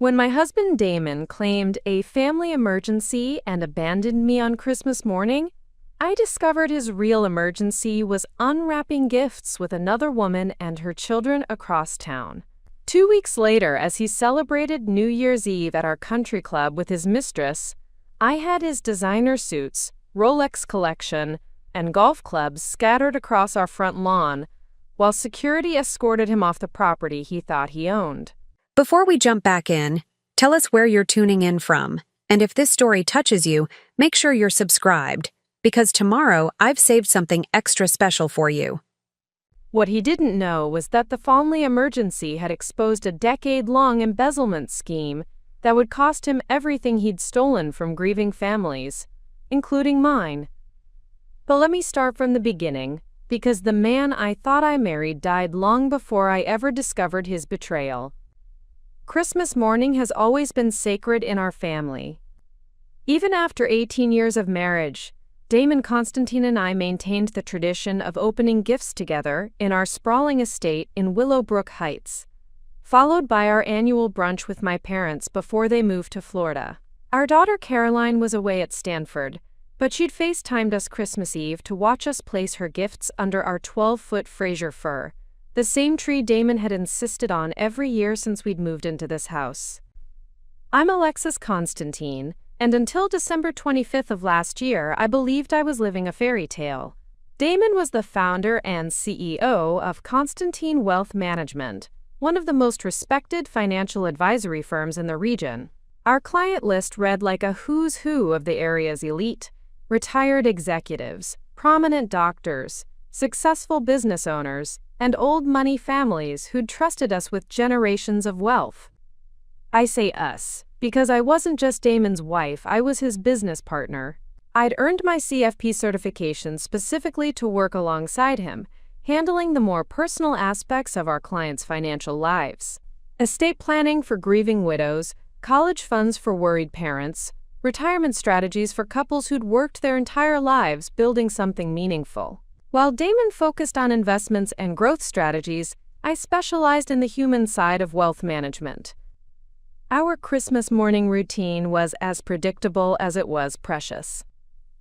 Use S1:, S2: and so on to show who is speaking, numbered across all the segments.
S1: When my husband Damon claimed a family emergency and abandoned me on Christmas morning, I discovered his real emergency was unwrapping gifts with another woman and her children across town. 2 weeks later, as he celebrated New Year's Eve at our country club with his mistress, I had his designer suits, Rolex collection, and golf clubs scattered across our front lawn, while security escorted him off the property he thought he owned.
S2: Before we jump back in, tell us where you're tuning in from, and if this story touches you, make sure you're subscribed, because tomorrow I've saved something extra special for you.
S1: What he didn't know was that the family emergency had exposed a decade-long embezzlement scheme that would cost him everything he'd stolen from grieving families, including mine. But let me start from the beginning, because the man I thought I married died long before I ever discovered his betrayal. Christmas morning has always been sacred in our family. Even after 18 years of marriage, Damon Constantine and I maintained the tradition of opening gifts together in our sprawling estate in Willowbrook Heights, followed by our annual brunch with my parents before they moved to Florida. Our daughter Caroline was away at Stanford, but she'd FaceTimed us Christmas Eve to watch us place her gifts under our 12-foot Fraser fir, the same tree Damon had insisted on every year since we'd moved into this house. I'm Alexis Constantine, and until December 25th of last year, I believed I was living a fairy tale. Damon was the founder and CEO of Constantine Wealth Management, one of the most respected financial advisory firms in the region. Our client list read like a who's who of the area's elite: retired executives, prominent doctors, successful business owners, and old money families who'd trusted us with generations of wealth. I say us, because I wasn't just Damon's wife, I was his business partner. I'd earned my CFP certification specifically to work alongside him, handling the more personal aspects of our clients' financial lives. Estate planning for grieving widows, college funds for worried parents, retirement strategies for couples who'd worked their entire lives building something meaningful. While Damon focused on investments and growth strategies, I specialized in the human side of wealth management. Our Christmas morning routine was as predictable as it was precious.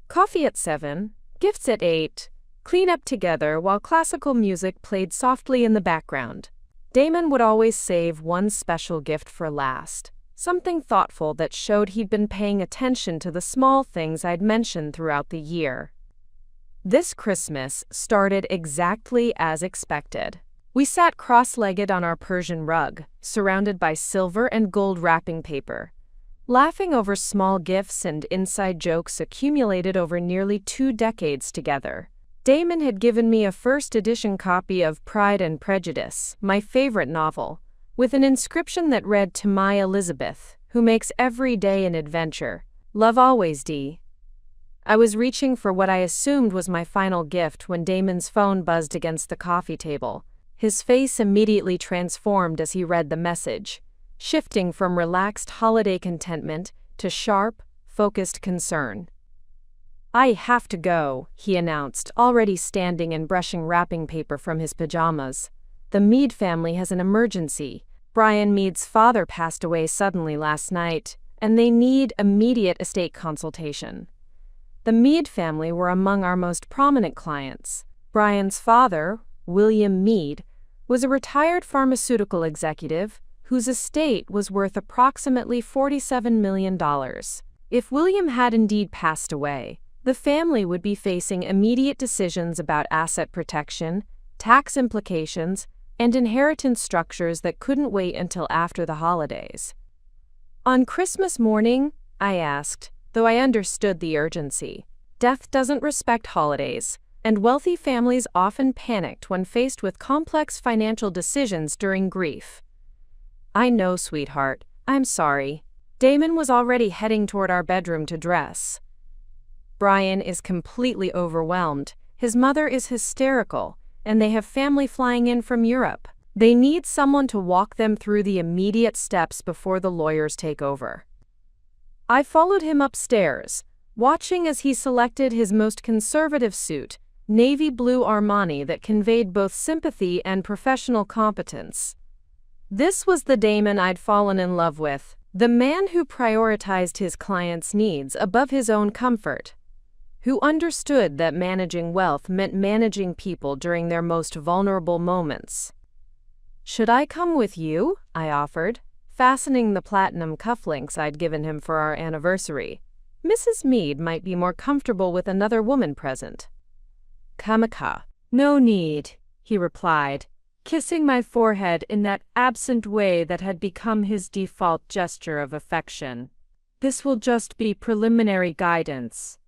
S1: Coffee at 7, gifts at 8, clean up together while classical music played softly in the background. Damon would always save one special gift for last, something thoughtful that showed he'd been paying attention to the small things I'd mentioned throughout the year. This Christmas started exactly as expected. We sat cross-legged on our Persian rug, surrounded by silver and gold wrapping paper, laughing over small gifts and inside jokes accumulated over nearly 2 decades together. Damon had given me a first-edition copy of Pride and Prejudice, my favorite novel, with an inscription that read, "To my Elizabeth, who makes every day an adventure. Love always, D." I was reaching for what I assumed was my final gift when Damon's phone buzzed against the coffee table. His face immediately transformed as he read the message, shifting from relaxed holiday contentment to sharp, focused concern. "I have to go," he announced, already standing and brushing wrapping paper from his pajamas. "The Meade family has an emergency. Brian Meade's father passed away suddenly last night, and they need immediate estate consultation." The Meade family were among our most prominent clients. Brian's father, William Meade, was a retired pharmaceutical executive whose estate was worth approximately $47 million. If William had indeed passed away, the family would be facing immediate decisions about asset protection, tax implications, and inheritance structures that couldn't wait until after the holidays. On Christmas morning, I asked, though I understood the urgency. Death doesn't respect holidays, and wealthy families often panicked when faced with complex financial decisions during grief. "I know, sweetheart. I'm sorry." Damon was already heading toward our bedroom to dress. "Brian is completely overwhelmed. His mother is hysterical, and they have family flying in from Europe. They need someone to walk them through the immediate steps before the lawyers take over." I followed him upstairs, watching as he selected his most conservative suit, navy blue Armani that conveyed both sympathy and professional competence. This was the Damon I'd fallen in love with, the man who prioritized his clients' needs above his own comfort, who understood that managing wealth meant managing people during their most vulnerable moments. "Should I come with you?" I offered, fastening the platinum cufflinks I'd given him for our anniversary. Mrs. Meade might be more comfortable with another woman present. "Kamaka."
S3: "No need," he replied, kissing my forehead in that absent way that had become his default gesture of affection. "This will just be preliminary guidance.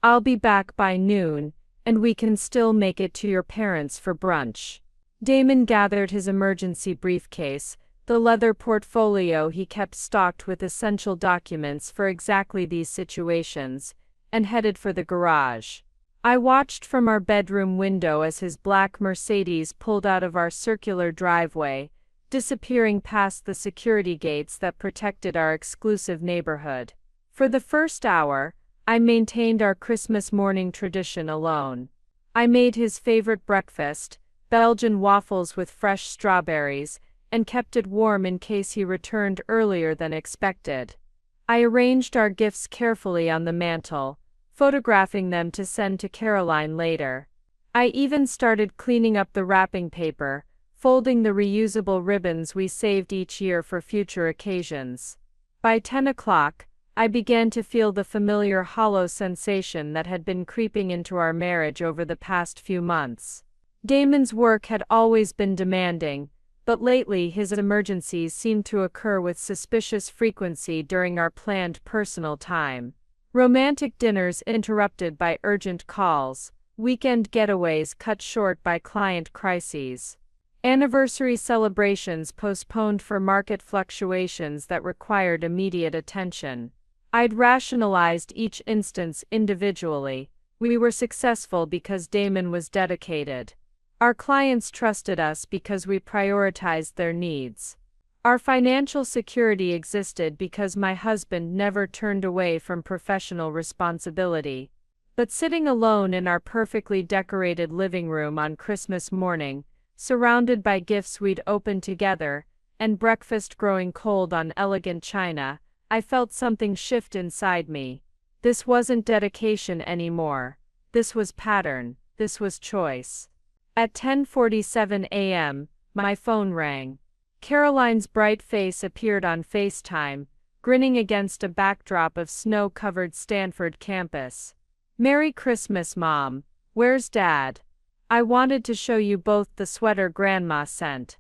S3: I'll be back by noon, and we can still make it to your parents for brunch." Damon gathered his emergency briefcase, the leather portfolio he kept stocked with essential documents for exactly these situations, and headed for the garage. I watched from our bedroom window as his black Mercedes pulled out of our circular driveway, disappearing past the security gates that protected our exclusive neighborhood. For the first hour, I maintained our Christmas morning tradition alone. I made his favorite breakfast, Belgian waffles with fresh strawberries, and kept it warm in case he returned earlier than expected. I arranged our gifts carefully on the mantel, photographing them to send to Caroline later. I even started cleaning up the wrapping paper, folding the reusable ribbons we saved each year for future occasions. By 10 o'clock, I began to feel the familiar hollow sensation that had been creeping into our marriage over the past few months. Damon's work had always been demanding, but lately his emergencies seemed to occur with suspicious frequency during our planned personal time. Romantic dinners interrupted by urgent calls, weekend getaways cut short by client crises, anniversary celebrations postponed for market fluctuations that required immediate attention. I'd rationalized each instance individually. We were successful because Damon was dedicated. Our clients trusted us because we prioritized their needs. Our financial security existed because my husband never turned away from professional responsibility. But sitting alone in our perfectly decorated living room on Christmas morning, surrounded by gifts we'd opened together, and breakfast growing cold on elegant china, I felt something shift inside me. This wasn't dedication anymore. This was pattern. This was choice. At 10:47 a.m., my phone rang. Caroline's bright face appeared on FaceTime, grinning against a backdrop of snow-covered Stanford campus. "Merry Christmas, Mom. Where's Dad? I wanted to show you both the sweater Grandma sent."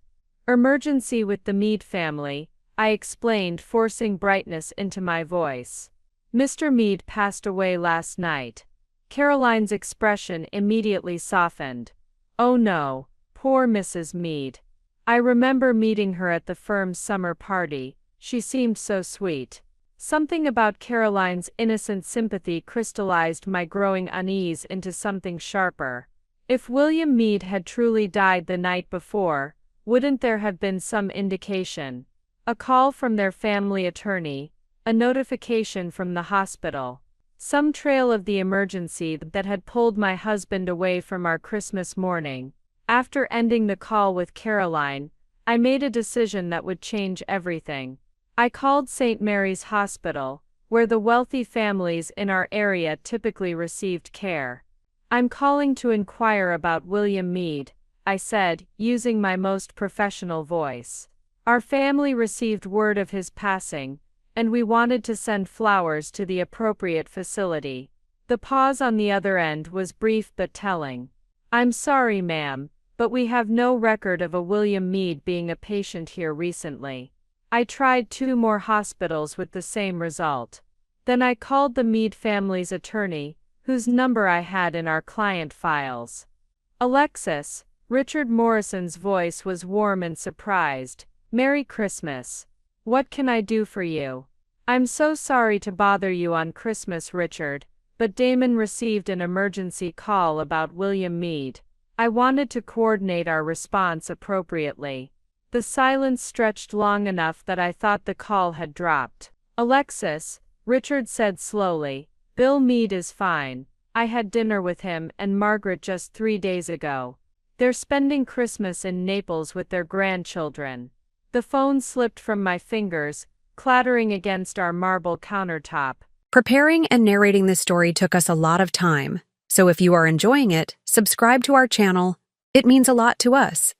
S3: "Emergency with the Meade family," I explained, forcing brightness into my voice. "Mr. Meade passed away last night." Caroline's expression immediately softened. "Oh no, poor Mrs. Meade. I remember meeting her at the firm's summer party. She seemed so sweet." Something about Caroline's innocent sympathy crystallized my growing unease into something sharper. If William Meade had truly died the night before, wouldn't there have been some indication? A call from their family attorney, a notification from the hospital, some trail of the emergency that had pulled my husband away from our Christmas morning. After ending the call with Caroline, I made a decision that would change everything. I called St. Mary's Hospital, where the wealthy families in our area typically received care. "I'm calling to inquire about William Meade," I said, using my most professional voice. "Our family received word of his passing, and we wanted to send flowers to the appropriate facility." The pause on the other end was brief but telling. "I'm sorry, ma'am, but we have no record of a William Meade being a patient here recently." I tried 2 more hospitals with the same result. Then I called the Meade family's attorney, whose number I had in our client files. "Alexis," Richard Morrison's voice was warm and surprised. "Merry Christmas. What can I do for you?" "I'm so sorry to bother you on Christmas, Richard, but Damon received an emergency call about William Meade. I wanted to coordinate our response appropriately." The silence stretched long enough that I thought the call had dropped. "Alexis," Richard said slowly, "Bill Meade is fine. I had dinner with him and Margaret just 3 days ago. They're spending Christmas in Naples with their grandchildren. The phone slipped from my fingers, clattering against our marble countertop.
S2: Preparing and narrating this story took us a lot of time, so if you are enjoying it, subscribe to our channel. It means a lot to us.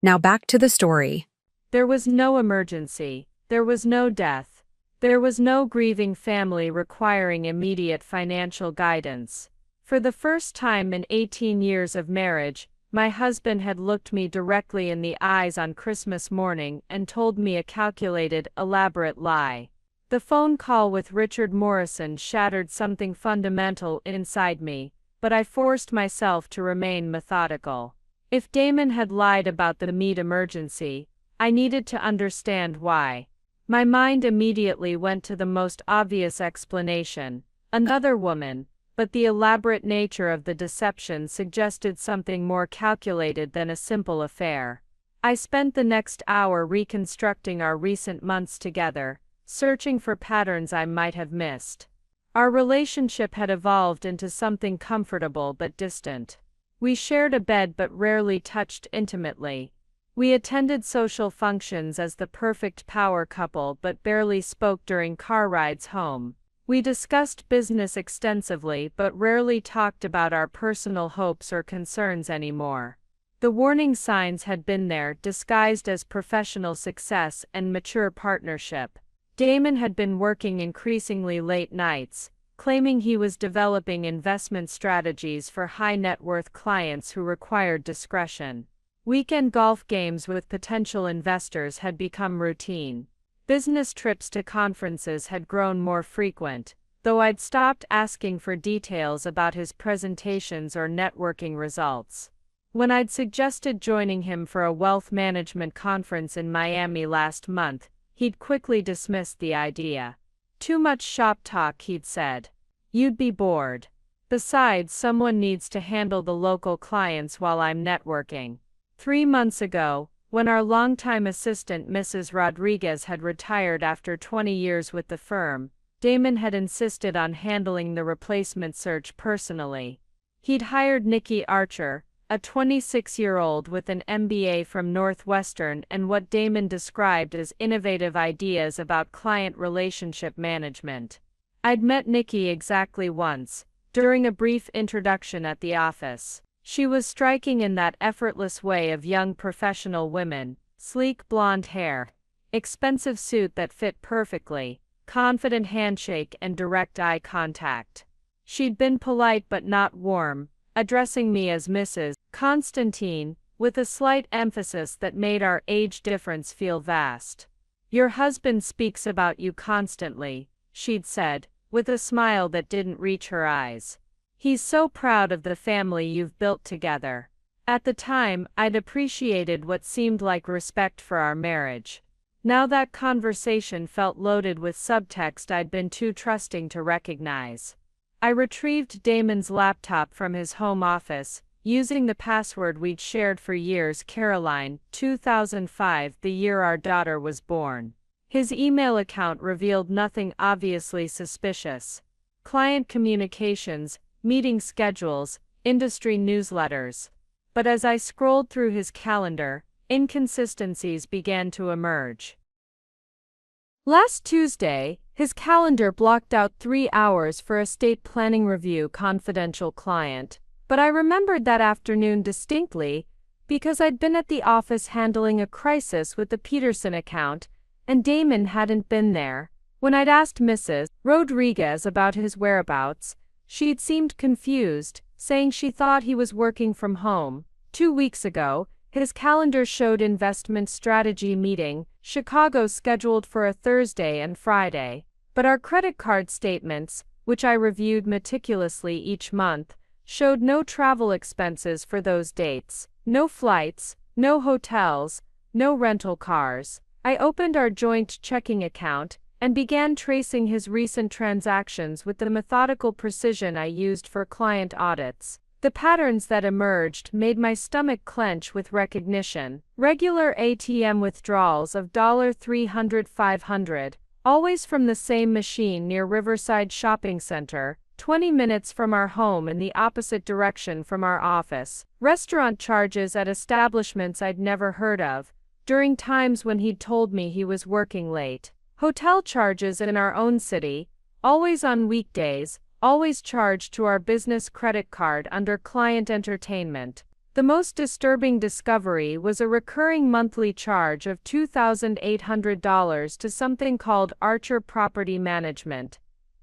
S2: Now back to the story.
S3: There was no emergency. There was no death. There was no grieving family requiring immediate financial guidance. For the first time in 18 years of marriage, my husband had looked me directly in the eyes on Christmas morning and told me a calculated, elaborate lie. The phone call with Richard Morrison shattered something fundamental inside me, but I forced myself to remain methodical. If Damon had lied about the meat emergency, I needed to understand why. My mind immediately went to the most obvious explanation: another woman, but the elaborate nature of the deception suggested something more calculated than a simple affair. I spent the next hour reconstructing our recent months together, searching for patterns I might have missed. Our relationship had evolved into something comfortable but distant. We shared a bed but rarely touched intimately. We attended social functions as the perfect power couple but barely spoke during car rides home. We discussed business extensively but rarely talked about our personal hopes or concerns anymore. The warning signs had been there, disguised as professional success and mature partnership. Damon had been working increasingly late nights, claiming he was developing investment strategies for high-net-worth clients who required discretion. Weekend golf games with potential investors had become routine. Business trips to conferences had grown more frequent, though I'd stopped asking for details about his presentations or networking results. When I'd suggested joining him for a wealth management conference in Miami last month, he'd quickly dismissed the idea. "Too much shop talk," he'd said. "You'd be bored. Besides, someone needs to handle the local clients while I'm networking." 3 months ago, when our longtime assistant Mrs. Rodriguez had retired after 20 years with the firm, Damon had insisted on handling the replacement search personally. He'd hired Nikki Archer, a 26-year-old with an MBA from Northwestern and what Damon described as innovative ideas about client relationship management. I'd met Nikki exactly once, during a brief introduction at the office. She was striking in that effortless way of young professional women: sleek blonde hair, expensive suit that fit perfectly, confident handshake and direct eye contact. She'd been polite but not warm, addressing me as Mrs. Constantine, with a slight emphasis that made our age difference feel vast. "Your husband speaks about you constantly," she'd said, with a smile that didn't reach her eyes. "He's so proud of the family you've built together." At the time, I'd appreciated what seemed like respect for our marriage. Now that conversation felt loaded with subtext I'd been too trusting to recognize. I retrieved Damon's laptop from his home office, using the password we'd shared for years: Caroline, 2005, the year our daughter was born. His email account revealed nothing obviously suspicious: client communications, meeting schedules, industry newsletters. But as I scrolled through his calendar, inconsistencies began to emerge. Last Tuesday, his calendar blocked out 3 hours for estate planning review confidential client, but I remembered that afternoon distinctly because I'd been at the office handling a crisis with the Peterson account, and Damon hadn't been there. When I'd asked Mrs. Rodriguez about his whereabouts, she'd seemed confused, saying she thought he was working from home. 2 weeks ago, his calendar showed investment strategy meeting, Chicago, scheduled for a Thursday and Friday. But our credit card statements, which I reviewed meticulously each month, showed no travel expenses for those dates, no flights, no hotels, no rental cars. I opened our joint checking account and began tracing his recent transactions with the methodical precision I used for client audits. The patterns that emerged made my stomach clench with recognition. Regular ATM withdrawals of $300, $500, always from the same machine near Riverside Shopping Center, 20 minutes from our home in the opposite direction from our office. Restaurant charges at establishments I'd never heard of, during times when he'd told me he was working late. Hotel charges in our own city, always on weekdays, always charged to our business credit card under client entertainment. The most disturbing discovery was a recurring monthly charge of $2,800 to something called Archer Property Management.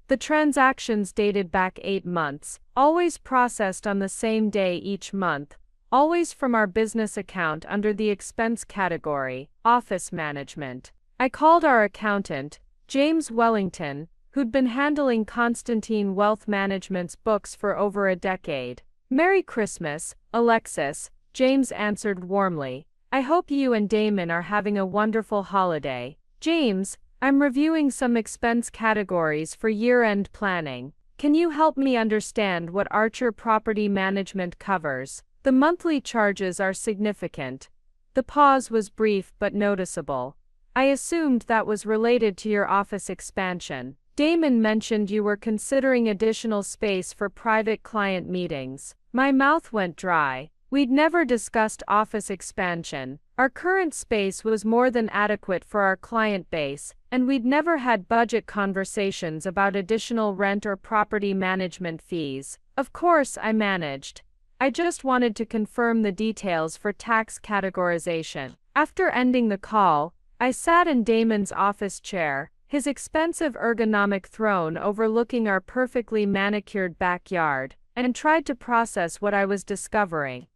S3: The transactions dated back 8 months, always processed on the same day each month, always from our business account under the expense category, Office Management. I called our accountant, James Wellington, who'd been handling Constantine Wealth Management's books for over a decade. "Merry Christmas, Alexis," James answered warmly. "I hope you and Damon are having a wonderful holiday." "James, I'm reviewing some expense categories for year-end planning. Can you help me understand what Archer Property Management covers? The monthly charges are significant." The pause was brief but noticeable. "I assumed that was related to your office expansion. Damon mentioned you were considering additional space for private client meetings." My mouth went dry. We'd never discussed office expansion. Our current space was more than adequate for our client base, and we'd never had budget conversations about additional rent or property management fees. "Of course," I managed. "I just wanted to confirm the details for tax categorization." After ending the call, I sat in Damon's office chair, his expensive ergonomic throne overlooking our perfectly manicured backyard, and tried to process what I was discovering.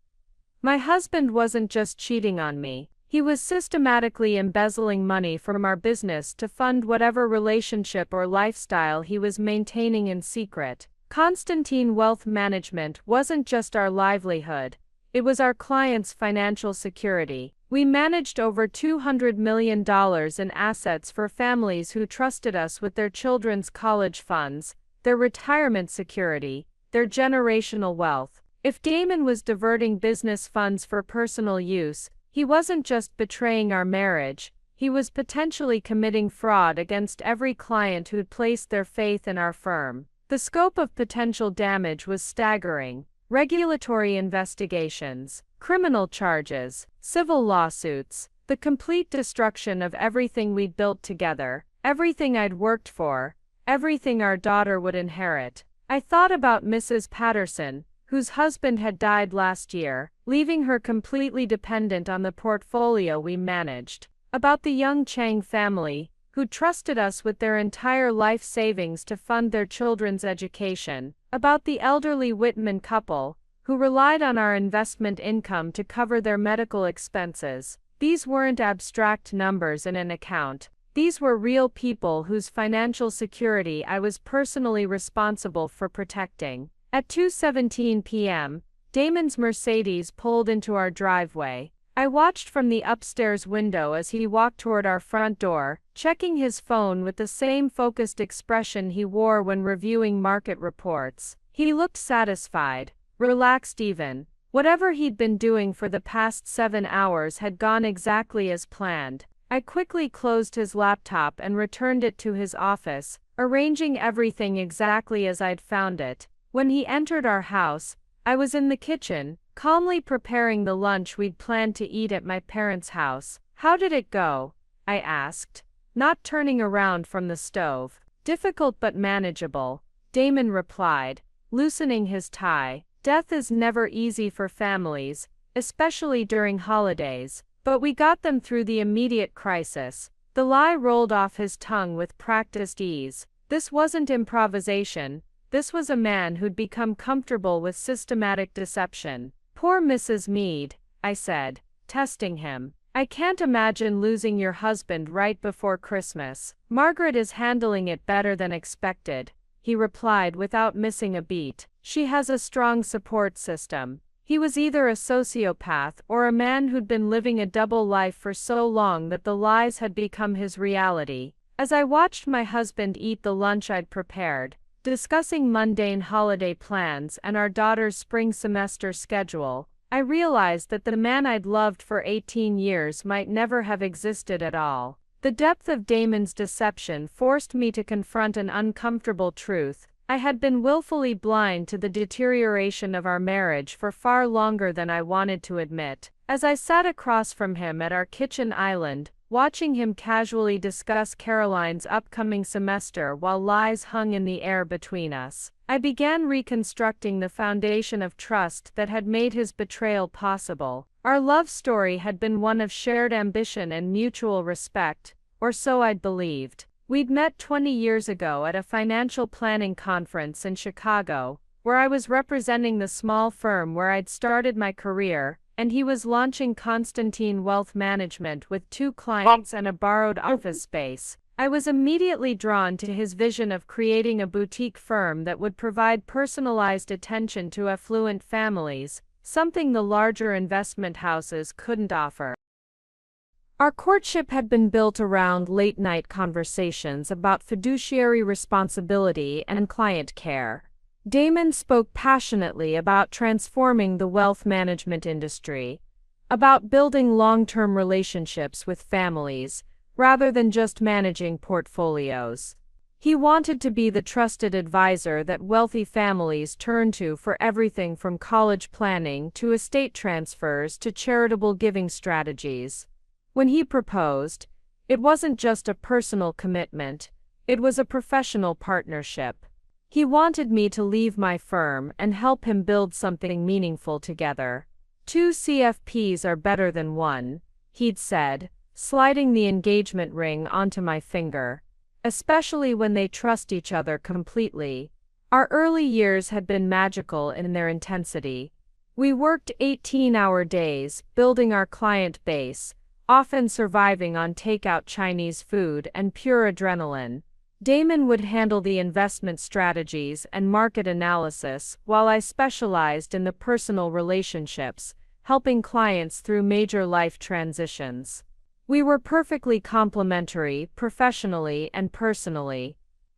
S3: My husband wasn't just cheating on me, he was systematically embezzling money from our business to fund whatever relationship or lifestyle he was maintaining in secret. Constantine Wealth Management wasn't just our livelihood, it was our clients' financial security. We managed over $200 million in assets for families who trusted us with their children's college funds, their retirement security, their generational wealth. If Damon was diverting business funds for personal use, he wasn't just betraying our marriage, he was potentially committing fraud against every client who'd placed their faith in our firm. The scope of potential damage was staggering. Regulatory investigations, criminal charges, civil lawsuits, the complete destruction of everything we'd built together, everything I'd worked for, everything our daughter would inherit. I thought about Mrs. Patterson, whose husband had died last year, leaving her completely dependent on the portfolio we managed. About the young Chang family, who trusted us with their entire life savings to fund their children's education. About the elderly Whitman couple, who relied on our investment income to cover their medical expenses. These weren't abstract numbers in an account. These were real people whose financial security I was personally responsible for protecting. At 2:17 p.m., Damon's Mercedes pulled into our driveway. I watched from the upstairs window as he walked toward our front door, checking his phone with the same focused expression he wore when reviewing market reports. He looked satisfied, relaxed even. Whatever he'd been doing for the past 7 hours had gone exactly as planned. I quickly closed his laptop and returned it to his office, arranging everything exactly as I'd found it. When he entered our house, I was in the kitchen, calmly preparing the lunch we'd planned to eat at my parents' house. "How did it go?" I asked, not turning around from the stove. "Difficult but manageable," Damon replied, loosening his tie. "Death is never easy for families, especially during holidays, but we got them through the immediate crisis." The lie rolled off his tongue with practiced ease. This wasn't improvisation, this was a man who'd become comfortable with systematic deception. "Poor Mrs. Meade," I said, testing him. "I can't imagine losing your husband right before Christmas." "Margaret is handling it better than expected," he replied without missing a beat. "She has a strong support system." He was either a sociopath or a man who'd been living a double life for so long that the lies had become his reality. As I watched my husband eat the lunch I'd prepared, discussing mundane holiday plans and our daughter's spring semester schedule, I realized that the man I'd loved for 18 years might never have existed at all. The depth of Damon's deception forced me to confront an uncomfortable truth. I had been willfully blind to the deterioration of our marriage for far longer than I wanted to admit. As I sat across from him at our kitchen island, watching him casually discuss Caroline's upcoming semester while lies hung in the air between us, I began reconstructing the foundation of trust that had made his betrayal possible. Our love story had been one of shared ambition and mutual respect, or so I'd believed. We'd met 20 years ago at a financial planning conference in Chicago, where I was representing the small firm where I'd started my career, and he was launching Constantine Wealth Management with 2 clients and a borrowed office space. I was immediately drawn to his vision of creating a boutique firm that would provide personalized attention to affluent families, something the larger investment houses couldn't offer. Our courtship had been built around late-night conversations about fiduciary responsibility and client care. Damon spoke passionately about transforming the wealth management industry, about building long-term relationships with families, rather than just managing portfolios. He wanted to be the trusted advisor that wealthy families turn to for everything from college planning to estate transfers to charitable giving strategies. When he proposed, it wasn't just a personal commitment, it was a professional partnership. He wanted me to leave my firm and help him build something meaningful together. 2 CFPs are better than 1, he'd said, sliding the engagement ring onto my finger. Especially when they trust each other completely. Our early years had been magical in their intensity. We worked 18-hour days, building our client base, often surviving on takeout Chinese food and pure adrenaline. Damon would handle the investment strategies and market analysis, while I specialized in the personal relationships, helping clients through major life transitions. We were perfectly complementary, professionally and personally.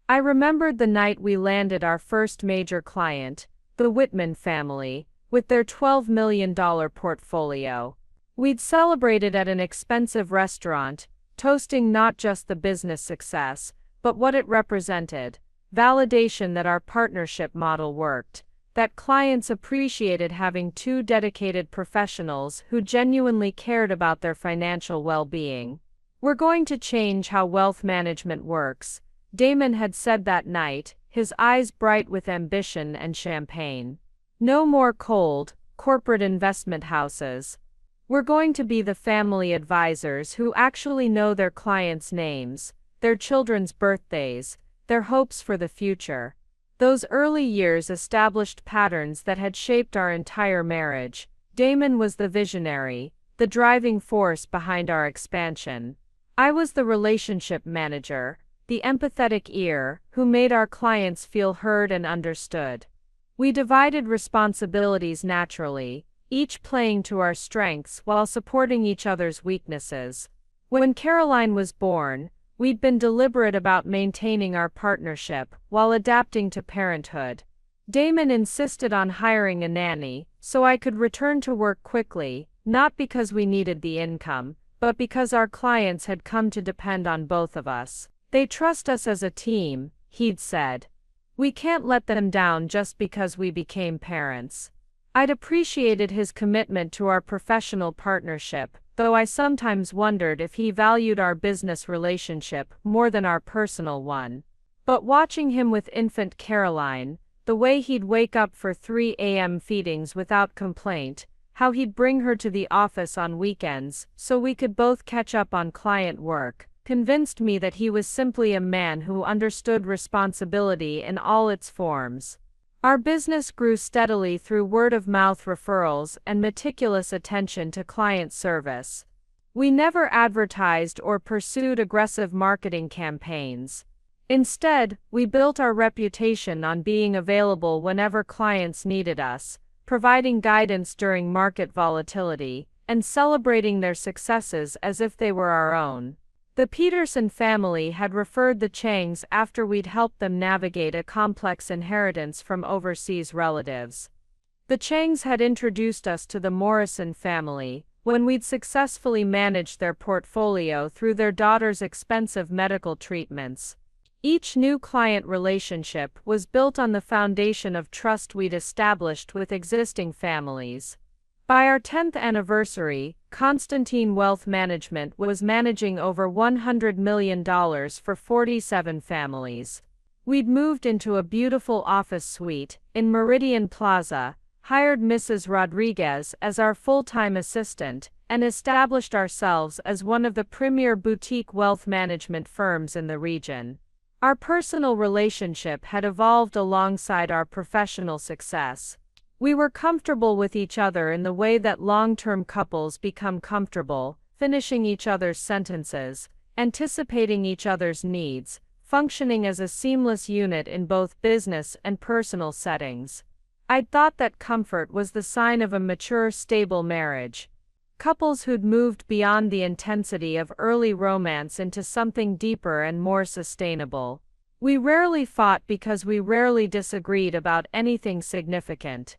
S3: I remembered the night we landed our first major client, the Whitman family, with their $12 million portfolio. We'd celebrated at an expensive restaurant, toasting not just the business success, but what it represented, validation that our partnership model worked, that clients appreciated having 2 dedicated professionals who genuinely cared about their financial well-being. We're going to change how wealth management works, Damon had said that night, his eyes bright with ambition and champagne. No more cold, corporate investment houses. We're going to be the family advisors who actually know their clients' names, their children's birthdays, their hopes for the future. Those early years established patterns that had shaped our entire marriage. Damon was the visionary, the driving force behind our expansion. I was the relationship manager, the empathetic ear, who made our clients feel heard and understood. We divided responsibilities naturally, each playing to our strengths while supporting each other's weaknesses. When Caroline was born, we'd been deliberate about maintaining our partnership while adapting to parenthood. Damon insisted on hiring a nanny, so I could return to work quickly, not because we needed the income, but because our clients had come to depend on both of us. They trust us as a team, he'd said. We can't let them down just because we became parents. I'd appreciated his commitment to our professional partnership, though I sometimes wondered if he valued our business relationship more than our personal one. But watching him with infant Caroline, the way he'd wake up for 3 a.m. feedings without complaint, how he'd bring her to the office on weekends so we could both catch up on client work, convinced me that he was simply a man who understood responsibility in all its forms. Our business grew steadily through word-of-mouth referrals and meticulous attention to client service. We never advertised or pursued aggressive marketing campaigns. Instead, we built our reputation on being available whenever clients needed us, providing guidance during market volatility, and celebrating their successes as if they were our own. The Peterson family had referred the Changs after we'd helped them navigate a complex inheritance from overseas relatives. The Changs had introduced us to the Morrison family when we'd successfully managed their portfolio through their daughter's expensive medical treatments. Each new client relationship was built on the foundation of trust we'd established with existing families. By our 10th anniversary, Constantine Wealth Management was managing over $100 million for 47 families. We'd moved into a beautiful office suite in Meridian Plaza, hired Mrs. Rodriguez as our full-time assistant, and established ourselves as one of the premier boutique wealth management firms in the region. Our personal relationship had evolved alongside our professional success. We were comfortable with each other in the way that long-term couples become comfortable, finishing each other's sentences, anticipating each other's needs, functioning as a seamless unit in both business and personal settings. I'd thought that comfort was the sign of a mature, stable marriage. Couples who'd moved beyond the intensity of early romance into something deeper and more sustainable. We rarely fought because we rarely disagreed about anything significant.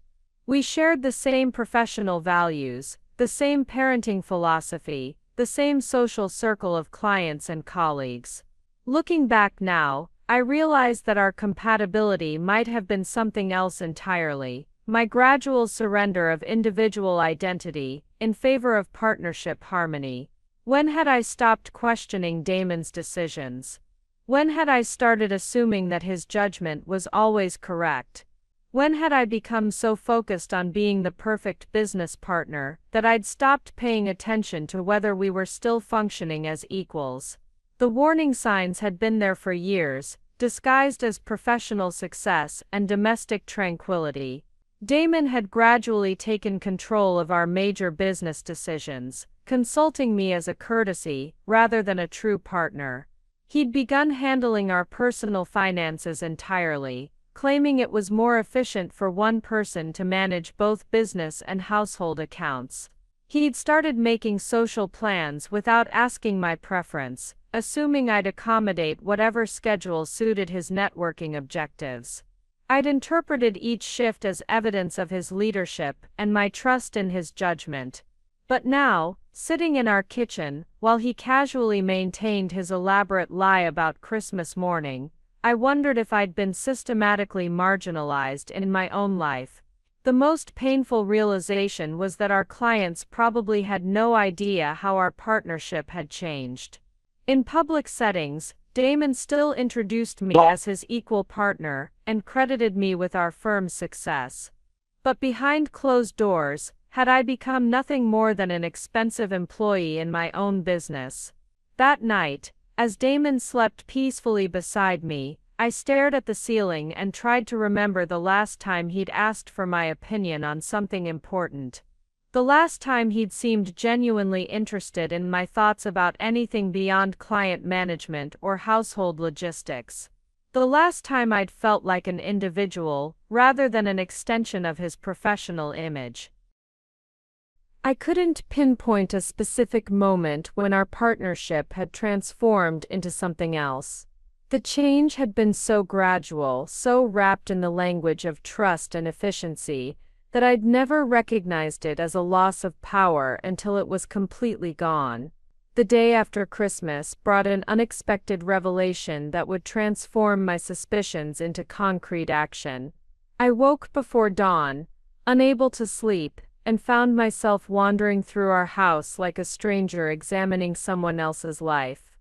S3: We shared the same professional values, the same parenting philosophy, the same social circle of clients and colleagues. Looking back now, I realize that our compatibility might have been something else entirely, my gradual surrender of individual identity in favor of partnership harmony. When had I stopped questioning Damon's decisions? When had I started assuming that his judgment was always correct? When had I become so focused on being the perfect business partner that I'd stopped paying attention to whether we were still functioning as equals? The warning signs had been there for years, disguised as professional success and domestic tranquility. Damon had gradually taken control of our major business decisions, consulting me as a courtesy rather than a true partner. He'd begun handling our personal finances entirely, claiming it was more efficient for one person to manage both business and household accounts. He'd started making social plans without asking my preference, assuming I'd accommodate whatever schedule suited his networking objectives. I'd interpreted each shift as evidence of his leadership and my trust in his judgment. But now, sitting in our kitchen, while he casually maintained his elaborate lie about Christmas morning, I wondered if I'd been systematically marginalized in my own life. The most painful realization was that our clients probably had no idea how our partnership had changed. In public settings, Damon still introduced me as his equal partner and credited me with our firm's success. But behind closed doors, had I become nothing more than an expensive employee in my own business? That night, as Damon slept peacefully beside me, I stared at the ceiling and tried to remember the last time he'd asked for my opinion on something important. The last time he'd seemed genuinely interested in my thoughts about anything beyond client management or household logistics. The last time I'd felt like an individual, rather than an extension of his professional image. I couldn't pinpoint a specific moment when our partnership had transformed into something else. The change had been so gradual, so wrapped in the language of trust and efficiency, that I'd never recognized it as a loss of power until it was completely gone. The day after Christmas brought an unexpected revelation that would transform my suspicions into concrete action. I woke before dawn, unable to sleep, and found myself wandering through our house like a stranger examining someone else's life.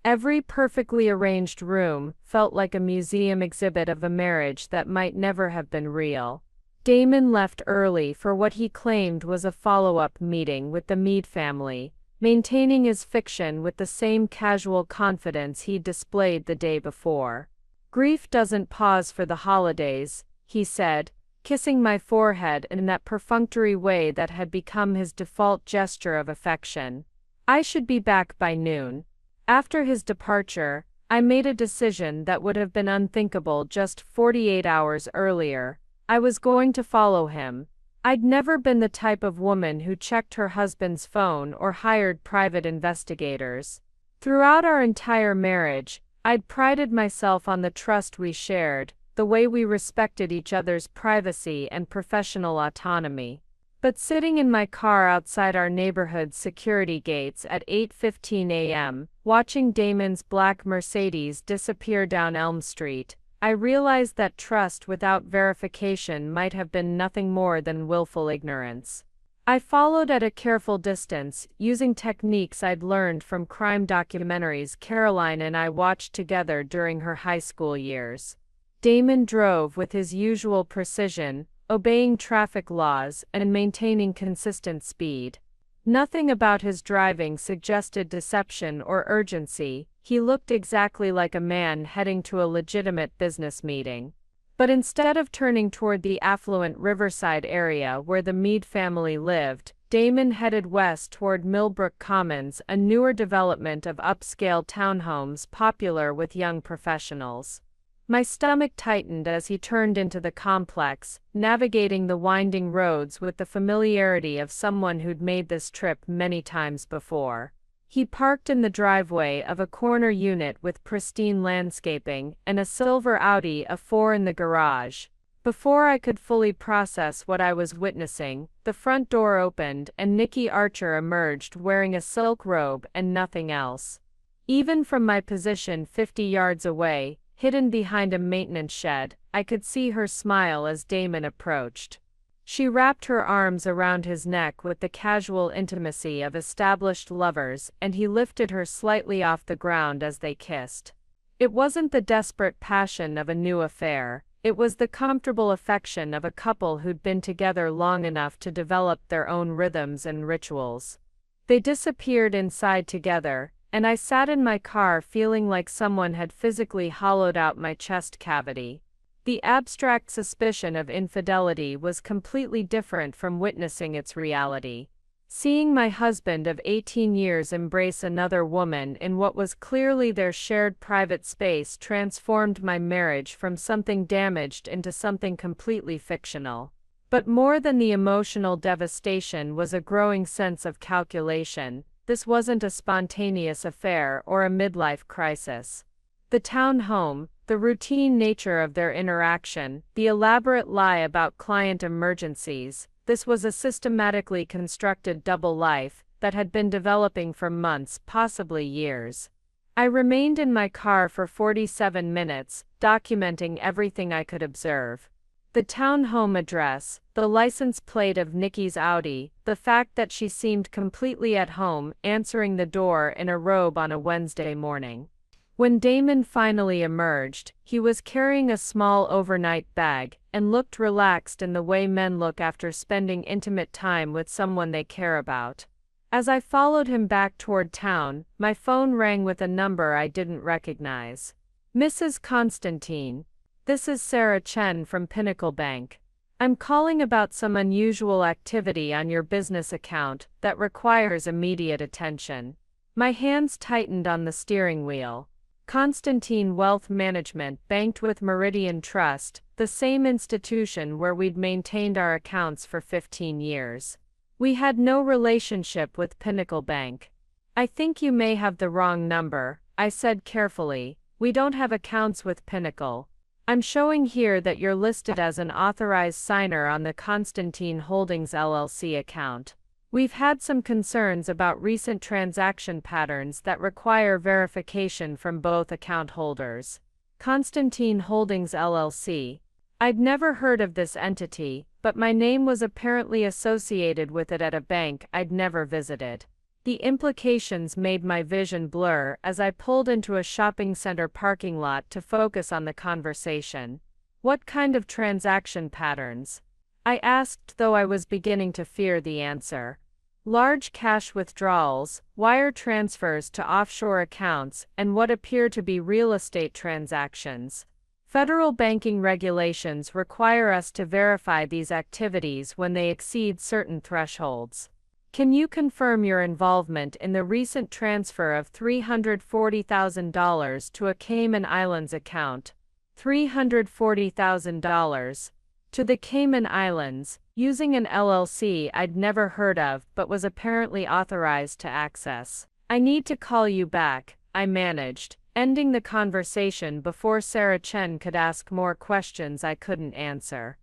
S3: Every perfectly arranged room felt like a museum exhibit of a marriage that might never have been real. Damon left early for what he claimed was a follow-up meeting with the Meade family, maintaining his fiction with the same casual confidence he'd displayed the day before. "Grief doesn't pause for the holidays," he said, kissing my forehead in that perfunctory way that had become his default gesture of affection. I should be back by noon. After his departure, I made a decision that would have been unthinkable just 48 hours earlier. I was going to follow him. I'd never been the type of woman who checked her husband's phone or hired private investigators. Throughout our entire marriage, I'd prided myself on the trust we shared, the way we respected each other's privacy and professional autonomy. But sitting in my car outside our neighborhood's security gates at 8:15 a.m., watching Damon's black Mercedes disappear down Elm Street, I realized that trust without verification might have been nothing more than willful ignorance. I followed at a careful distance, using techniques I'd learned from crime documentaries Caroline and I watched together during her high school years. Damon drove with his usual precision, obeying traffic laws and maintaining consistent speed. Nothing about his driving suggested deception or urgency. He looked exactly like a man heading to a legitimate business meeting. But instead of turning toward the affluent Riverside area where the Meade family lived, Damon headed west toward Millbrook Commons, a newer development of upscale townhomes popular with young professionals. My stomach tightened as he turned into the complex, navigating the winding roads with the familiarity of someone who'd made this trip many times before. He parked in the driveway of a corner unit with pristine landscaping and a silver Audi A4 in the garage. Before I could fully process what I was witnessing, the front door opened and Nikki Archer emerged wearing a silk robe and nothing else. Even from my position 50 yards away, hidden behind a maintenance shed, I could see her smile as Damon approached. She wrapped her arms around his neck with the casual intimacy of established lovers, and he lifted her slightly off the ground as they kissed. It wasn't the desperate passion of a new affair, it was the comfortable affection of a couple who'd been together long enough to develop their own rhythms and rituals. They disappeared inside together, and I sat in my car feeling like someone had physically hollowed out my chest cavity. The abstract suspicion of infidelity was completely different from witnessing its reality. Seeing my husband of 18 years embrace another woman in what was clearly their shared private space transformed my marriage from something damaged into something completely fictional. But more than the emotional devastation was a growing sense of calculation. This wasn't a spontaneous affair or a midlife crisis. The town home, the routine nature of their interaction, the elaborate lie about client emergencies, this was a systematically constructed double life that had been developing for months, possibly years. I remained in my car for 47 minutes, documenting everything I could observe. The town home address, the license plate of Nikki's Audi, the fact that she seemed completely at home answering the door in a robe on a Wednesday morning. When Damon finally emerged, he was carrying a small overnight bag and looked relaxed in the way men look after spending intimate time with someone they care about. As I followed him back toward town, my phone rang with a number I didn't recognize. Mrs. Constantine. This is Sarah Chen from Pinnacle Bank. I'm calling about some unusual activity on your business account that requires immediate attention. My hands tightened on the steering wheel. Constantine Wealth Management banked with Meridian Trust, the same institution where we'd maintained our accounts for 15 years. We had no relationship with Pinnacle Bank. I think you may have the wrong number, I said carefully. We don't have accounts with Pinnacle. I'm showing here that you're listed as an authorized signer on the Constantine Holdings LLC account. We've had some concerns about recent transaction patterns that require verification from both account holders. Constantine Holdings LLC. I'd never heard of this entity, but my name was apparently associated with it at a bank I'd never visited. The implications made my vision blur as I pulled into a shopping center parking lot to focus on the conversation. What kind of transaction patterns? I asked, though I was beginning to fear the answer. Large cash withdrawals, wire transfers to offshore accounts, and what appear to be real estate transactions. Federal banking regulations require us to verify these activities when they exceed certain thresholds. Can you confirm your involvement in the recent transfer of $340,000 to a Cayman Islands account? $340,000 to the Cayman Islands, using an LLC I'd never heard of but was apparently authorized to access. I need to call you back, I managed, ending the conversation before Sarah Chen could ask more questions I couldn't answer.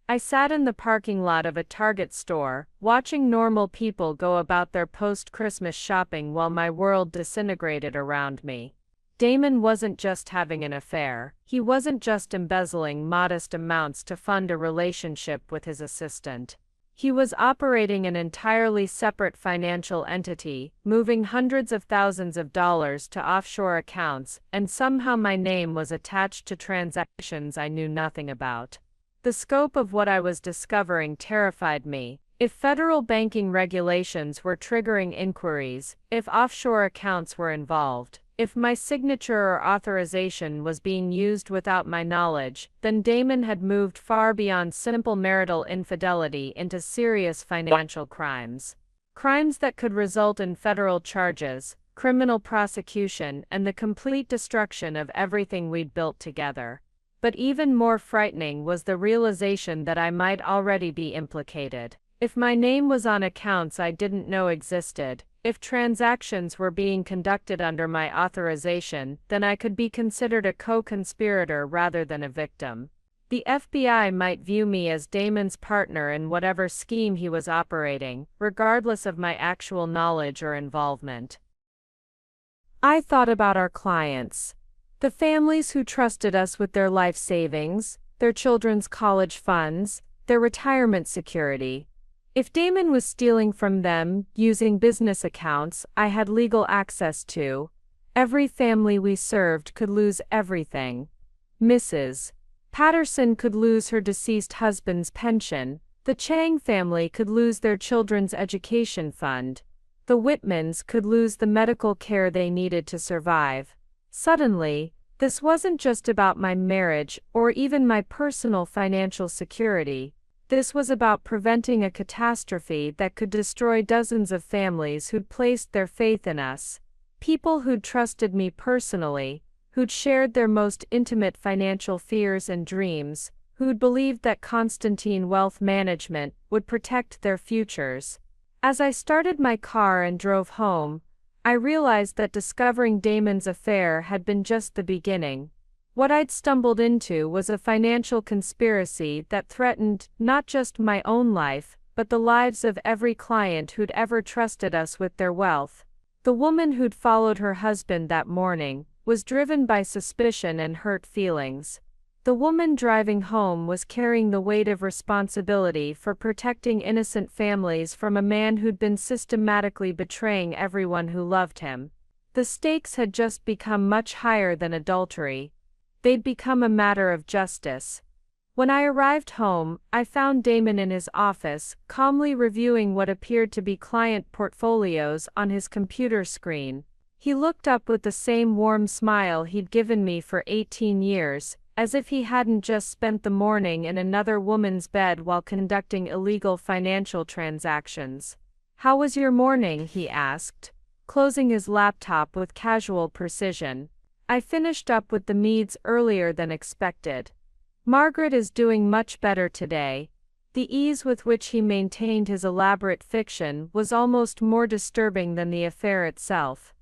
S3: I sat in the parking lot of a Target store, watching normal people go about their post-Christmas shopping while my world disintegrated around me. Damon wasn't just having an affair, he wasn't just embezzling modest amounts to fund a relationship with his assistant. He was operating an entirely separate financial entity, moving hundreds of thousands of dollars to offshore accounts, and somehow my name was attached to transactions I knew nothing about. The scope of what I was discovering terrified me. If federal banking regulations were triggering inquiries, if offshore accounts were involved, if my signature or authorization was being used without my knowledge, then Damon had moved far beyond simple marital infidelity into serious financial crimes. Crimes that could result in federal charges, criminal prosecution, and the complete destruction of everything we'd built together. But even more frightening was the realization that I might already be implicated. If my name was on accounts I didn't know existed, if transactions were being conducted under my authorization, then I could be considered a co-conspirator rather than a victim. The FBI might view me as Damon's partner in whatever scheme he was operating, regardless of my actual knowledge or involvement. I thought about our clients. The families who trusted us with their life savings, their children's college funds, their retirement security. If Damon was stealing from them, using business accounts I had legal access to, every family we served could lose everything. Mrs. Patterson could lose her deceased husband's pension, the Chang family could lose their children's education fund, the Whitmans could lose the medical care they needed to survive. Suddenly, this wasn't just about my marriage or even my personal financial security. This was about preventing a catastrophe that could destroy dozens of families who'd placed their faith in us. People who'd trusted me personally, who'd shared their most intimate financial fears and dreams, who'd believed that Constantine Wealth Management would protect their futures. As I started my car and drove home, I realized that discovering Damon's affair had been just the beginning. What I'd stumbled into was a financial conspiracy that threatened not just my own life, but the lives of every client who'd ever trusted us with their wealth. The woman who'd followed her husband that morning was driven by suspicion and hurt feelings. The woman driving home was carrying the weight of responsibility for protecting innocent families from a man who'd been systematically betraying everyone who loved him. The stakes had just become much higher than adultery. They'd become a matter of justice. When I arrived home, I found Damon in his office, calmly reviewing what appeared to be client portfolios on his computer screen. He looked up with the same warm smile he'd given me for 18 years, as if he hadn't just spent the morning in another woman's bed while conducting illegal financial transactions. "How was your morning?" he asked, closing his laptop with casual precision. "I finished up with the Meads earlier than expected. Margaret is doing much better today." The ease with which he maintained his elaborate fiction was almost more disturbing than the affair itself.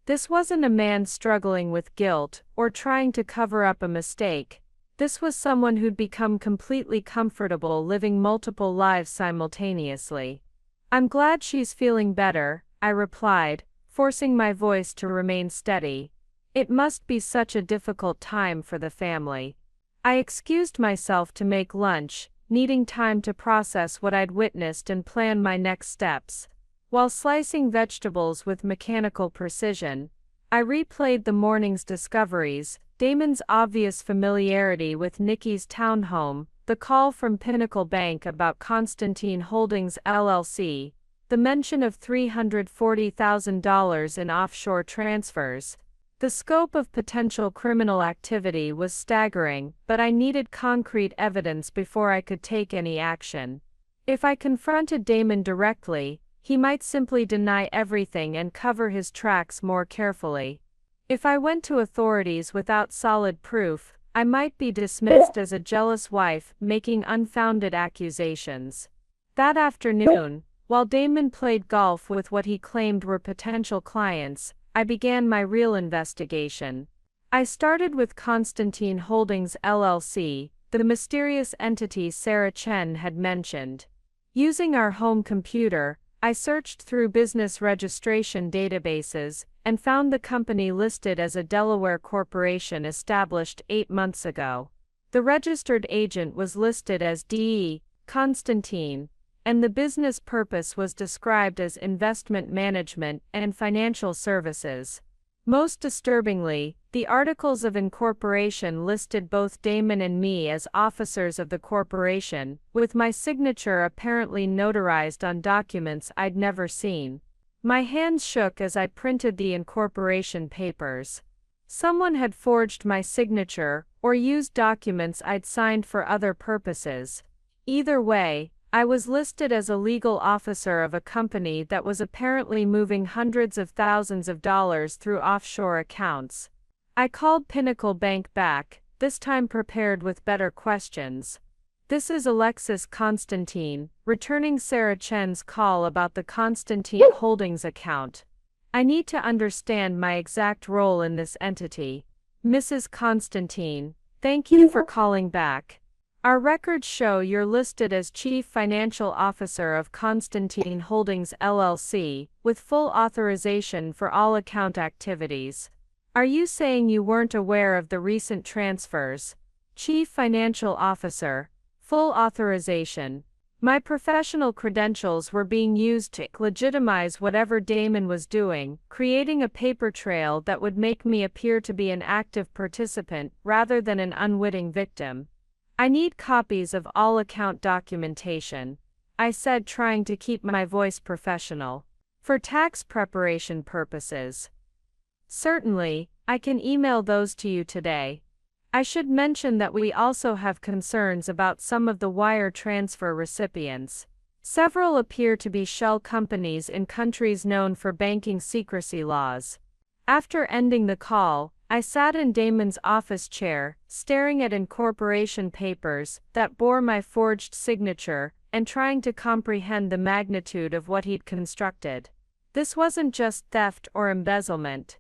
S3: This wasn't a man struggling with guilt or trying to cover up a mistake. This was someone who'd become completely comfortable living multiple lives simultaneously. "I'm glad she's feeling better," I replied, forcing my voice to remain steady. It must be such a difficult time for the family. I excused myself to make lunch, needing time to process what I'd witnessed and plan my next steps. While slicing vegetables with mechanical precision, I replayed the morning's discoveries, Damon's obvious familiarity with Nikki's townhome, the call from Pinnacle Bank about Constantine Holdings LLC, the mention of $340,000 in offshore transfers. The scope of potential criminal activity was staggering, but I needed concrete evidence before I could take any action. If I confronted Damon directly, he might simply deny everything and cover his tracks more carefully. If I went to authorities without solid proof, I might be dismissed as a jealous wife making unfounded accusations. That afternoon, while Damon played golf with what he claimed were potential clients, I began my real investigation. I started with Constantine Holdings LLC, the mysterious entity Sarah Chen had mentioned. Using our home computer, I searched through business registration databases and found the company listed as a Delaware corporation established 8 months ago. The registered agent was listed as D.E. Constantine, and the business purpose was described as investment management and financial services. Most disturbingly, the articles of incorporation listed both Damon and me as officers of the corporation, with my signature apparently notarized on documents I'd never seen. My hands shook as I printed the incorporation papers. Someone had forged my signature, or used documents I'd signed for other purposes. Either way, I was listed as a legal officer of a company that was apparently moving hundreds of thousands of dollars through offshore accounts. I called Pinnacle Bank back, this time prepared with better questions. "This is Alexis Constantine, returning Sarah Chen's call about the Constantine Holdings account. I need to understand my exact role in this entity. Mrs. Constantine, thank you for calling back. Our records show you're listed as Chief Financial Officer of Constantine Holdings LLC, with full authorization for all account activities. Are you saying you weren't aware of the recent transfers? Chief Financial Officer, full authorization. My professional credentials were being used to legitimize whatever Damon was doing, creating a paper trail that would make me appear to be an active participant rather than an unwitting victim. I need copies of all account documentation," I said, trying to keep my voice professional. "For tax preparation purposes." "Certainly, I can email those to you today. I should mention that we also have concerns about some of the wire transfer recipients. Several appear to be shell companies in countries known for banking secrecy laws." After ending the call, I sat in Damon's office chair, staring at incorporation papers that bore my forged signature, and trying to comprehend the magnitude of what he'd constructed. This wasn't just theft or embezzlement.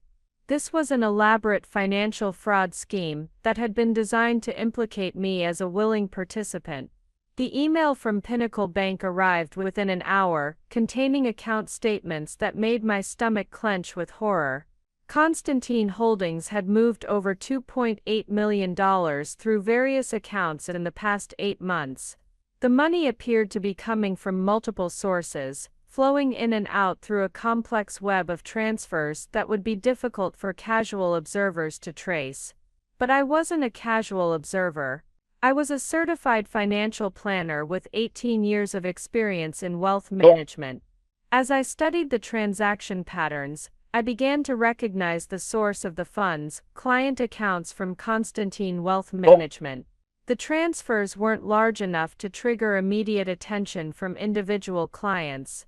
S3: This was an elaborate financial fraud scheme that had been designed to implicate me as a willing participant. The email from Pinnacle Bank arrived within an hour, containing account statements that made my stomach clench with horror. Constantine Holdings had moved over $2.8 million through various accounts in the past 8 months. The money appeared to be coming from multiple sources, flowing in and out through a complex web of transfers that would be difficult for casual observers to trace. But I wasn't a casual observer. I was a certified financial planner with 18 years of experience in wealth management. As I studied the transaction patterns, I began to recognize the source of the funds, client accounts from Constantine Wealth Management. The transfers weren't large enough to trigger immediate attention from individual clients.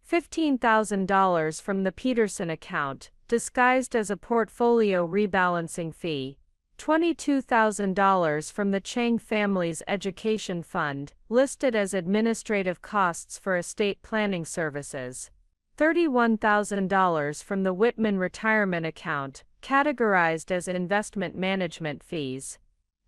S3: $15,000 from the Peterson account, disguised as a portfolio rebalancing fee. $22,000 from the Chang family's education fund, listed as administrative costs for estate planning services. $31,000 from the Whitman retirement account, categorized as investment management fees.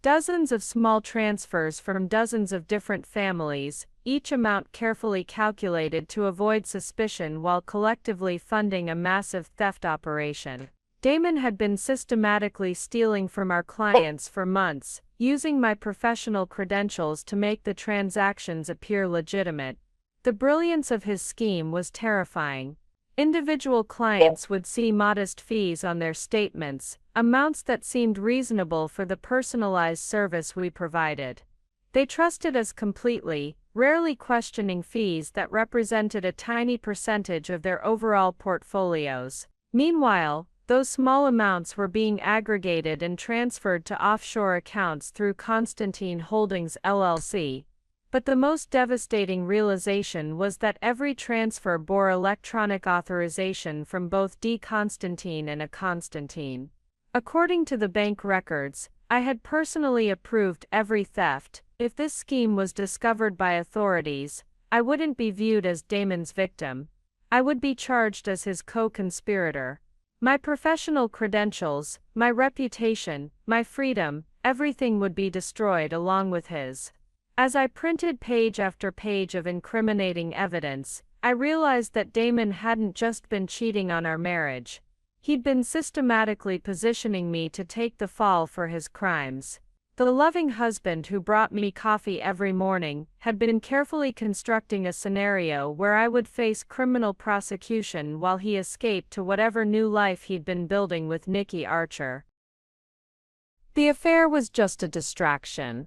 S3: Dozens of small transfers from dozens of different families, each amount carefully calculated to avoid suspicion while collectively funding a massive theft operation. Damon had been systematically stealing from our clients for months, using my professional credentials to make the transactions appear legitimate. The brilliance of his scheme was terrifying. Individual clients would see modest fees on their statements, amounts that seemed reasonable for the personalized service we provided. They trusted us completely, rarely questioning fees that represented a tiny percentage of their overall portfolios. Meanwhile, those small amounts were being aggregated and transferred to offshore accounts through Constantine Holdings LLC. But the most devastating realization was that every transfer bore electronic authorization from both D. Constantine and A. Constantine. According to the bank records, I had personally approved every theft. If this scheme was discovered by authorities, I wouldn't be viewed as Damon's victim. I would be charged as his co-conspirator. My professional credentials, my reputation, my freedom, everything would be destroyed along with his. As I printed page after page of incriminating evidence, I realized that Damon hadn't just been cheating on our marriage. He'd been systematically positioning me to take the fall for his crimes. The loving husband who brought me coffee every morning had been carefully constructing a scenario where I would face criminal prosecution while he escaped to whatever new life he'd been building with Nikki Archer. The affair was just a distraction.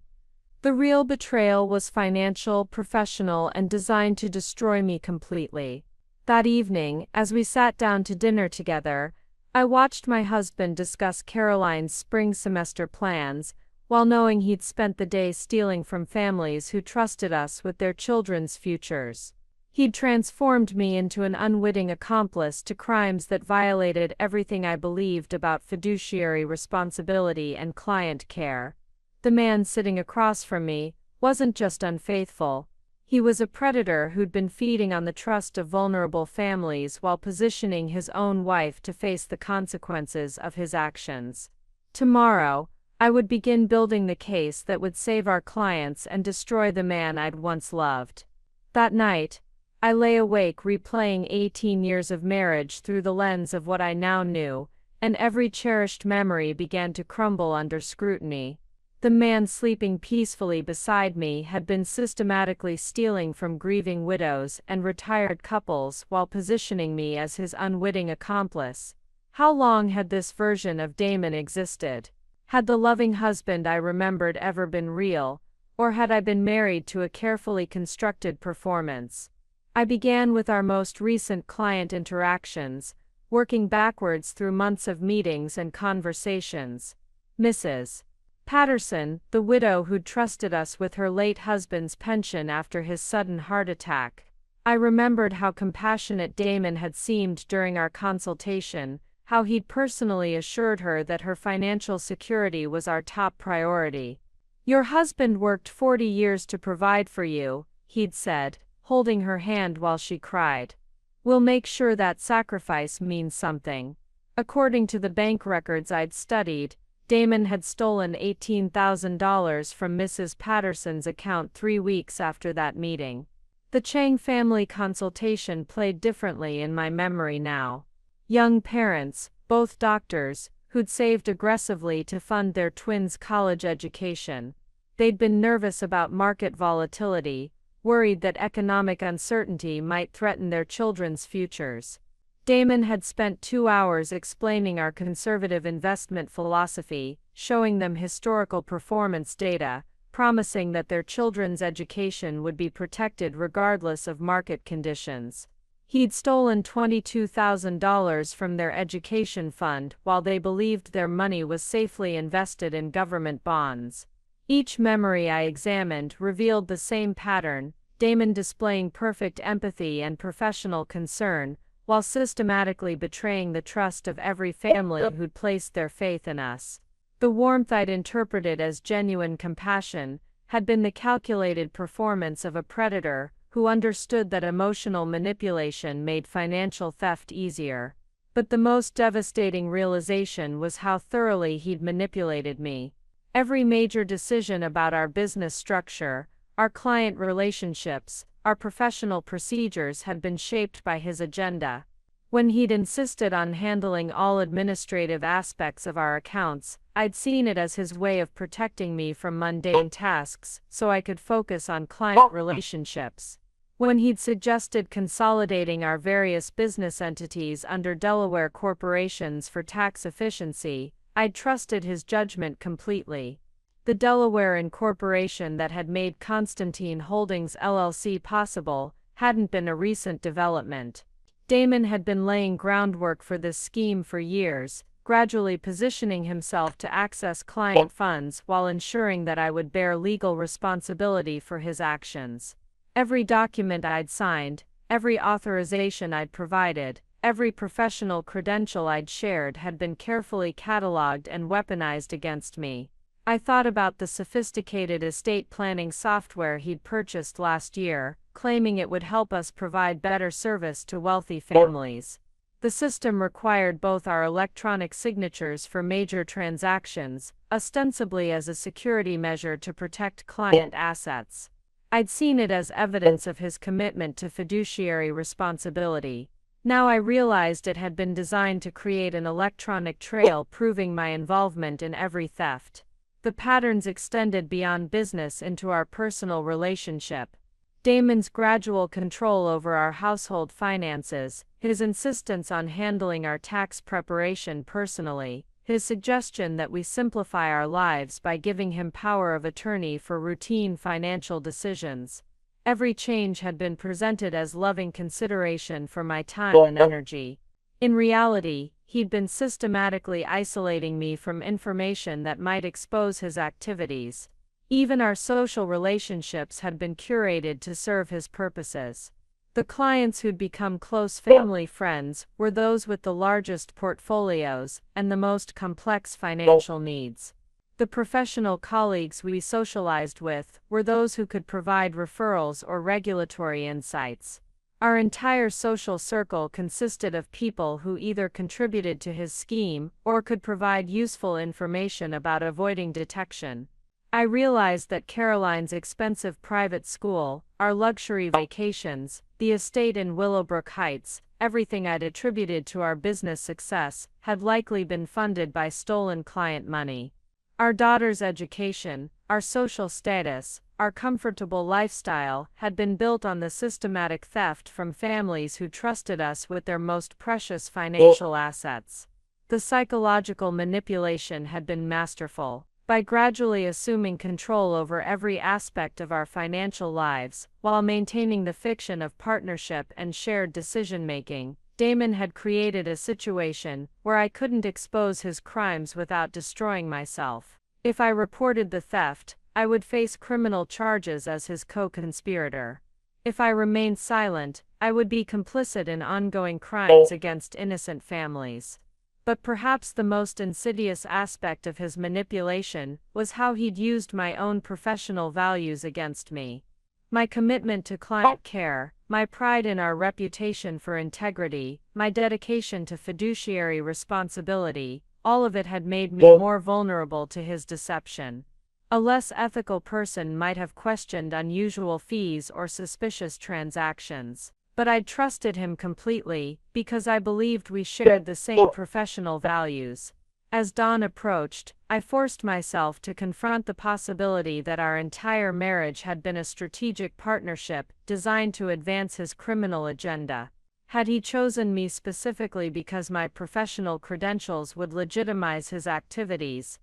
S3: The real betrayal was financial, professional, and designed to destroy me completely. That evening, as we sat down to dinner together, I watched my husband discuss Caroline's spring semester plans, while knowing he'd spent the day stealing from families who trusted us with their children's futures. He'd transformed me into an unwitting accomplice to crimes that violated everything I believed about fiduciary responsibility and client care. The man sitting across from me wasn't just unfaithful. He was a predator who'd been feeding on the trust of vulnerable families while positioning his own wife to face the consequences of his actions. Tomorrow, I would begin building the case that would save our clients and destroy the man I'd once loved. That night, I lay awake replaying 18 years of marriage through the lens of what I now knew, and every cherished memory began to crumble under scrutiny. The man sleeping peacefully beside me had been systematically stealing from grieving widows and retired couples while positioning me as his unwitting accomplice. How long had this version of Damon existed? Had the loving husband I remembered ever been real, or had I been married to a carefully constructed performance? I began with our most recent client interactions, working backwards through months of meetings and conversations. Mrs. Patterson, the widow who'd trusted us with her late husband's pension after his sudden heart attack. I remembered how compassionate Damon had seemed during our consultation, how he'd personally assured her that her financial security was our top priority. "Your husband worked 40 years to provide for you," he'd said, holding her hand while she cried. "We'll make sure that sacrifice means something." According to the bank records I'd studied, Damon had stolen $18,000 from Mrs. Patterson's account 3 weeks after that meeting. The Chang family consultation played differently in my memory now. Young parents, both doctors, who'd saved aggressively to fund their twins' college education. They'd been nervous about market volatility, worried that economic uncertainty might threaten their children's futures. Damon had spent 2 hours explaining our conservative investment philosophy, showing them historical performance data, promising that their children's education would be protected regardless of market conditions. He'd stolen $22,000 from their education fund while they believed their money was safely invested in government bonds. Each memory I examined revealed the same pattern, Damon displaying perfect empathy and professional concern, while systematically betraying the trust of every family who'd placed their faith in us. The warmth I'd interpreted as genuine compassion had been the calculated performance of a predator who understood that emotional manipulation made financial theft easier. But the most devastating realization was how thoroughly he'd manipulated me. Every major decision about our business structure, our client relationships, our professional procedures had been shaped by his agenda. When he'd insisted on handling all administrative aspects of our accounts, I'd seen it as his way of protecting me from mundane tasks so I could focus on client relationships. When he'd suggested consolidating our various business entities under Delaware corporations for tax efficiency, I'd trusted his judgment completely. The Delaware incorporation that had made Constantine Holdings LLC possible hadn't been a recent development. Damon had been laying groundwork for this scheme for years, gradually positioning himself to access client funds while ensuring that I would bear legal responsibility for his actions. Every document I'd signed, every authorization I'd provided, every professional credential I'd shared had been carefully cataloged and weaponized against me. I thought about the sophisticated estate planning software he'd purchased last year, claiming it would help us provide better service to wealthy families. The system required both our electronic signatures for major transactions, ostensibly as a security measure to protect client assets. I'd seen it as evidence of his commitment to fiduciary responsibility. Now I realized it had been designed to create an electronic trail proving my involvement in every theft. The patterns extended beyond business into our personal relationship. Damon's gradual control over our household finances, his insistence on handling our tax preparation personally, his suggestion that we simplify our lives by giving him power of attorney for routine financial decisions. Every change had been presented as loving consideration for my time and energy. In reality, he'd been systematically isolating me from information that might expose his activities. Even our social relationships had been curated to serve his purposes. The clients who'd become close family friends were those with the largest portfolios and the most complex financial needs. The professional colleagues we socialized with were those who could provide referrals or regulatory insights. Our entire social circle consisted of people who either contributed to his scheme or could provide useful information about avoiding detection. I realized that Caroline's expensive private school, our luxury vacations, the estate in Willowbrook Heights, everything I'd attributed to our business success, had likely been funded by stolen client money. Our daughter's education, our social status, our comfortable lifestyle had been built on the systematic theft from families who trusted us with their most precious financial assets. The psychological manipulation had been masterful. By gradually assuming control over every aspect of our financial lives, while maintaining the fiction of partnership and shared decision-making, Damon had created a situation where I couldn't expose his crimes without destroying myself. If I reported the theft, I would face criminal charges as his co-conspirator. If I remained silent, I would be complicit in ongoing crimes against innocent families. But perhaps the most insidious aspect of his manipulation was how he'd used my own professional values against me. My commitment to client care, my pride in our reputation for integrity, my dedication to fiduciary responsibility, all of it had made me more vulnerable to his deception. A less ethical person might have questioned unusual fees or suspicious transactions. But I'd trusted him completely, because I believed we shared the same professional values. As dawn approached, I forced myself to confront the possibility that our entire marriage had been a strategic partnership designed to advance his criminal agenda. Had he chosen me specifically because my professional credentials would legitimize his activities?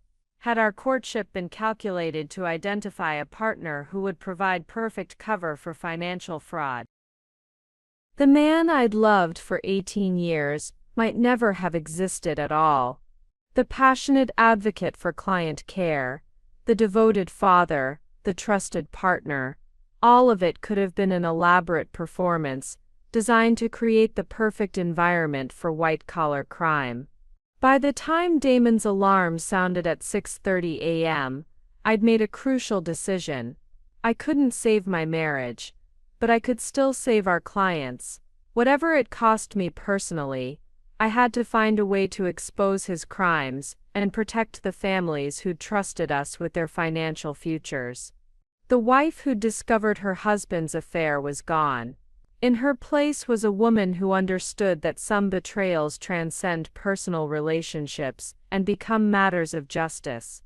S3: Had our courtship been calculated to identify a partner who would provide perfect cover for financial fraud? The man I'd loved for 18 years might never have existed at all. The passionate advocate for client care, the devoted father, the trusted partner, all of it could have been an elaborate performance, designed to create the perfect environment for white-collar crime. By the time Damon's alarm sounded at 6:30 a.m., I'd made a crucial decision. I couldn't save my marriage, but I could still save our clients. Whatever it cost me personally, I had to find a way to expose his crimes and protect the families who'd trusted us with their financial futures. The wife who'd discovered her husband's affair was gone. In her place was a woman who understood that some betrayals transcend personal relationships and become matters of justice.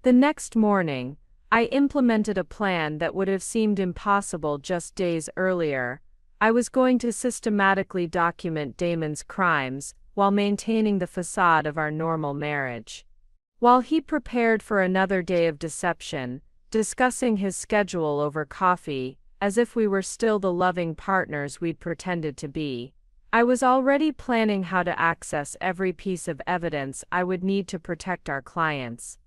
S3: The next morning, I implemented a plan that would have seemed impossible just days earlier. I was going to systematically document Damon's crimes while maintaining the facade of our normal marriage. While he prepared for another day of deception, discussing his schedule over coffee, as if we were still the loving partners we'd pretended to be, I was already planning how to access every piece of evidence I would need to protect our clients.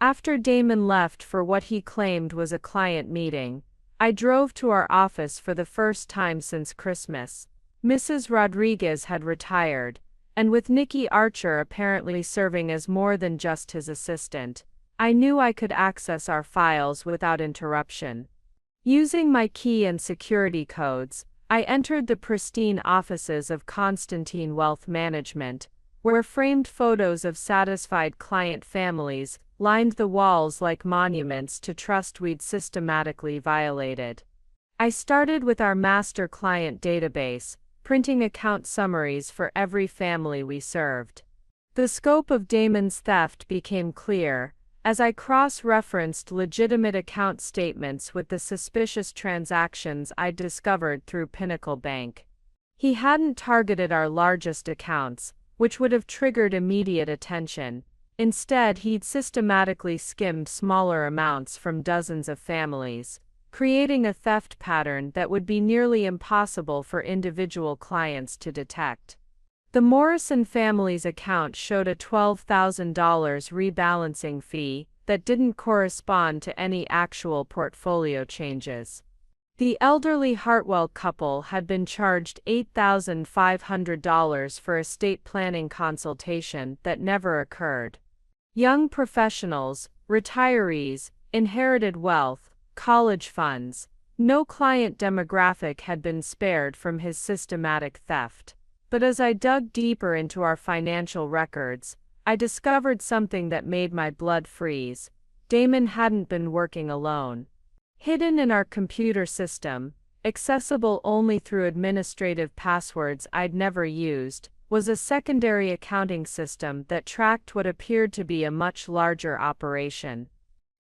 S3: After Damon left for what he claimed was a client meeting, I drove to our office for the first time since Christmas. Mrs. Rodriguez had retired, and with Nikki Archer apparently serving as more than just his assistant, I knew I could access our files without interruption. Using my key and security codes, I entered the pristine offices of Constantine Wealth Management, where framed photos of satisfied client families lined the walls like monuments to trust we'd systematically violated. I started with our master client database, printing account summaries for every family we served. The scope of Damon's theft became clear, as I cross-referenced legitimate account statements with the suspicious transactions I'd discovered through Pinnacle Bank. He hadn't targeted our largest accounts, which would have triggered immediate attention. Instead, he'd systematically skimmed smaller amounts from dozens of families, creating a theft pattern that would be nearly impossible for individual clients to detect. The Morrison family's account showed a $12,000 rebalancing fee that didn't correspond to any actual portfolio changes. The elderly Hartwell couple had been charged $8,500 for estate planning consultation that never occurred. Young professionals, retirees, inherited wealth, college funds, no client demographic had been spared from his systematic theft. But as I dug deeper into our financial records, I discovered something that made my blood freeze. Damon hadn't been working alone. Hidden in our computer system, accessible only through administrative passwords I'd never used, was a secondary accounting system that tracked what appeared to be a much larger operation.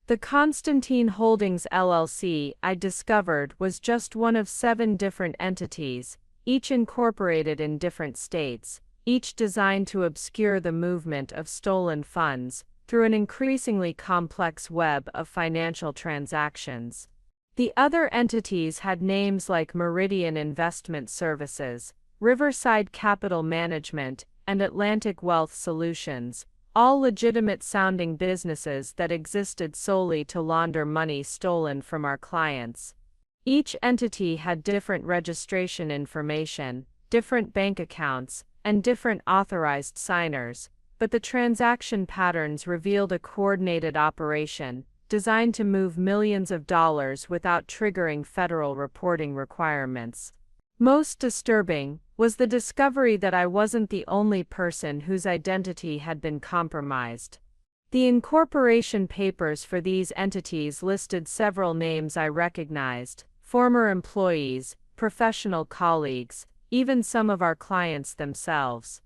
S3: The Constantine Holdings LLC I discovered was just one of 7 different entities, each incorporated in different states, each designed to obscure the movement of stolen funds through an increasingly complex web of financial transactions. The other entities had names like Meridian Investment Services, Riverside Capital Management, and Atlantic Wealth Solutions, all legitimate-sounding businesses that existed solely to launder money stolen from our clients. Each entity had different registration information, different bank accounts, and different authorized signers, but the transaction patterns revealed a coordinated operation, designed to move millions of dollars without triggering federal reporting requirements. Most disturbing was the discovery that I wasn't the only person whose identity had been compromised. The incorporation papers for these entities listed several names I recognized: former employees, professional colleagues, even some of our clients themselves.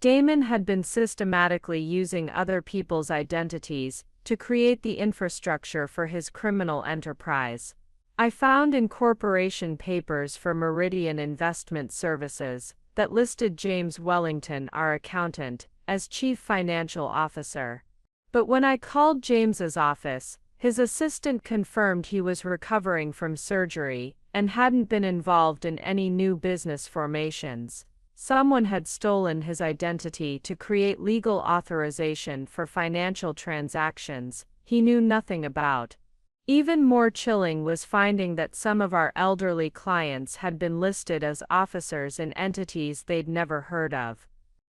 S3: Damon had been systematically using other people's identities to create the infrastructure for his criminal enterprise. I found incorporation papers for Meridian Investment Services that listed James Wellington, our accountant, as Chief Financial Officer. But when I called James's office, his assistant confirmed he was recovering from surgery and hadn't been involved in any new business formations. Someone had stolen his identity to create legal authorization for financial transactions he knew nothing about. Even more chilling was finding that some of our elderly clients had been listed as officers in entities they'd never heard of.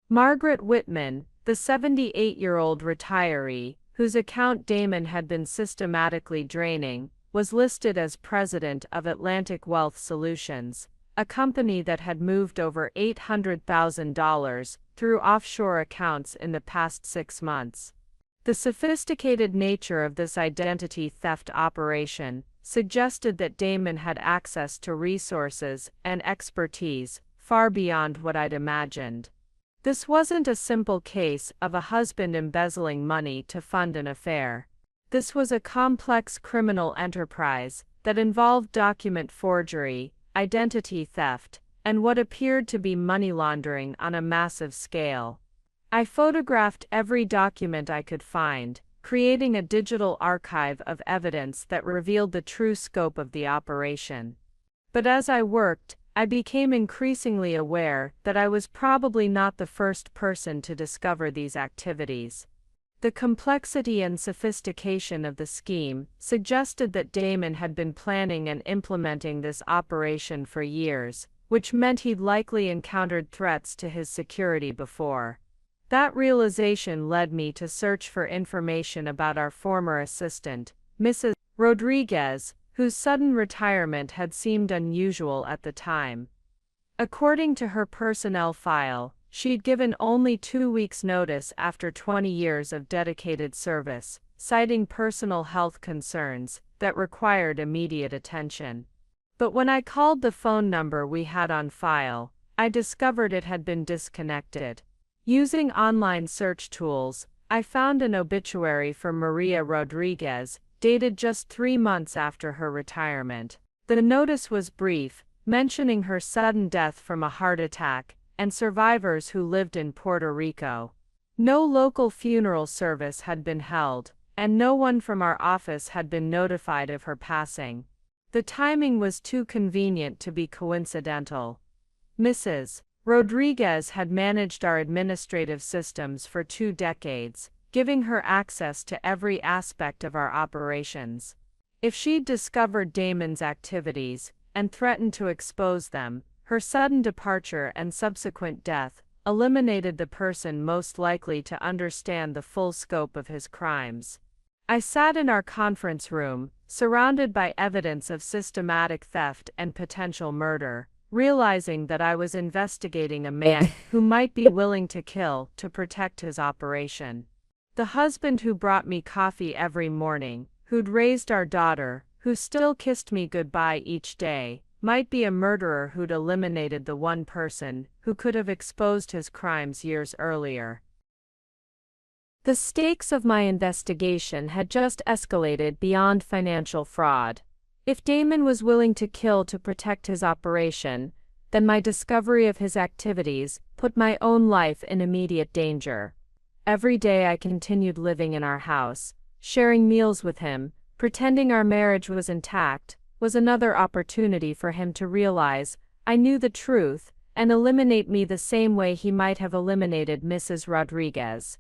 S3: Margaret Whitman, the 78-year-old retiree, whose account Damon had been systematically draining, was listed as president of Atlantic Wealth Solutions, a company that had moved over $800,000 through offshore accounts in the past 6 months. The sophisticated nature of this identity theft operation suggested that Damon had access to resources and expertise far beyond what I'd imagined. This wasn't a simple case of a husband embezzling money to fund an affair. This was a complex criminal enterprise that involved document forgery, identity theft, and what appeared to be money laundering on a massive scale. I photographed every document I could find, creating a digital archive of evidence that revealed the true scope of the operation. But as I worked, I became increasingly aware that I was probably not the first person to discover these activities. The complexity and sophistication of the scheme suggested that Damon had been planning and implementing this operation for years, which meant he'd likely encountered threats to his security before. That realization led me to search for information about our former assistant, Mrs. Rodriguez, whose sudden retirement had seemed unusual at the time. According to her personnel file, she'd given only 2 weeks' notice after 20 years of dedicated service, citing personal health concerns that required immediate attention. But when I called the phone number we had on file, I discovered it had been disconnected. Using online search tools, I found an obituary for Maria Rodriguez, dated just 3 months after her retirement. The notice was brief, mentioning her sudden death from a heart attack, and survivors who lived in Puerto Rico. No local funeral service had been held, and no one from our office had been notified of her passing. The timing was too convenient to be coincidental. Mrs. Rodriguez had managed our administrative systems for 2 decades, giving her access to every aspect of our operations. If she'd discovered Damon's activities, and threatened to expose them, her sudden departure and subsequent death eliminated the person most likely to understand the full scope of his crimes. I sat in our conference room, surrounded by evidence of systematic theft and potential murder, realizing that I was investigating a man who might be willing to kill to protect his operation. The husband who brought me coffee every morning, who'd raised our daughter, who still kissed me goodbye each day, might be a murderer who'd eliminated the one person who could have exposed his crimes years earlier. The stakes of my investigation had just escalated beyond financial fraud. If Damon was willing to kill to protect his operation, then my discovery of his activities put my own life in immediate danger. Every day I continued living in our house, sharing meals with him, pretending our marriage was intact, was another opportunity for him to realize I knew the truth and eliminate me the same way he might have eliminated Mrs. Rodriguez.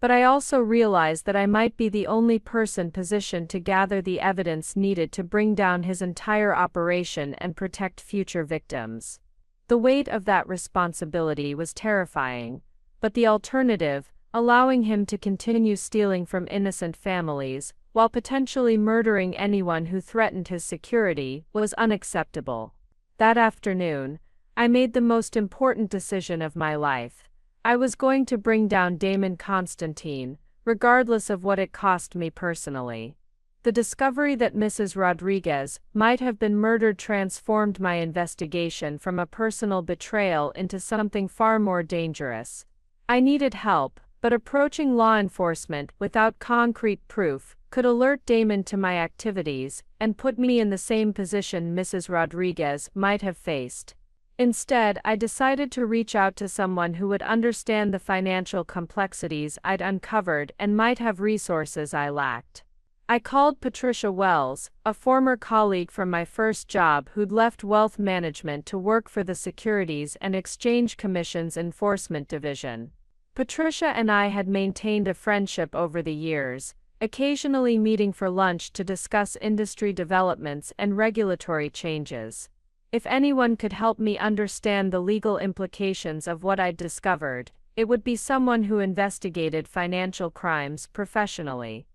S3: But I also realized that I might be the only person positioned to gather the evidence needed to bring down his entire operation and protect future victims. The weight of that responsibility was terrifying, but the alternative, allowing him to continue stealing from innocent families, while potentially murdering anyone who threatened his security, was unacceptable. That afternoon, I made the most important decision of my life. I was going to bring down Damon Constantine, regardless of what it cost me personally. The discovery that Mrs. Rodriguez might have been murdered transformed my investigation from a personal betrayal into something far more dangerous. I needed help, but approaching law enforcement without concrete proof could alert Damon to my activities and put me in the same position Mrs. Rodriguez might have faced. Instead, I decided to reach out to someone who would understand the financial complexities I'd uncovered and might have resources I lacked. I called Patricia Wells, a former colleague from my first job who'd left wealth management to work for the Securities and Exchange Commission's Enforcement Division. Patricia and I had maintained a friendship over the years, occasionally meeting for lunch to discuss industry developments and regulatory changes. If anyone could help me understand the legal implications of what I'd discovered, it would be someone who investigated financial crimes professionally.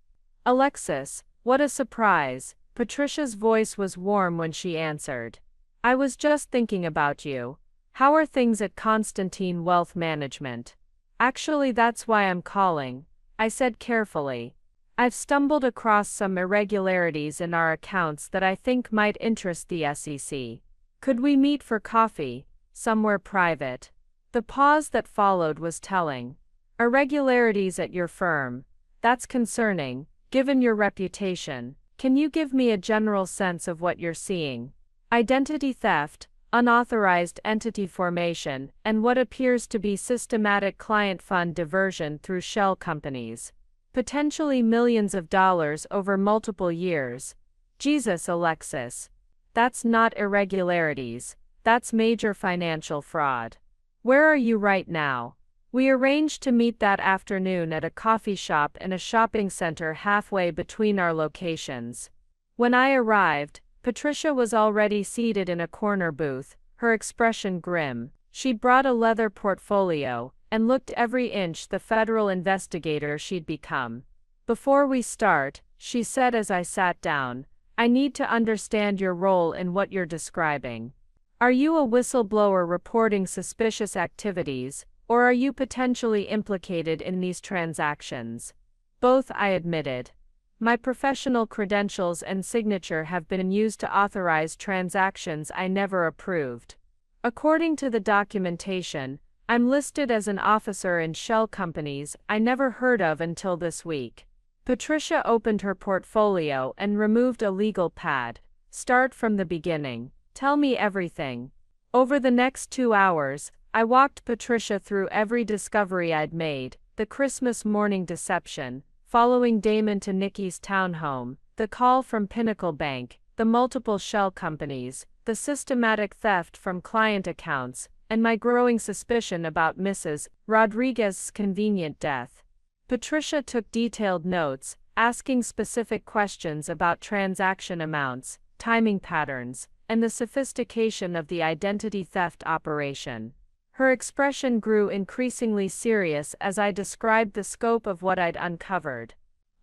S3: Alexis, what a surprise. Patricia's voice was warm when she answered. I was just thinking about you. How are things at Constantine Wealth Management? Actually, that's why I'm calling, I said carefully. I've stumbled across some irregularities in our accounts that I think might interest the SEC. Could we meet for coffee, somewhere private? The pause that followed was telling. Irregularities at your firm. That's concerning, given your reputation. Can you give me a general sense of what you're seeing? Identity theft, unauthorized entity formation, and what appears to be systematic client fund diversion through shell companies. Potentially millions of dollars over multiple years. Jesus, Alexis. That's not irregularities, that's major financial fraud. Where are you right now? We arranged to meet that afternoon at a coffee shop in a shopping center halfway between our locations. When I arrived, Patricia was already seated in a corner booth, her expression grim. She'd brought a leather portfolio, and looked every inch the federal investigator she'd become. Before we start, she said as I sat down, I need to understand your role in what you're describing. Are you a whistleblower reporting suspicious activities, or are you potentially implicated in these transactions? Both, I admitted. My professional credentials and signature have been used to authorize transactions I never approved. According to the documentation, I'm listed as an officer in shell companies I never heard of until this week. Patricia opened her portfolio and removed a legal pad. Start from the beginning. Tell me everything. Over the next 2 hours, I walked Patricia through every discovery I'd made: the Christmas morning deception, following Damon to Nikki's townhome, the call from Pinnacle Bank, the multiple shell companies, the systematic theft from client accounts, and my growing suspicion about Mrs. Rodriguez's convenient death. Patricia took detailed notes, asking specific questions about transaction amounts, timing patterns, and the sophistication of the identity theft operation. Her expression grew increasingly serious as I described the scope of what I'd uncovered.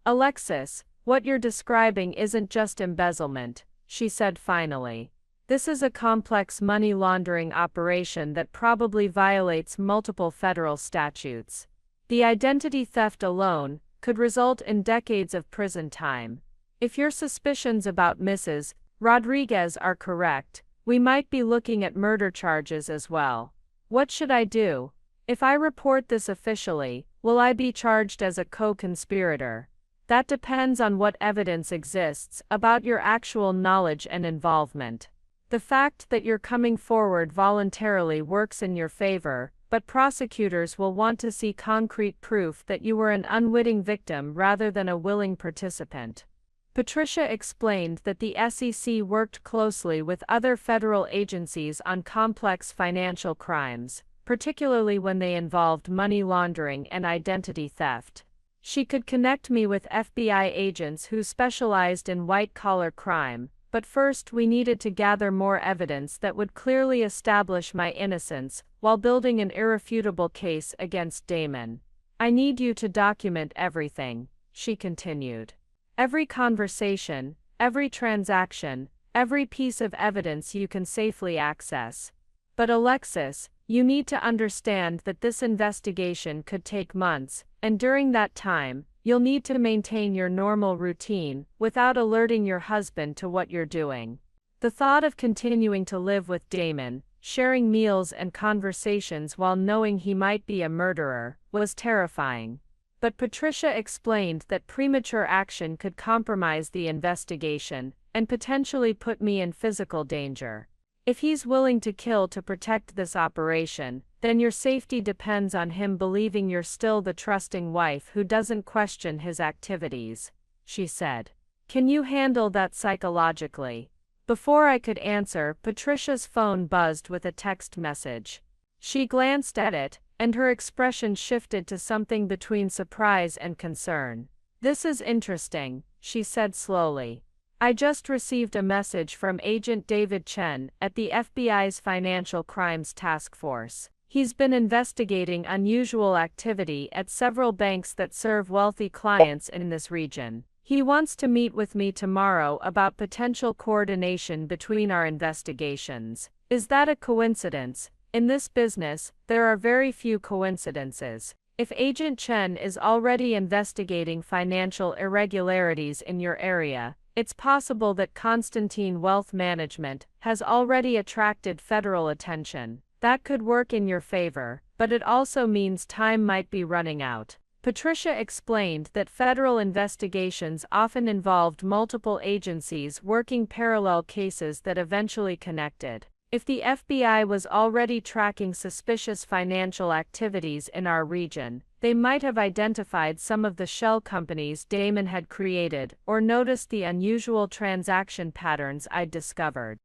S3: "Alexis, what you're describing isn't just embezzlement," she said finally. "This is a complex money laundering operation that probably violates multiple federal statutes. The identity theft alone could result in decades of prison time. If your suspicions about Mrs. Rodriguez are correct, we might be looking at murder charges as well. What should I do? If I report this officially, will I be charged as a co-conspirator? That depends on what evidence exists about your actual knowledge and involvement. The fact that you're coming forward voluntarily works in your favor, but prosecutors will want to see concrete proof that you were an unwitting victim rather than a willing participant." Patricia explained that the SEC worked closely with other federal agencies on complex financial crimes, particularly when they involved money laundering and identity theft. She could connect me with FBI agents who specialized in white-collar crime, but first we needed to gather more evidence that would clearly establish my innocence while building an irrefutable case against Damon. "I need you to document everything," she continued. "Every conversation, every transaction, every piece of evidence you can safely access. But Alexis, you need to understand that this investigation could take months, and during that time, you'll need to maintain your normal routine without alerting your husband to what you're doing." The thought of continuing to live with Damon, sharing meals and conversations while knowing he might be a murderer, was terrifying. But Patricia explained that premature action could compromise the investigation and potentially put me in physical danger. "If he's willing to kill to protect this operation, then your safety depends on him believing you're still the trusting wife who doesn't question his activities," she said. "Can you handle that psychologically?" Before I could answer, Patricia's phone buzzed with a text message. She glanced at it, and her expression shifted to something between surprise and concern. "This is interesting," she said slowly. "I just received a message from Agent David Chen at the FBI's Financial Crimes Task Force. He's been investigating unusual activity at several banks that serve wealthy clients in this region. He wants to meet with me tomorrow about potential coordination between our investigations. Is that a coincidence? In this business, there are very few coincidences. If Agent Chen is already investigating financial irregularities in your area, it's possible that Constantine Wealth Management has already attracted federal attention. That could work in your favor, but it also means time might be running out." Patricia explained that federal investigations often involved multiple agencies working parallel cases that eventually connected. If the FBI was already tracking suspicious financial activities in our region, they might have identified some of the shell companies Damon had created or noticed the unusual transaction patterns I'd discovered.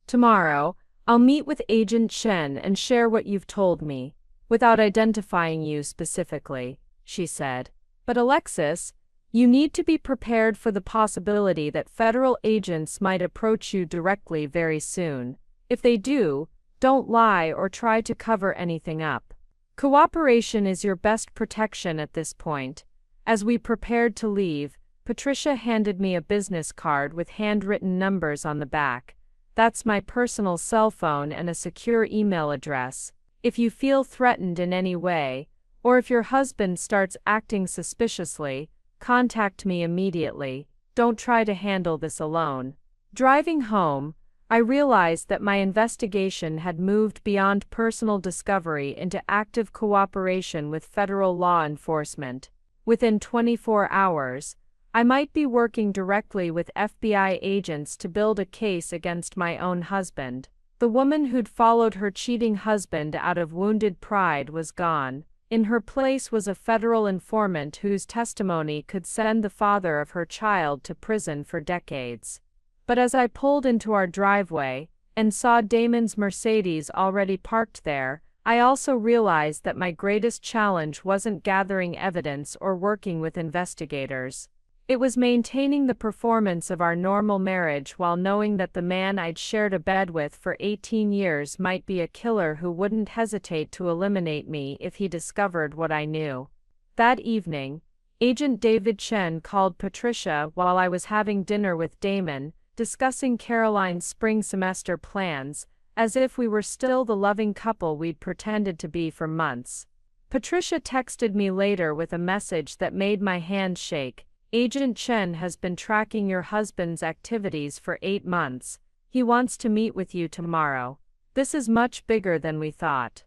S3: "Tomorrow, I'll meet with Agent Shen and share what you've told me, without identifying you specifically," she said. "But Alexis, you need to be prepared for the possibility that federal agents might approach you directly very soon. If they do, don't lie or try to cover anything up. Cooperation is your best protection at this point." As we prepared to leave, Patricia handed me a business card with handwritten numbers on the back. "That's my personal cell phone and a secure email address. If you feel threatened in any way, or if your husband starts acting suspiciously, contact me immediately. Don't try to handle this alone." Driving home, I realized that my investigation had moved beyond personal discovery into active cooperation with federal law enforcement. Within 24 hours, I might be working directly with FBI agents to build a case against my own husband. The woman who'd followed her cheating husband out of wounded pride was gone. In her place was a federal informant whose testimony could send the father of her child to prison for decades. But as I pulled into our driveway and saw Damon's Mercedes already parked there, I also realized that my greatest challenge wasn't gathering evidence or working with investigators. It was maintaining the performance of our normal marriage while knowing that the man I'd shared a bed with for 18 years might be a killer who wouldn't hesitate to eliminate me if he discovered what I knew. That evening, Agent David Chen called Patricia while I was having dinner with Damon, discussing Caroline's spring semester plans, as if we were still the loving couple we'd pretended to be for months. Patricia texted me later with a message that made my hand shake. Agent Chen has been tracking your husband's activities for 8 months. He wants to meet with you tomorrow. This is much bigger than we thought.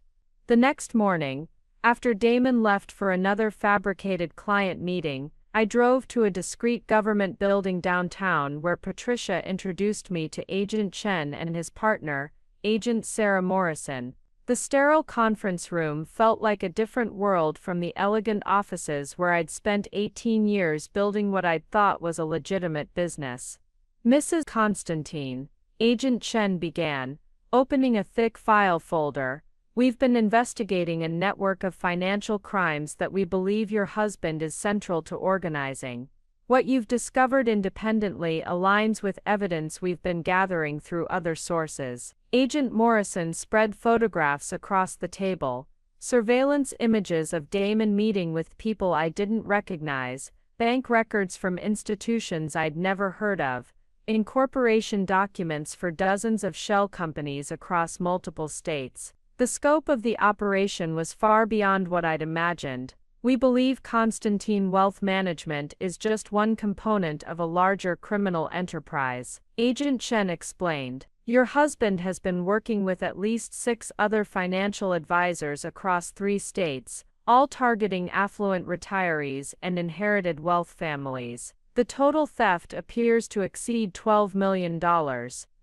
S3: The next morning, after Damon left for another fabricated client meeting, I drove to a discreet government building downtown where Patricia introduced me to Agent Chen and his partner, Agent Sarah Morrison. The sterile conference room felt like a different world from the elegant offices where I'd spent 18 years building what I'd thought was a legitimate business. Mrs. Constantine, Agent Chen began, opening a thick file folder. We've been investigating a network of financial crimes that we believe your husband is central to organizing. What you've discovered independently aligns with evidence we've been gathering through other sources. Agent Morrison spread photographs across the table, surveillance images of Damon meeting with people I didn't recognize, bank records from institutions I'd never heard of, incorporation documents for dozens of shell companies across multiple states. The scope of the operation was far beyond what I'd imagined. We believe Constantine Wealth Management is just one component of a larger criminal enterprise, Agent Chen explained. Your husband has been working with at least 6 other financial advisors across 3 states, all targeting affluent retirees and inherited wealth families. The total theft appears to exceed $12 million.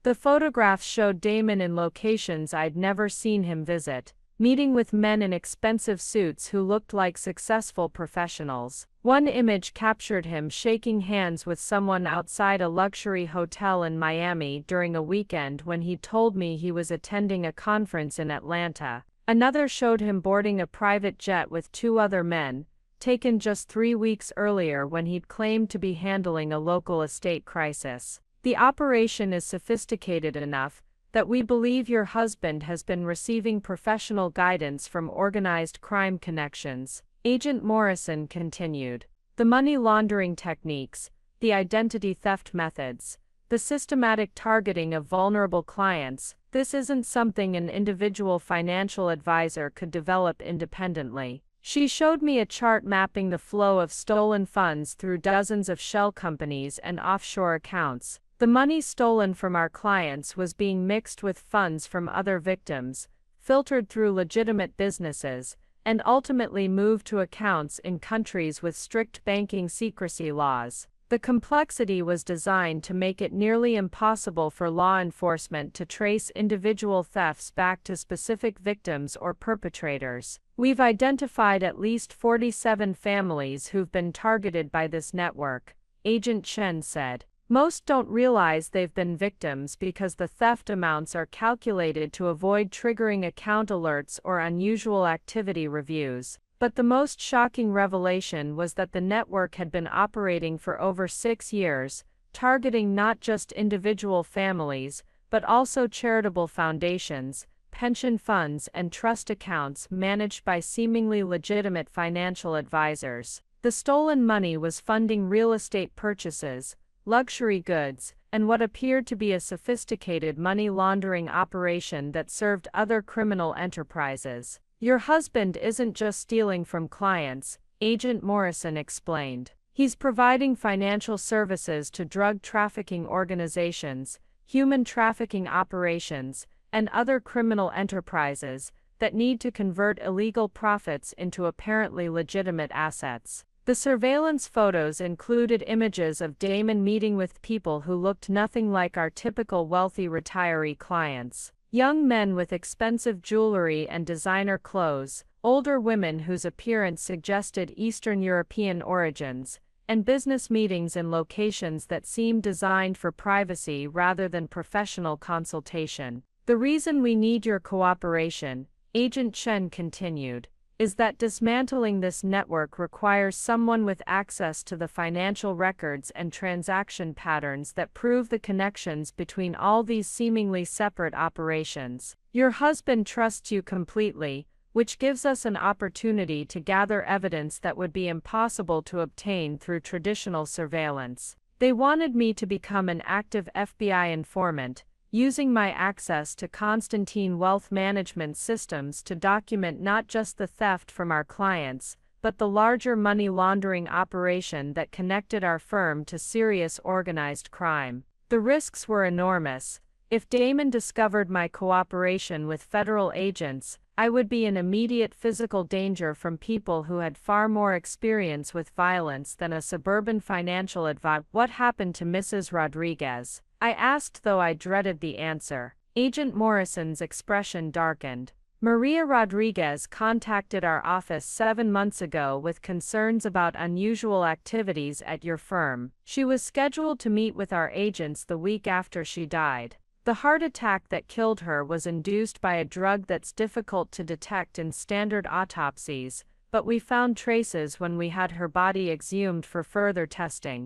S3: The photographs showed Damon in locations I'd never seen him visit, meeting with men in expensive suits who looked like successful professionals. One image captured him shaking hands with someone outside a luxury hotel in Miami during a weekend when he told me he was attending a conference in Atlanta. Another showed him boarding a private jet with 2 other men, taken just 3 weeks earlier when he'd claimed to be handling a local estate crisis. The operation is sophisticated enough that we believe your husband has been receiving professional guidance from organized crime connections, Agent Morrison continued. The money laundering techniques, the identity theft methods, the systematic targeting of vulnerable clients, this isn't something an individual financial advisor could develop independently. She showed me a chart mapping the flow of stolen funds through dozens of shell companies and offshore accounts. The money stolen from our clients was being mixed with funds from other victims, filtered through legitimate businesses, and ultimately moved to accounts in countries with strict banking secrecy laws. The complexity was designed to make it nearly impossible for law enforcement to trace individual thefts back to specific victims or perpetrators. We've identified at least 47 families who've been targeted by this network, Agent Chen said. Most don't realize they've been victims because the theft amounts are calculated to avoid triggering account alerts or unusual activity reviews. But the most shocking revelation was that the network had been operating for over 6 years, targeting not just individual families, but also charitable foundations, pension funds, and trust accounts managed by seemingly legitimate financial advisors. The stolen money was funding real estate purchases, luxury goods, and what appeared to be a sophisticated money laundering operation that served other criminal enterprises. Your husband isn't just stealing from clients, Agent Morrison explained. He's providing financial services to drug trafficking organizations, human trafficking operations, and other criminal enterprises that need to convert illegal profits into apparently legitimate assets. The surveillance photos included images of Damon meeting with people who looked nothing like our typical wealthy retiree clients. Young men with expensive jewelry and designer clothes, older women whose appearance suggested Eastern European origins, and business meetings in locations that seemed designed for privacy rather than professional consultation. The reason we need your cooperation, Agent Chen continued, is that dismantling this network requires someone with access to the financial records and transaction patterns that prove the connections between all these seemingly separate operations. Your husband trusts you completely, which gives us an opportunity to gather evidence that would be impossible to obtain through traditional surveillance. They wanted me to become an active FBI informant, using my access to Constantine wealth management systems to document not just the theft from our clients, but the larger money laundering operation that connected our firm to serious organized crime. The risks were enormous. If Damon discovered my cooperation with federal agents, I would be in immediate physical danger from people who had far more experience with violence than a suburban financial advisor. What happened to Mrs. Rodriguez? I asked, though I dreaded the answer. Agent Morrison's expression darkened. Maria Rodriguez contacted our office 7 months ago with concerns about unusual activities at your firm. She was scheduled to meet with our agents the week after she died. The heart attack that killed her was induced by a drug that's difficult to detect in standard autopsies, but we found traces when we had her body exhumed for further testing.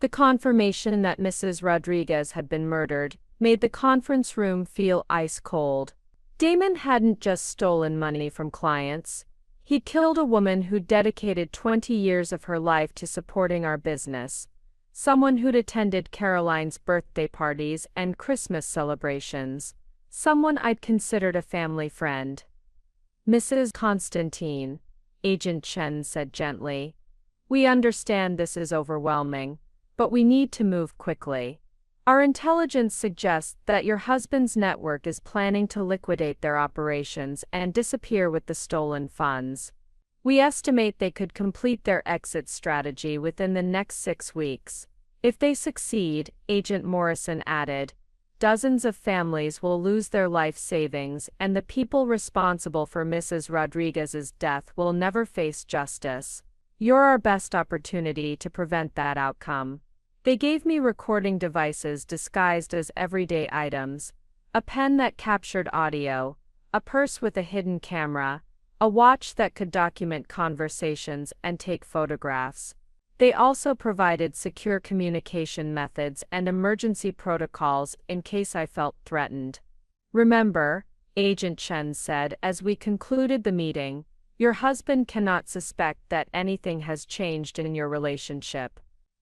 S3: The confirmation that Mrs. Rodriguez had been murdered made the conference room feel ice cold. Damon hadn't just stolen money from clients. He'd killed a woman who'd dedicated 20 years of her life to supporting our business. Someone who'd attended Caroline's birthday parties and Christmas celebrations. Someone I'd considered a family friend. Mrs. Constantine, Agent Chen said gently, we understand this is overwhelming, but we need to move quickly. Our intelligence suggests that your husband's network is planning to liquidate their operations and disappear with the stolen funds. We estimate they could complete their exit strategy within the next 6 weeks. If they succeed, Agent Morrison added, dozens of families will lose their life savings and the people responsible for Mrs. Rodriguez's death will never face justice. You're our best opportunity to prevent that outcome. They gave me recording devices disguised as everyday items, a pen that captured audio, a purse with a hidden camera, a watch that could document conversations and take photographs. They also provided secure communication methods and emergency protocols in case I felt threatened. Remember, Agent Chen said as we concluded the meeting, your husband cannot suspect that anything has changed in your relationship.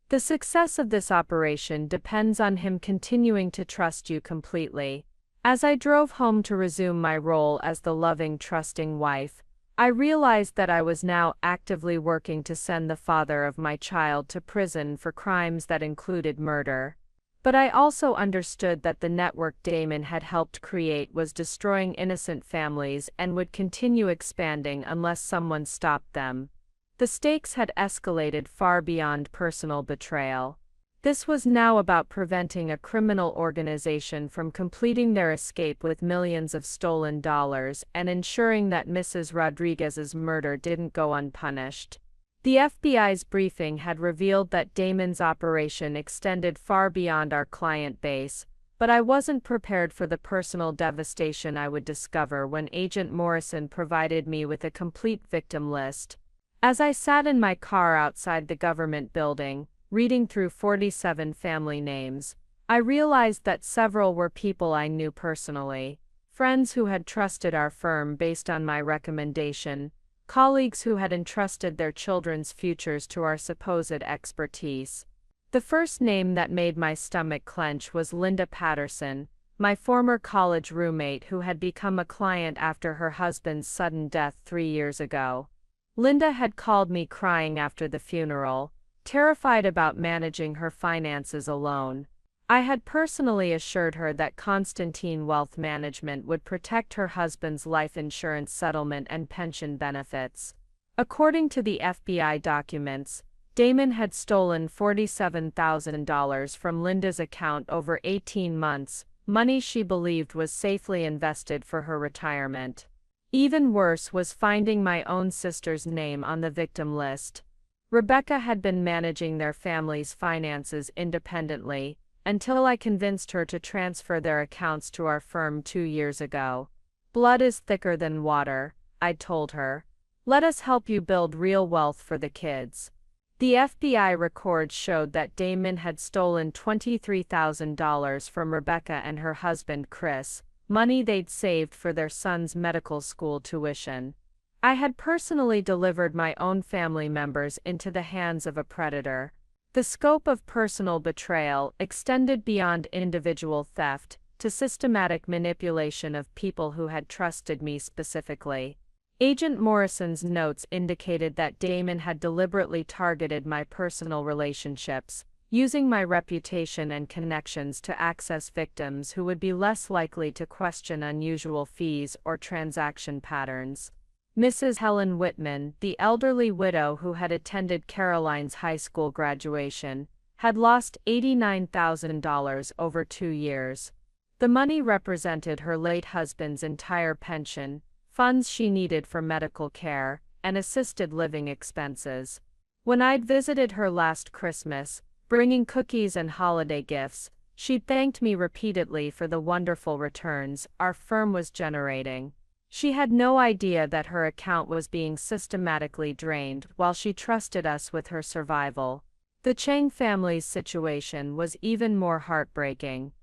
S3: The success of this operation depends on him continuing to trust you completely. As I drove home to resume my role as the loving, trusting wife, I realized that I was now actively working to send the father of my child to prison for crimes that included murder. But I also understood that the network Damon had helped create was destroying innocent families and would continue expanding unless someone stopped them. The stakes had escalated far beyond personal betrayal. This was now about preventing a criminal organization from completing their escape with millions of stolen dollars and ensuring that Mrs. Rodriguez's murder didn't go unpunished. The FBI's briefing had revealed that Damon's operation extended far beyond our client base, but I wasn't prepared for the personal devastation I would discover when Agent Morrison provided me with a complete victim list. As I sat in my car outside the government building, reading through 47 family names, I realized that several were people I knew personally, friends who had trusted our firm based on my recommendation, colleagues who had entrusted their children's futures to our supposed expertise. The first name that made my stomach clench was Linda Patterson, my former college roommate who had become a client after her husband's sudden death 3 years ago. Linda had called me crying after the funeral, terrified about managing her finances alone. I had personally assured her that Constantine Wealth Management would protect her husband's life insurance settlement and pension benefits. According to the FBI documents, Damon had stolen $47,000 from Linda's account over 18 months, money she believed was safely invested for her retirement. Even worse was finding my own sister's name on the victim list. Rebecca had been managing their family's finances independently, until I convinced her to transfer their accounts to our firm 2 years ago. Blood is thicker than water, I'd told her. Let us help you build real wealth for the kids. The FBI records showed that Damon had stolen $23,000 from Rebecca and her husband Chris, money they'd saved for their son's medical school tuition. I had personally delivered my own family members into the hands of a predator. The scope of personal betrayal extended beyond individual theft to systematic manipulation of people who had trusted me specifically. Agent Morrison's notes indicated that Damon had deliberately targeted my personal relationships, using my reputation and connections to access victims who would be less likely to question unusual fees or transaction patterns. Mrs. Helen Whitman, the elderly widow who had attended Caroline's high school graduation, had lost $89,000 over 2 years. The money represented her late husband's entire pension, funds she needed for medical care, and assisted living expenses. When I'd visited her last Christmas, bringing cookies and holiday gifts, she'd thanked me repeatedly for the wonderful returns our firm was generating. She had no idea that her account was being systematically drained while she trusted us with her survival. The Chang family's situation was even more heartbreaking.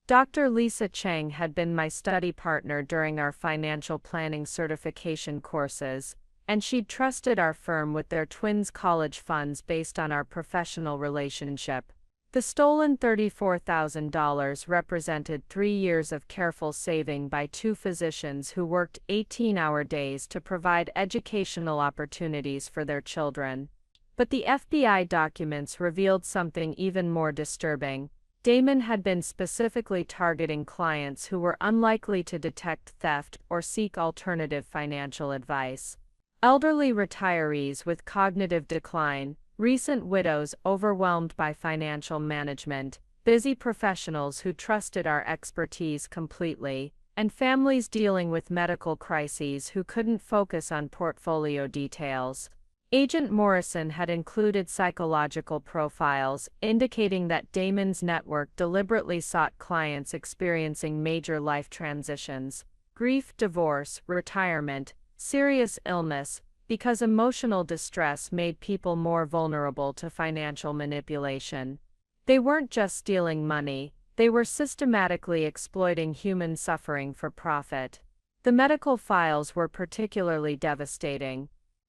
S3: Dr. Lisa Chang had been my study partner during our financial planning certification courses, and she'd trusted our firm with their twins' college funds based on our professional relationship. The stolen $34,000 represented 3 years of careful saving by 2 physicians who worked 18-hour days to provide educational opportunities for their children. But the FBI documents revealed something even more disturbing. Damon had been specifically targeting clients who were unlikely to detect theft or seek alternative financial advice. Elderly retirees with cognitive decline, recent widows overwhelmed by financial management, busy professionals who trusted our expertise completely, and families dealing with medical crises who couldn't focus on portfolio details. Agent Morrison had included psychological profiles indicating that Damon's network deliberately sought clients experiencing major life transitions, grief, divorce, retirement, serious illness, because emotional distress made people more vulnerable to financial manipulation. They weren't just stealing money, they were systematically exploiting human suffering for profit. The medical files were particularly devastating.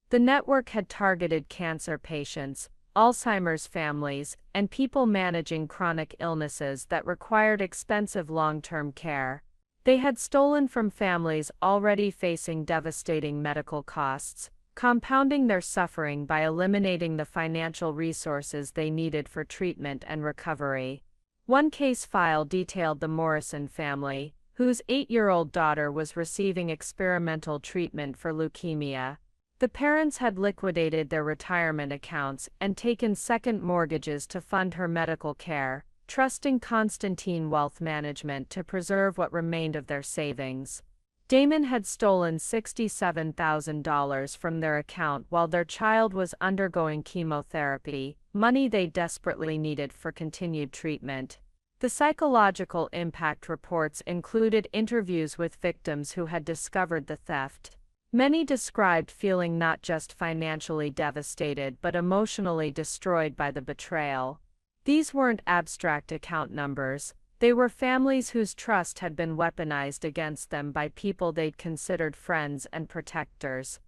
S3: The network had targeted cancer patients, Alzheimer's families, and people managing chronic illnesses that required expensive long-term care. They had stolen from families already facing devastating medical costs, compounding their suffering by eliminating the financial resources they needed for treatment and recovery. One case file detailed the Morrison family, whose 8-year-old daughter was receiving experimental treatment for leukemia. The parents had liquidated their retirement accounts and taken second mortgages to fund her medical care, trusting Constantine Wealth Management to preserve what remained of their savings. Damon had stolen $67,000 from their account while their child was undergoing chemotherapy, money they desperately needed for continued treatment. The psychological impact reports included interviews with victims who had discovered the theft. Many described feeling not just financially devastated but emotionally destroyed by the betrayal. These weren't abstract account numbers. They were families whose trust had been weaponized against them by people they'd considered friends and protectors.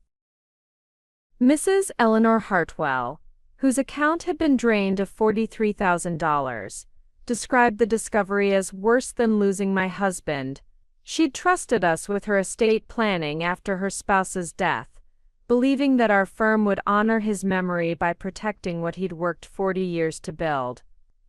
S3: Mrs. Eleanor Hartwell, whose account had been drained of $43,000, described the discovery as worse than losing my husband. She'd trusted us with her estate planning after her spouse's death, believing that our firm would honor his memory by protecting what he'd worked 40 years to build.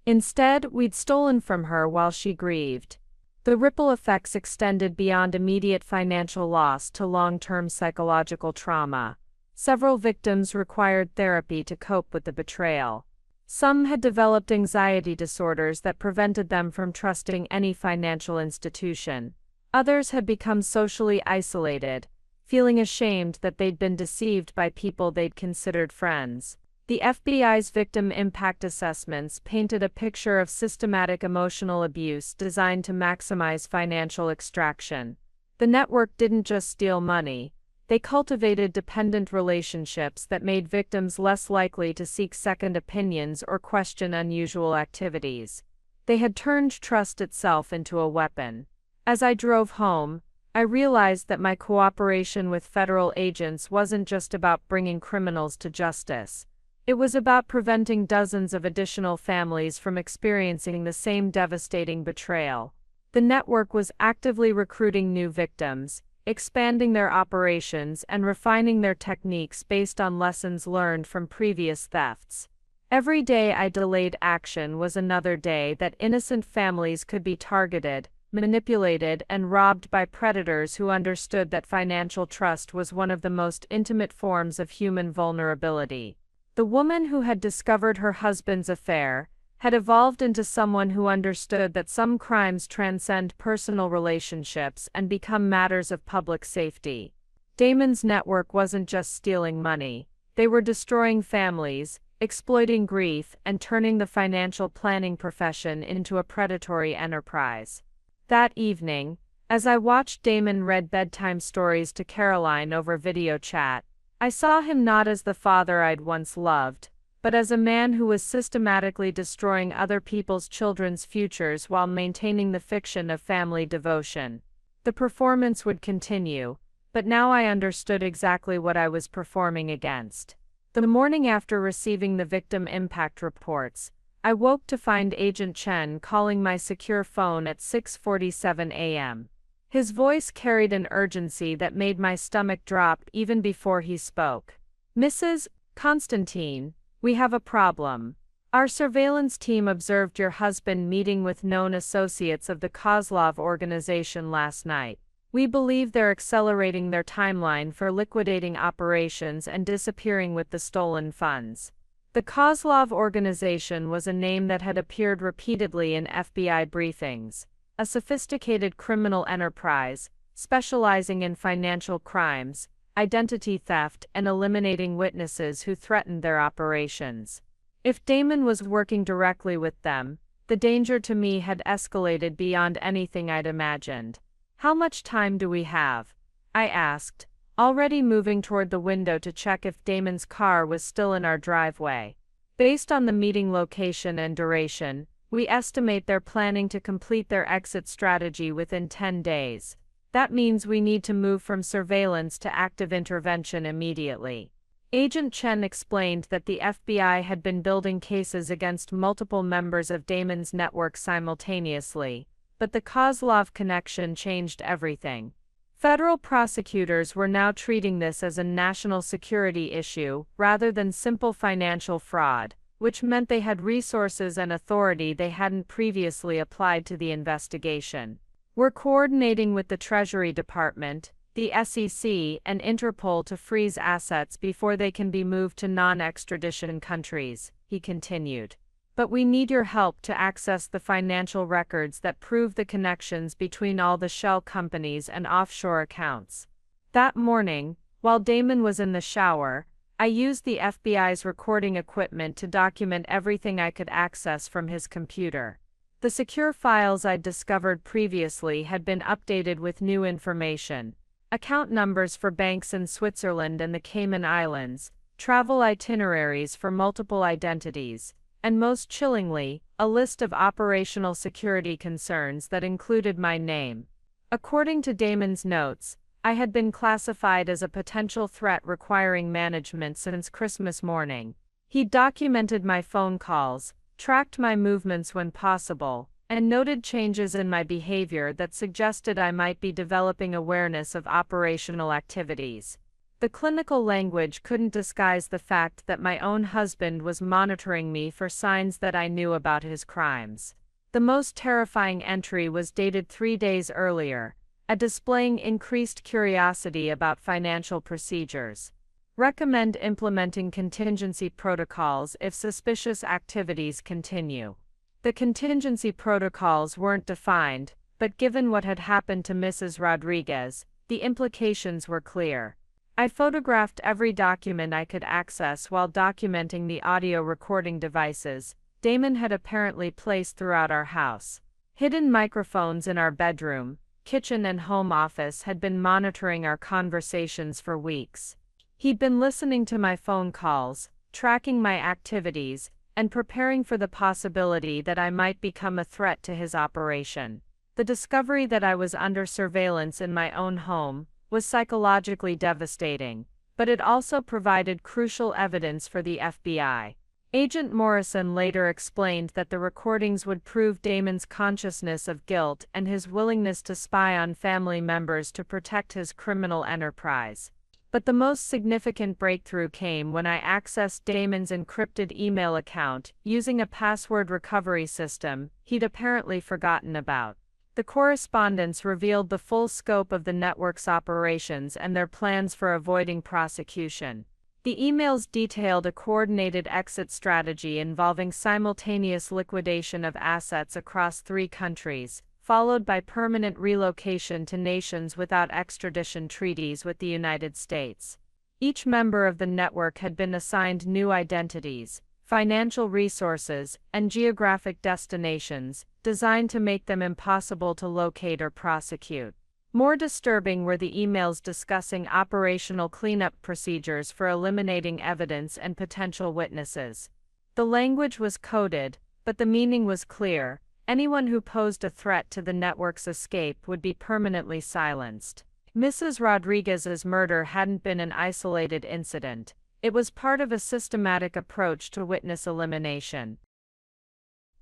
S3: Instead, we'd stolen from her while she grieved. The ripple effects extended beyond immediate financial loss to long-term psychological trauma. Several victims required therapy to cope with the betrayal. Some had developed anxiety disorders that prevented them from trusting any financial institution. Others had become socially isolated, feeling ashamed that they'd been deceived by people they'd considered friends. The FBI's victim impact assessments painted a picture of systematic emotional abuse designed to maximize financial extraction. The network didn't just steal money, they cultivated dependent relationships that made victims less likely to seek second opinions or question unusual activities. They had turned trust itself into a weapon. As I drove home, I realized that my cooperation with federal agents wasn't just about bringing criminals to justice. It was about preventing dozens of additional families from experiencing the same devastating betrayal. The network was actively recruiting new victims, expanding their operations and refining their techniques based on lessons learned from previous thefts. Every day I delayed action was another day that innocent families could be targeted, manipulated, and robbed by predators who understood that financial trust was one of the most intimate forms of human vulnerability. The woman who had discovered her husband's affair had evolved into someone who understood that some crimes transcend personal relationships and become matters of public safety. Damon's network wasn't just stealing money, they were destroying families, exploiting grief, and turning the financial planning profession into a predatory enterprise. That evening, as I watched Damon read bedtime stories to Caroline over video chat, I saw him not as the father I'd once loved, but as a man who was systematically destroying other people's children's futures while maintaining the fiction of family devotion. The performance would continue, but now I understood exactly what I was performing against. The morning after receiving the victim impact reports, I woke to find Agent Chen calling my secure phone at 6:47 a.m. His voice carried an urgency that made my stomach drop even before he spoke. "Mrs. Constantine, we have a problem. Our surveillance team observed your husband meeting with known associates of the Kozlov organization last night. We believe they're accelerating their timeline for liquidating operations and disappearing with the stolen funds." The Kozlov organization was a name that had appeared repeatedly in FBI briefings. A sophisticated criminal enterprise, specializing in financial crimes, identity theft, and eliminating witnesses who threatened their operations. If Damon was working directly with them, the danger to me had escalated beyond anything I'd imagined. "How much time do we have?" I asked, already moving toward the window to check if Damon's car was still in our driveway. Based on the meeting location and duration, we estimate they're planning to complete their exit strategy within 10 days. That means we need to move from surveillance to active intervention immediately. Agent Chen explained that the FBI had been building cases against multiple members of Damon's network simultaneously, but the Kozlov connection changed everything. Federal prosecutors were now treating this as a national security issue rather than simple financial fraud, which meant they had resources and authority they hadn't previously applied to the investigation. "We're coordinating with the Treasury Department, the SEC, and Interpol to freeze assets before they can be moved to non-extradition countries," he continued. "But we need your help to access the financial records that prove the connections between all the shell companies and offshore accounts." That morning, while Damon was in the shower, I used the FBI's recording equipment to document everything I could access from his computer. The secure files I'd discovered previously had been updated with new information: account numbers for banks in Switzerland and the Cayman Islands, travel itineraries for multiple identities, and most chillingly, a list of operational security concerns that included my name. According to Damon's notes, I had been classified as a potential threat requiring management since Christmas morning. He documented my phone calls, tracked my movements when possible, and noted changes in my behavior that suggested I might be developing awareness of operational activities. The clinical language couldn't disguise the fact that my own husband was monitoring me for signs that I knew about his crimes. The most terrifying entry was dated 3 days earlier, displaying increased curiosity about financial procedures. Recommend implementing contingency protocols if suspicious activities continue. The contingency protocols weren't defined, but given what had happened to Mrs. Rodriguez, the implications were clear. I photographed every document I could access while documenting the audio recording devices Damon had apparently placed throughout our house. Hidden microphones in our bedroom, kitchen and home office had been monitoring our conversations for weeks. He'd been listening to my phone calls, tracking my activities, and preparing for the possibility that I might become a threat to his operation. The discovery that I was under surveillance in my own home was psychologically devastating, but it also provided crucial evidence for the FBI. Agent Morrison later explained that the recordings would prove Damon's consciousness of guilt and his willingness to spy on family members to protect his criminal enterprise. But the most significant breakthrough came when I accessed Damon's encrypted email account using a password recovery system he'd apparently forgotten about. The correspondence revealed the full scope of the network's operations and their plans for avoiding prosecution. The emails detailed a coordinated exit strategy involving simultaneous liquidation of assets across 3 countries, followed by permanent relocation to nations without extradition treaties with the United States. Each member of the network had been assigned new identities, financial resources, and geographic destinations, designed to make them impossible to locate or prosecute. More disturbing were the emails discussing operational cleanup procedures for eliminating evidence and potential witnesses. The language was coded, but the meaning was clear. Anyone who posed a threat to the network's escape would be permanently silenced. Mrs. Rodriguez's murder hadn't been an isolated incident. It was part of a systematic approach to witness elimination.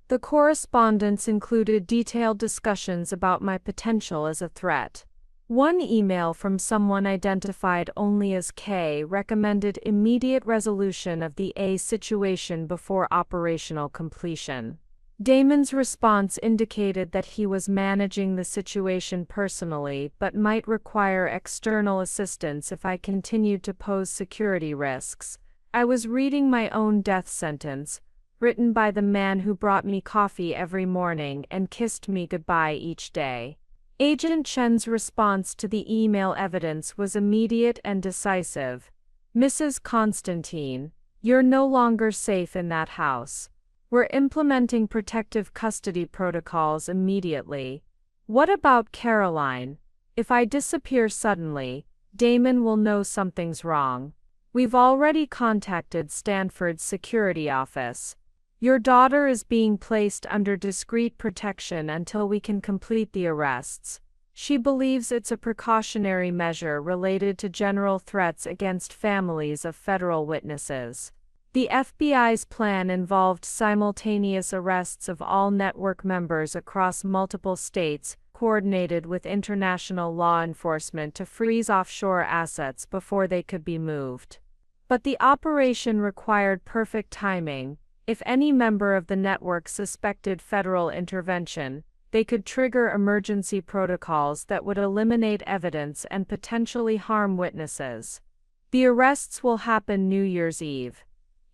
S3: The correspondence included detailed discussions about my potential as a threat. One email from someone identified only as K recommended immediate resolution of the A situation before operational completion. Damon's response indicated that he was managing the situation personally but might require external assistance if I continued to pose security risks. I was reading my own death sentence, written by the man who brought me coffee every morning and kissed me goodbye each day. Agent Chen's response to the email evidence was immediate and decisive. Mrs. Constantine, you're no longer safe in that house. We're implementing protective custody protocols immediately. What about Caroline? If I disappear suddenly, Damon will know something's wrong. We've already contacted Stanford's security office. Your daughter is being placed under discreet protection until we can complete the arrests. She believes it's a precautionary measure related to general threats against families of federal witnesses. The FBI's plan involved simultaneous arrests of all network members across multiple states, coordinated with international law enforcement to freeze offshore assets before they could be moved. But the operation required perfect timing. If any member of the network suspected federal intervention, they could trigger emergency protocols that would eliminate evidence and potentially harm witnesses. The arrests will happen New Year's Eve,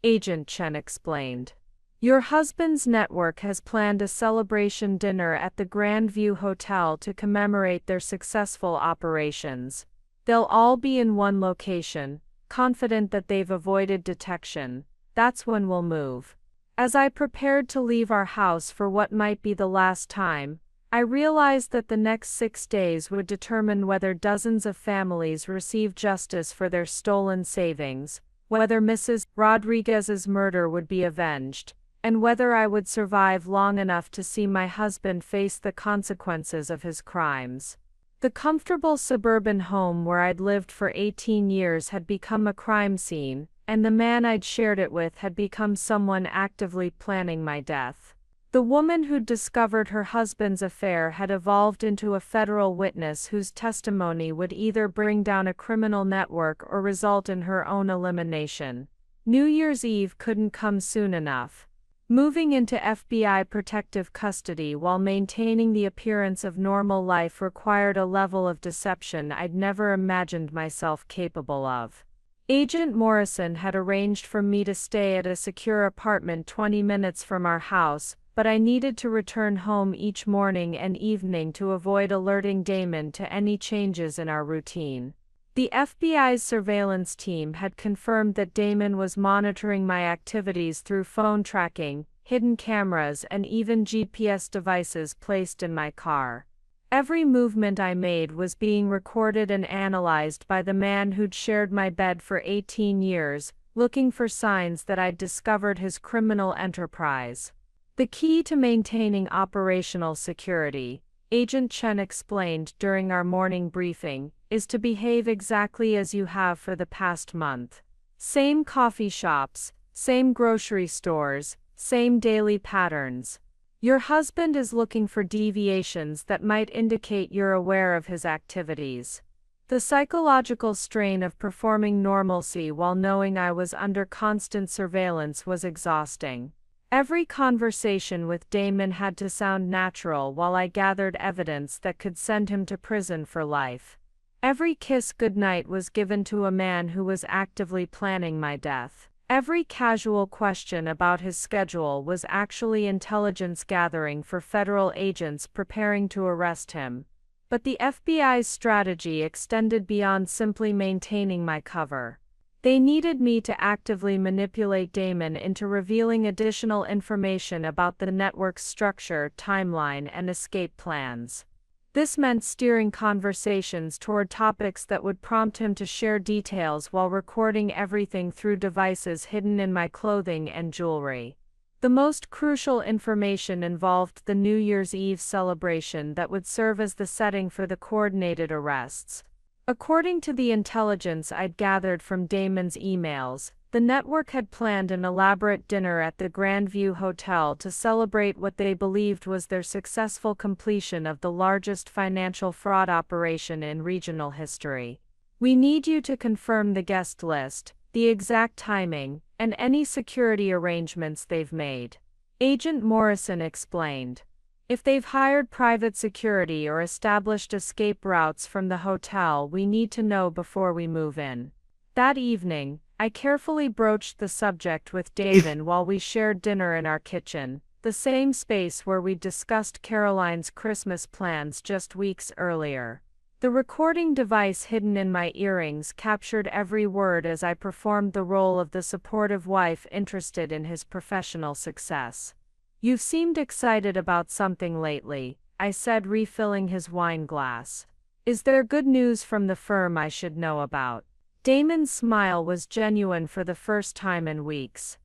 S3: Agent Chen explained. Your husband's network has planned a celebration dinner at the Grandview Hotel to commemorate their successful operations. They'll all be in one location, confident that they've avoided detection. That's when we'll move. As I prepared to leave our house for what might be the last time, I realized that the next 6 days would determine whether dozens of families receive justice for their stolen savings, whether Mrs. Rodriguez's murder would be avenged, and whether I would survive long enough to see my husband face the consequences of his crimes. The comfortable suburban home where I'd lived for 18 years had become a crime scene, and the man I'd shared it with had become someone actively planning my death. The woman who'd discovered her husband's affair had evolved into a federal witness whose testimony would either bring down a criminal network or result in her own elimination. New Year's Eve couldn't come soon enough. Moving into FBI protective custody while maintaining the appearance of normal life required a level of deception I'd never imagined myself capable of. Agent Morrison had arranged for me to stay at a secure apartment 20 minutes from our house, but I needed to return home each morning and evening to avoid alerting Damon to any changes in our routine. The FBI's surveillance team had confirmed that Damon was monitoring my activities through phone tracking, hidden cameras, and even GPS devices placed in my car. Every movement I made was being recorded and analyzed by the man who'd shared my bed for 18 years, looking for signs that I'd discovered his criminal enterprise. The key to maintaining operational security, Agent Chen explained during our morning briefing, is to behave exactly as you have for the past month. Same coffee shops, same grocery stores, same daily patterns. Your husband is looking for deviations that might indicate you're aware of his activities. The psychological strain of performing normalcy while knowing I was under constant surveillance was exhausting. Every conversation with Damon had to sound natural while I gathered evidence that could send him to prison for life. Every kiss goodnight was given to a man who was actively planning my death. Every casual question about his schedule was actually intelligence gathering for federal agents preparing to arrest him. But the FBI's strategy extended beyond simply maintaining my cover. They needed me to actively manipulate Damon into revealing additional information about the network's structure, timeline, and escape plans. This meant steering conversations toward topics that would prompt him to share details while recording everything through devices hidden in my clothing and jewelry. The most crucial information involved the New Year's Eve celebration that would serve as the setting for the coordinated arrests. According to the intelligence I'd gathered from Damon's emails, the network had planned an elaborate dinner at the Grandview Hotel to celebrate what they believed was their successful completion of the largest financial fraud operation in regional history. We need you to confirm the guest list, the exact timing, and any security arrangements they've made. Agent Morrison explained. If they've hired private security or established escape routes from the hotel, we need to know before we move in. That evening, I carefully broached the subject with Damon while we shared dinner in our kitchen, the same space where we'd discussed Caroline's Christmas plans just weeks earlier. The recording device hidden in my earrings captured every word as I performed the role of the supportive wife interested in his professional success. "You've seemed excited about something lately," I said, refilling his wine glass. "Is there good news from the firm I should know about?" Damon's smile was genuine for the first time in weeks.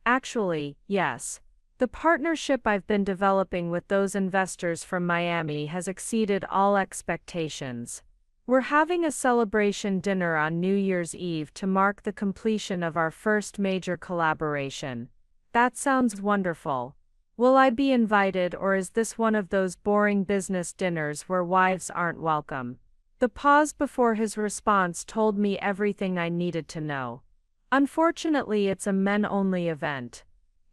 S3: "Actually, yes. The partnership I've been developing with those investors from Miami has exceeded all expectations. We're having a celebration dinner on New Year's Eve to mark the completion of our first major collaboration." "That sounds wonderful. Will I be invited, or is this one of those boring business dinners where wives aren't welcome?" The pause before his response told me everything I needed to know. "Unfortunately, it's a men-only event.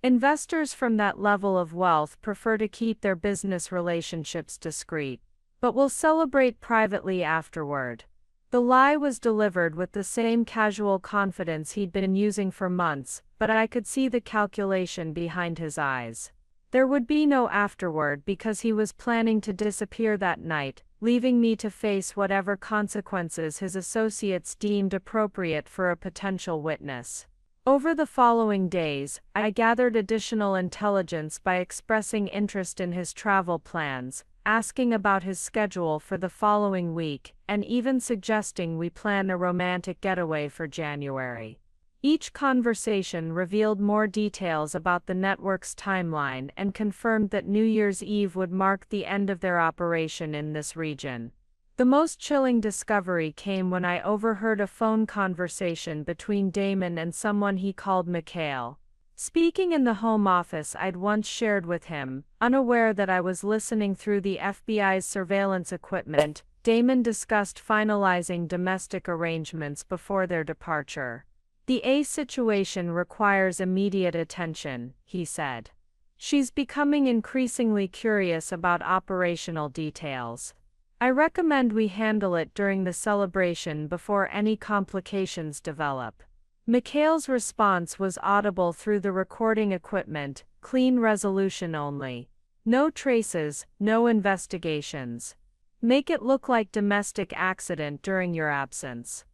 S3: Investors from that level of wealth prefer to keep their business relationships discreet. But we'll celebrate privately afterward." The lie was delivered with the same casual confidence he'd been using for months, but I could see the calculation behind his eyes. There would be no afterward because he was planning to disappear that night, leaving me to face whatever consequences his associates deemed appropriate for a potential witness. Over the following days, I gathered additional intelligence by expressing interest in his travel plans, asking about his schedule for the following week, and even suggesting we plan a romantic getaway for January. Each conversation revealed more details about the network's timeline and confirmed that New Year's Eve would mark the end of their operation in this region. The most chilling discovery came when I overheard a phone conversation between Damon and someone he called Mikhail. Speaking in the home office I'd once shared with him, unaware that I was listening through the FBI's surveillance equipment, Damon discussed finalizing domestic arrangements before their departure. The A situation requires immediate attention, he said. She's becoming increasingly curious about operational details. I recommend we handle it during the celebration before any complications develop. Mikhail's response was audible through the recording equipment, clean resolution only. No traces, no investigations. Make it look like domestic accident during your absence.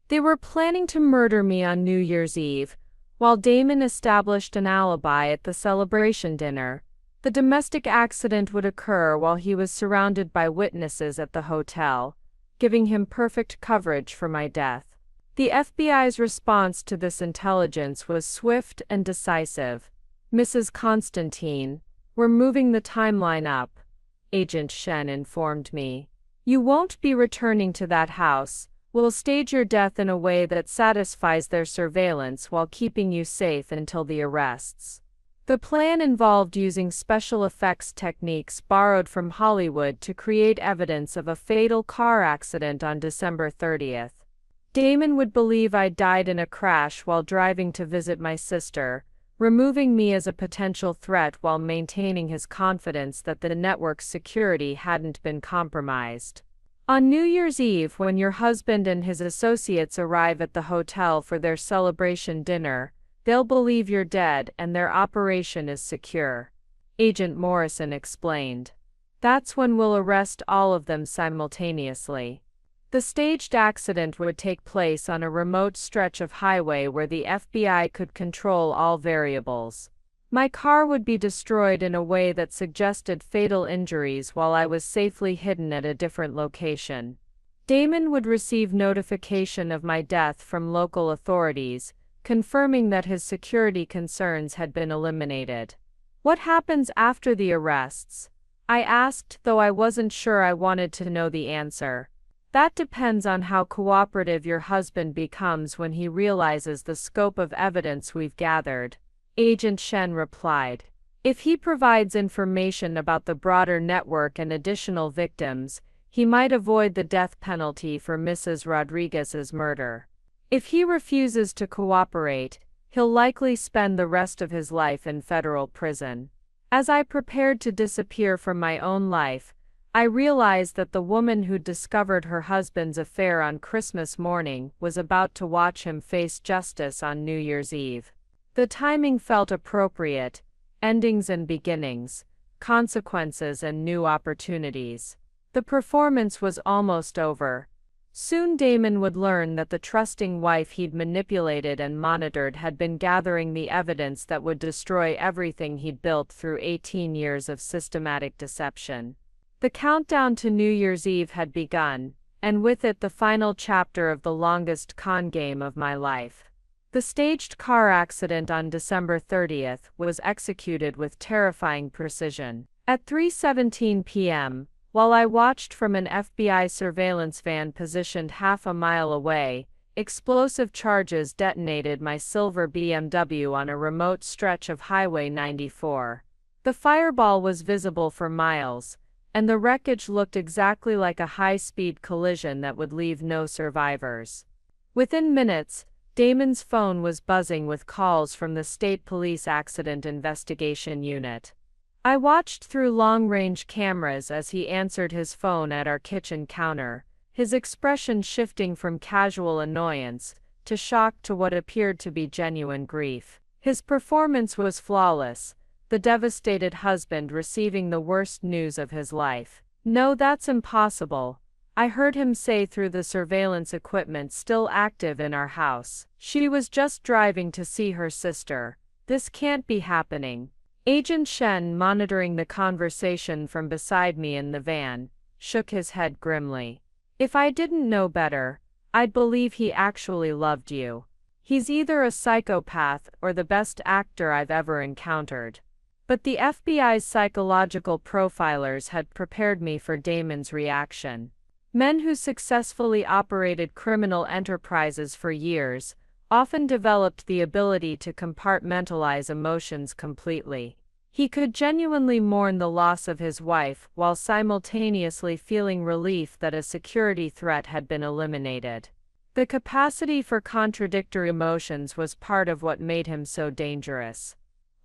S3: They were planning to murder me on New Year's Eve, while Damon established an alibi at the celebration dinner. The domestic accident would occur while he was surrounded by witnesses at the hotel, giving him perfect coverage for my death. The FBI's response to this intelligence was swift and decisive. Mrs. Constantine, we're moving the timeline up, Agent Shen informed me. You won't be returning to that house. We'll stage your death in a way that satisfies their surveillance while keeping you safe until the arrests. The plan involved using special effects techniques borrowed from Hollywood to create evidence of a fatal car accident on December 30th. Damon would believe I died in a crash while driving to visit my sister, removing me as a potential threat while maintaining his confidence that the network's security hadn't been compromised. On New Year's Eve, when your husband and his associates arrive at the hotel for their celebration dinner, they'll believe you're dead and their operation is secure. Agent Morrison explained. That's when we'll arrest all of them simultaneously. The staged accident would take place on a remote stretch of highway where the FBI could control all variables. My car would be destroyed in a way that suggested fatal injuries while I was safely hidden at a different location. Damon would receive notification of my death from local authorities, confirming that his security concerns had been eliminated. What happens after the arrests? I asked, though I wasn't sure I wanted to know the answer. That depends on how cooperative your husband becomes when he realizes the scope of evidence we've gathered. Agent Shen replied. If he provides information about the broader network and additional victims, he might avoid the death penalty for Mrs. Rodriguez's murder. If he refuses to cooperate, he'll likely spend the rest of his life in federal prison. As I prepared to disappear from my own life, I realized that the woman who discovered her husband's affair on Christmas morning was about to watch him face justice on New Year's Eve. The timing felt appropriate, endings and beginnings, consequences and new opportunities. The performance was almost over. Soon Damon would learn that the trusting wife he'd manipulated and monitored had been gathering the evidence that would destroy everything he'd built through 18 years of systematic deception. The countdown to New Year's Eve had begun, and with it the final chapter of the longest con game of my life. The staged car accident on December 30th was executed with terrifying precision. At 3:17 p.m., while I watched from an FBI surveillance van positioned half a mile away, explosive charges detonated my silver BMW on a remote stretch of Highway 94. The fireball was visible for miles, and the wreckage looked exactly like a high-speed collision that would leave no survivors. Within minutes, Damon's phone was buzzing with calls from the State Police Accident Investigation Unit. I watched through long-range cameras as he answered his phone at our kitchen counter, his expression shifting from casual annoyance to shock to what appeared to be genuine grief. His performance was flawless, the devastated husband receiving the worst news of his life. "No, that's impossible," I heard him say through the surveillance equipment still active in our house. "She was just driving to see her sister. This can't be happening." Agent Shen, monitoring the conversation from beside me in the van, shook his head grimly. "If I didn't know better, I'd believe he actually loved you. He's either a psychopath or the best actor I've ever encountered." But the FBI's psychological profilers had prepared me for Damon's reaction. Men who successfully operated criminal enterprises for years, often developed the ability to compartmentalize emotions completely. He could genuinely mourn the loss of his wife while simultaneously feeling relief that a security threat had been eliminated. The capacity for contradictory emotions was part of what made him so dangerous.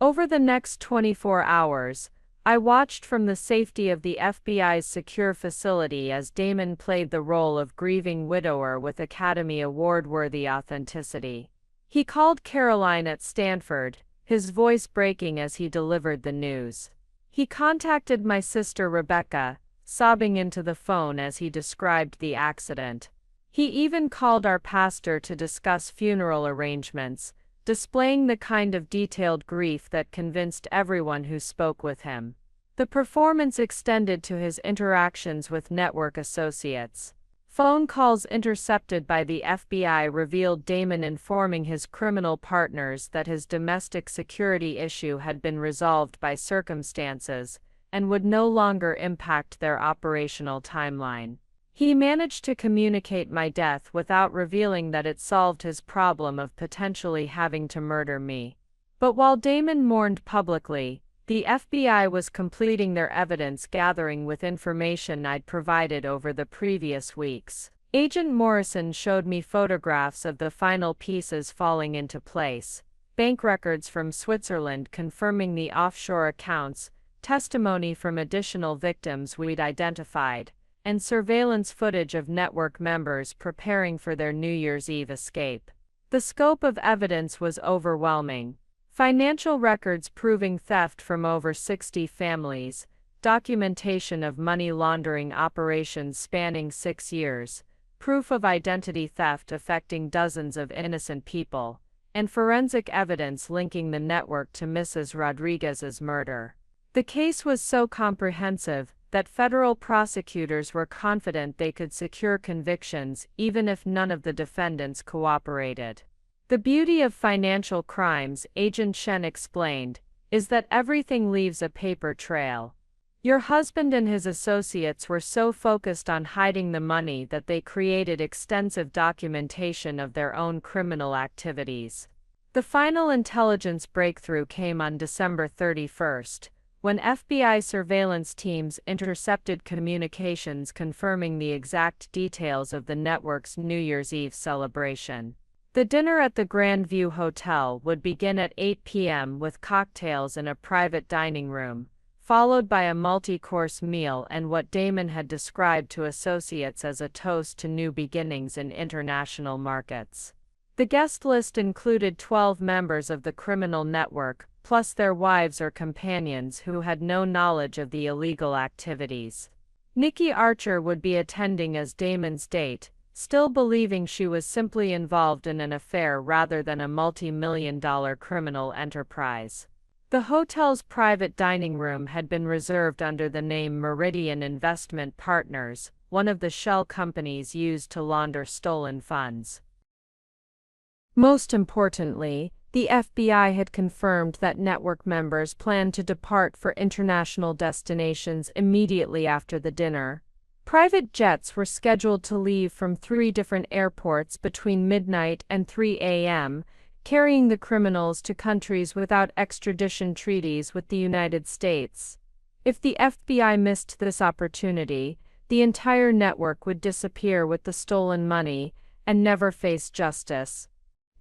S3: Over the next 24 hours, I watched from the safety of the FBI's secure facility as Damon played the role of grieving widower with Academy Award-worthy authenticity. He called Caroline at Stanford, his voice breaking as he delivered the news. He contacted my sister Rebecca, sobbing into the phone as he described the accident. He even called our pastor to discuss funeral arrangements, displaying the kind of detailed grief that convinced everyone who spoke with him. The performance extended to his interactions with network associates. Phone calls intercepted by the FBI revealed Damon informing his criminal partners that his domestic security issue had been resolved by circumstances and would no longer impact their operational timeline. He managed to communicate my death without revealing that it solved his problem of potentially having to murder me. But while Damon mourned publicly, the FBI was completing their evidence gathering with information I'd provided over the previous weeks. Agent Morrison showed me photographs of the final pieces falling into place, bank records from Switzerland confirming the offshore accounts, testimony from additional victims we'd identified, and surveillance footage of network members preparing for their New Year's Eve escape. The scope of evidence was overwhelming. Financial records proving theft from over 60 families, documentation of money laundering operations spanning 6 years, proof of identity theft affecting dozens of innocent people, and forensic evidence linking the network to Mrs. Rodriguez's murder. The case was so comprehensive that federal prosecutors were confident they could secure convictions even if none of the defendants cooperated. The beauty of financial crimes, Agent Shen explained, is that everything leaves a paper trail. Your husband and his associates were so focused on hiding the money that they created extensive documentation of their own criminal activities. The final intelligence breakthrough came on December 31st, when FBI surveillance teams intercepted communications confirming the exact details of the network's New Year's Eve celebration. The dinner at the Grandview Hotel would begin at 8 p.m. with cocktails in a private dining room, followed by a multi-course meal and what Damon had described to associates as a toast to new beginnings in international markets. The guest list included 12 members of the criminal network, plus their wives or companions who had no knowledge of the illegal activities. Nikki Archer would be attending as Damon's date, still believing she was simply involved in an affair rather than a multi-million-dollar criminal enterprise. The hotel's private dining room had been reserved under the name Meridian Investment Partners, one of the shell companies used to launder stolen funds. Most importantly, the FBI had confirmed that network members planned to depart for international destinations immediately after the dinner. Private jets were scheduled to leave from 3 different airports between midnight and 3 a.m., carrying the criminals to countries without extradition treaties with the United States. If the FBI missed this opportunity, the entire network would disappear with the stolen money and never face justice.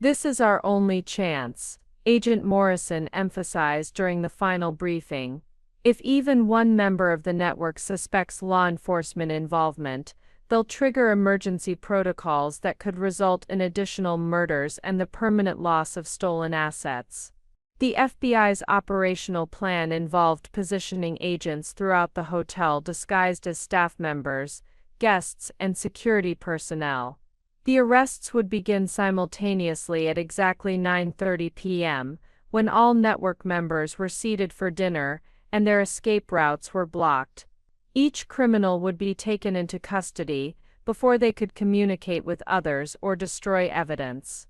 S3: "This is our only chance," Agent Morrison emphasized during the final briefing. "If even one member of the network suspects law enforcement involvement, they'll trigger emergency protocols that could result in additional murders and the permanent loss of stolen assets." The FBI's operational plan involved positioning agents throughout the hotel disguised as staff members, guests, and security personnel. The arrests would begin simultaneously at exactly 9:30 p.m., when all network members were seated for dinner and their escape routes were blocked. Each criminal would be taken into custody before they could communicate with others or destroy evidence.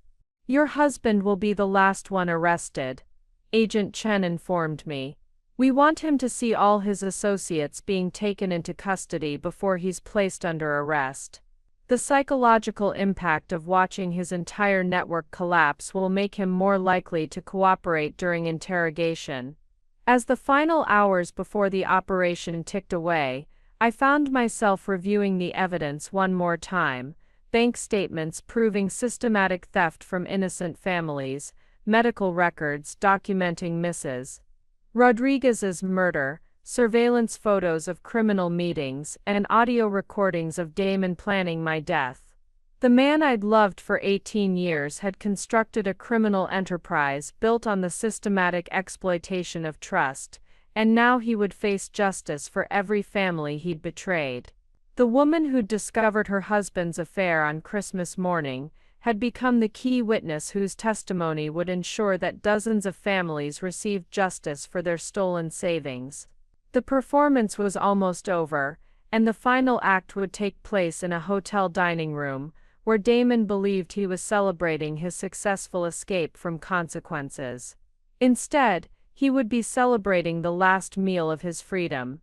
S3: "Your husband will be the last one arrested," Agent Chen informed me. "We want him to see all his associates being taken into custody before he's placed under arrest." The psychological impact of watching his entire network collapse will make him more likely to cooperate during interrogation. As the final hours before the operation ticked away, I found myself reviewing the evidence one more time: bank statements proving systematic theft from innocent families, medical records documenting Mrs. Rodriguez's murder, surveillance photos of criminal meetings, and audio recordings of Damon planning my death. The man I'd loved for 18 years had constructed a criminal enterprise built on the systematic exploitation of trust, and now he would face justice for every family he'd betrayed. The woman who'd discovered her husband's affair on Christmas morning had become the key witness whose testimony would ensure that dozens of families received justice for their stolen savings. The performance was almost over, and the final act would take place in a hotel dining room, where Damon believed he was celebrating his successful escape from consequences. Instead, he would be celebrating the last meal of his freedom.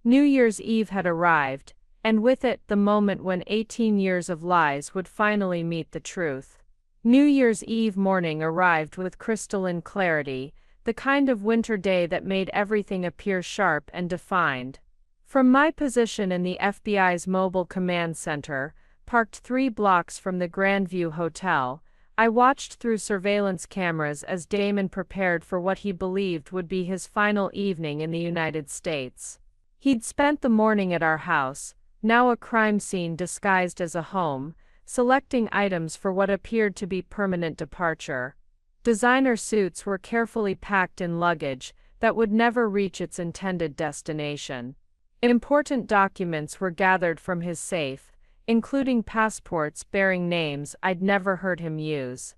S3: New Year's Eve had arrived, and with it the moment when 18 years of lies would finally meet the truth. New Year's Eve morning arrived with crystalline clarity, the kind of winter day that made everything appear sharp and defined. From my position in the FBI's mobile command center, parked 3 blocks from the Grandview Hotel, I watched through surveillance cameras as Damon prepared for what he believed would be his final evening in the United States. He'd spent the morning at our house, now a crime scene disguised as a home, selecting items for what appeared to be permanent departure. Designer suits were carefully packed in luggage that would never reach its intended destination. Important documents were gathered from his safe, including passports bearing names I'd never heard him use.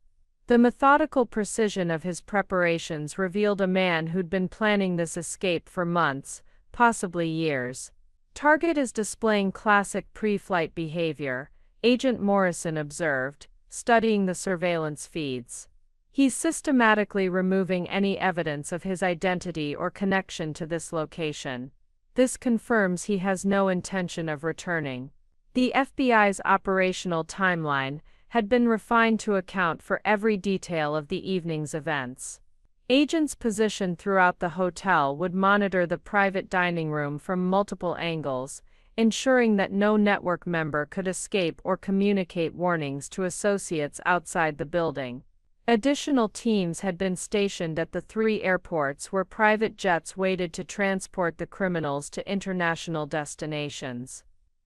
S3: The methodical precision of his preparations revealed a man who'd been planning this escape for months, possibly years. "Target is displaying classic pre-flight behavior," Agent Morrison observed, studying the surveillance feeds. "He's systematically removing any evidence of his identity or connection to this location. This confirms he has no intention of returning." The FBI's operational timeline had been refined to account for every detail of the evening's events. Agents positioned throughout the hotel would monitor the private dining room from multiple angles, ensuring that no network member could escape or communicate warnings to associates outside the building. Additional teams had been stationed at the 3 airports where private jets waited to transport the criminals to international destinations.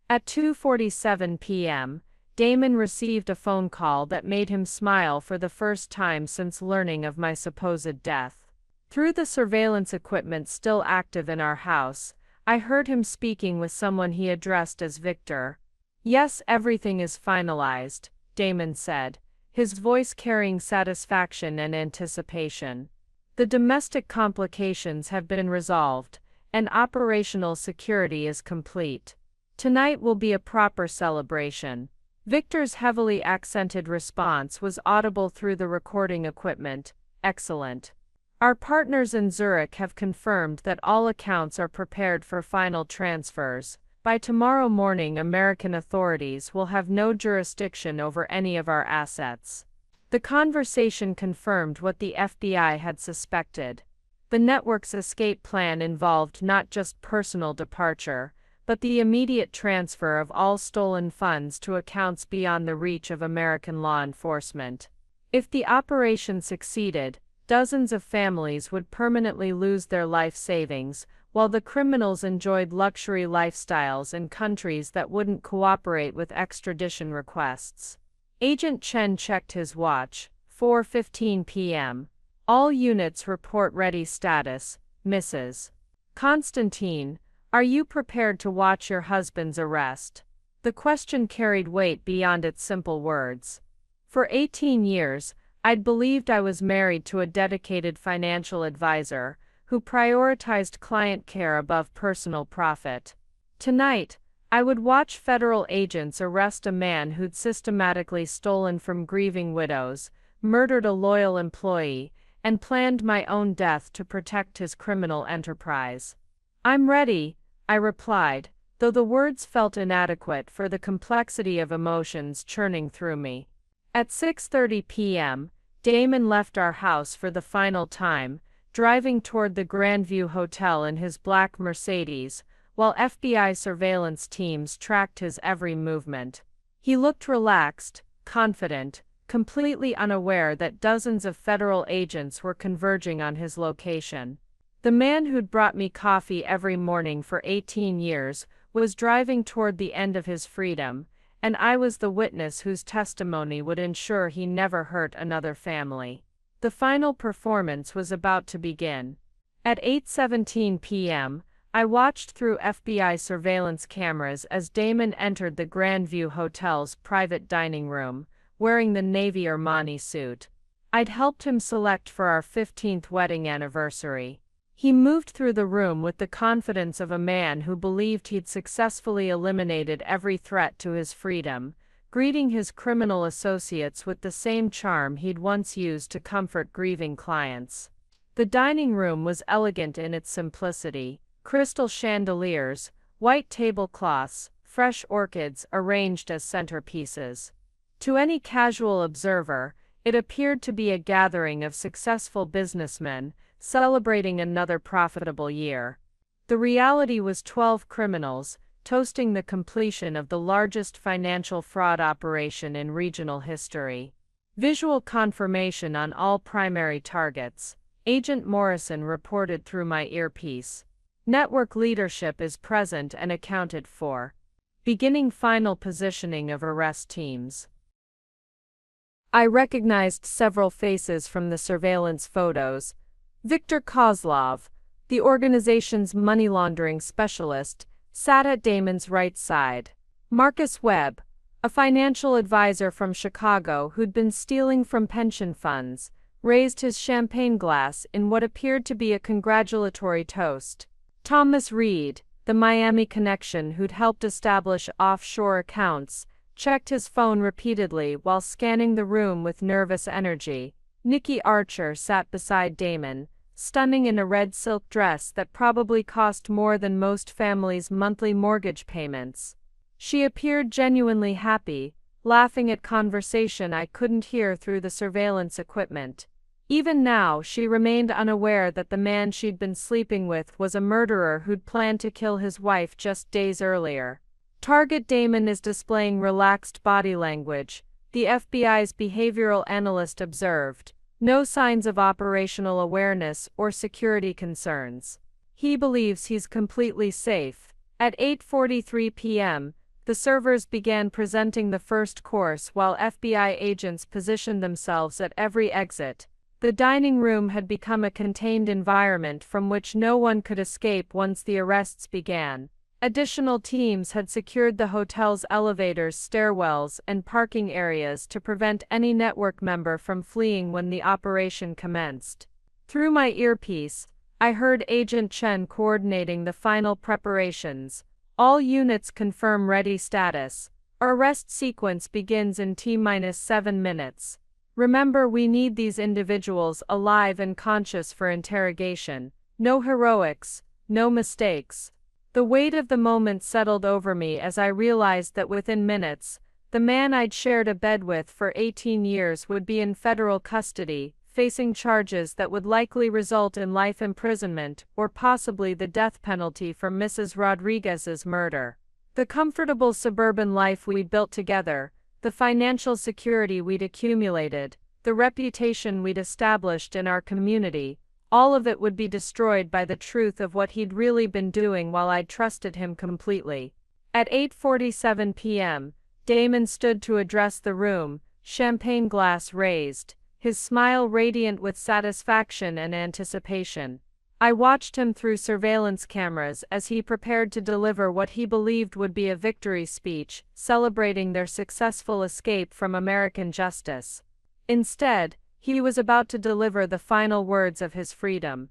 S3: At 2:47 p.m., Damon received a phone call that made him smile for the first time since learning of my supposed death. Through the surveillance equipment still active in our house, I heard him speaking with someone he addressed as Victor. "Yes, everything is finalized," Damon said, his voice carrying satisfaction and anticipation. "The domestic complications have been resolved, and operational security is complete. Tonight will be a proper celebration." Victor's heavily accented response was audible through the recording equipment. "Excellent. Our partners in Zurich have confirmed that all accounts are prepared for final transfers. By tomorrow morning, American authorities will have no jurisdiction over any of our assets." The conversation confirmed what the FBI had suspected. The network's escape plan involved not just personal departure, but the immediate transfer of all stolen funds to accounts beyond the reach of American law enforcement. If the operation succeeded, dozens of families would permanently lose their life savings, while the criminals enjoyed luxury lifestyles in countries that wouldn't cooperate with extradition requests. Agent Chen checked his watch. 4:15 p.m. "All units report ready status, Mrs. Constantine. Are you prepared to watch your husband's arrest?" The question carried weight beyond its simple words. For 18 years, I'd believed I was married to a dedicated financial advisor who prioritized client care above personal profit. Tonight, I would watch federal agents arrest a man who'd systematically stolen from grieving widows, murdered a loyal employee, and planned my own death to protect his criminal enterprise. "I'm ready," I replied, though the words felt inadequate for the complexity of emotions churning through me. At 6:30 p.m., Damon left our house for the final time, driving toward the Grandview Hotel in his black Mercedes, while FBI surveillance teams tracked his every movement. He looked relaxed, confident, completely unaware that dozens of federal agents were converging on his location. The man who'd brought me coffee every morning for 18 years was driving toward the end of his freedom, and I was the witness whose testimony would ensure he never hurt another family. The final performance was about to begin. At 8:17 p.m., I watched through FBI surveillance cameras as Damon entered the Grandview Hotel's private dining room, wearing the navy Armani suit I'd helped him select for our 15th wedding anniversary. He moved through the room with the confidence of a man who believed he'd successfully eliminated every threat to his freedom, greeting his criminal associates with the same charm he'd once used to comfort grieving clients. The dining room was elegant in its simplicity. Crystal chandeliers, white tablecloths, fresh orchids arranged as centerpieces. To any casual observer, it appeared to be a gathering of successful businessmen, celebrating another profitable year. The reality was 12 criminals, toasting the completion of the largest financial fraud operation in regional history. Visual confirmation on all primary targets, Agent Morrison reported through my earpiece. Network leadership is present and accounted for. Beginning final positioning of arrest teams. I recognized several faces from the surveillance photos. Viktor Kozlov, the organization's money laundering specialist, sat at Damon's right side. Marcus Webb, a financial advisor from Chicago who'd been stealing from pension funds, raised his champagne glass in what appeared to be a congratulatory toast. Thomas Reed, the Miami connection who'd helped establish offshore accounts, checked his phone repeatedly while scanning the room with nervous energy. Nikki Archer sat beside Damon, stunning in a red silk dress that probably cost more than most families' monthly mortgage payments. She appeared genuinely happy, laughing at conversation I couldn't hear through the surveillance equipment. Even now, she remained unaware that the man she'd been sleeping with was a murderer who'd planned to kill his wife just days earlier. Target Damon is displaying relaxed body language, the FBI's behavioral analyst observed. No signs of operational awareness or security concerns. He believes he's completely safe. At 8:43 p.m., the servers began presenting the first course while FBI agents positioned themselves at every exit. The dining room had become a contained environment from which no one could escape once the arrests began. Additional teams had secured the hotel's elevators, stairwells, and parking areas to prevent any network member from fleeing when the operation commenced. Through my earpiece, I heard Agent Chen coordinating the final preparations. All units confirm ready status. Our arrest sequence begins in T-7 minutes. Remember, we need these individuals alive and conscious for interrogation. No heroics, no mistakes. The weight of the moment settled over me as I realized that within minutes, the man I'd shared a bed with for 18 years would be in federal custody, facing charges that would likely result in life imprisonment or possibly the death penalty for Mrs. Rodriguez's murder. The comfortable suburban life we'd built together, the financial security we'd accumulated, the reputation we'd established in our community, all of it would be destroyed by the truth of what he'd really been doing while I'd trusted him completely. At 8:47 p.m., Damon stood to address the room, champagne glass raised, his smile radiant with satisfaction and anticipation. I watched him through surveillance cameras as he prepared to deliver what he believed would be a victory speech, celebrating their successful escape from American justice. Instead, he was about to deliver the final words of his freedom.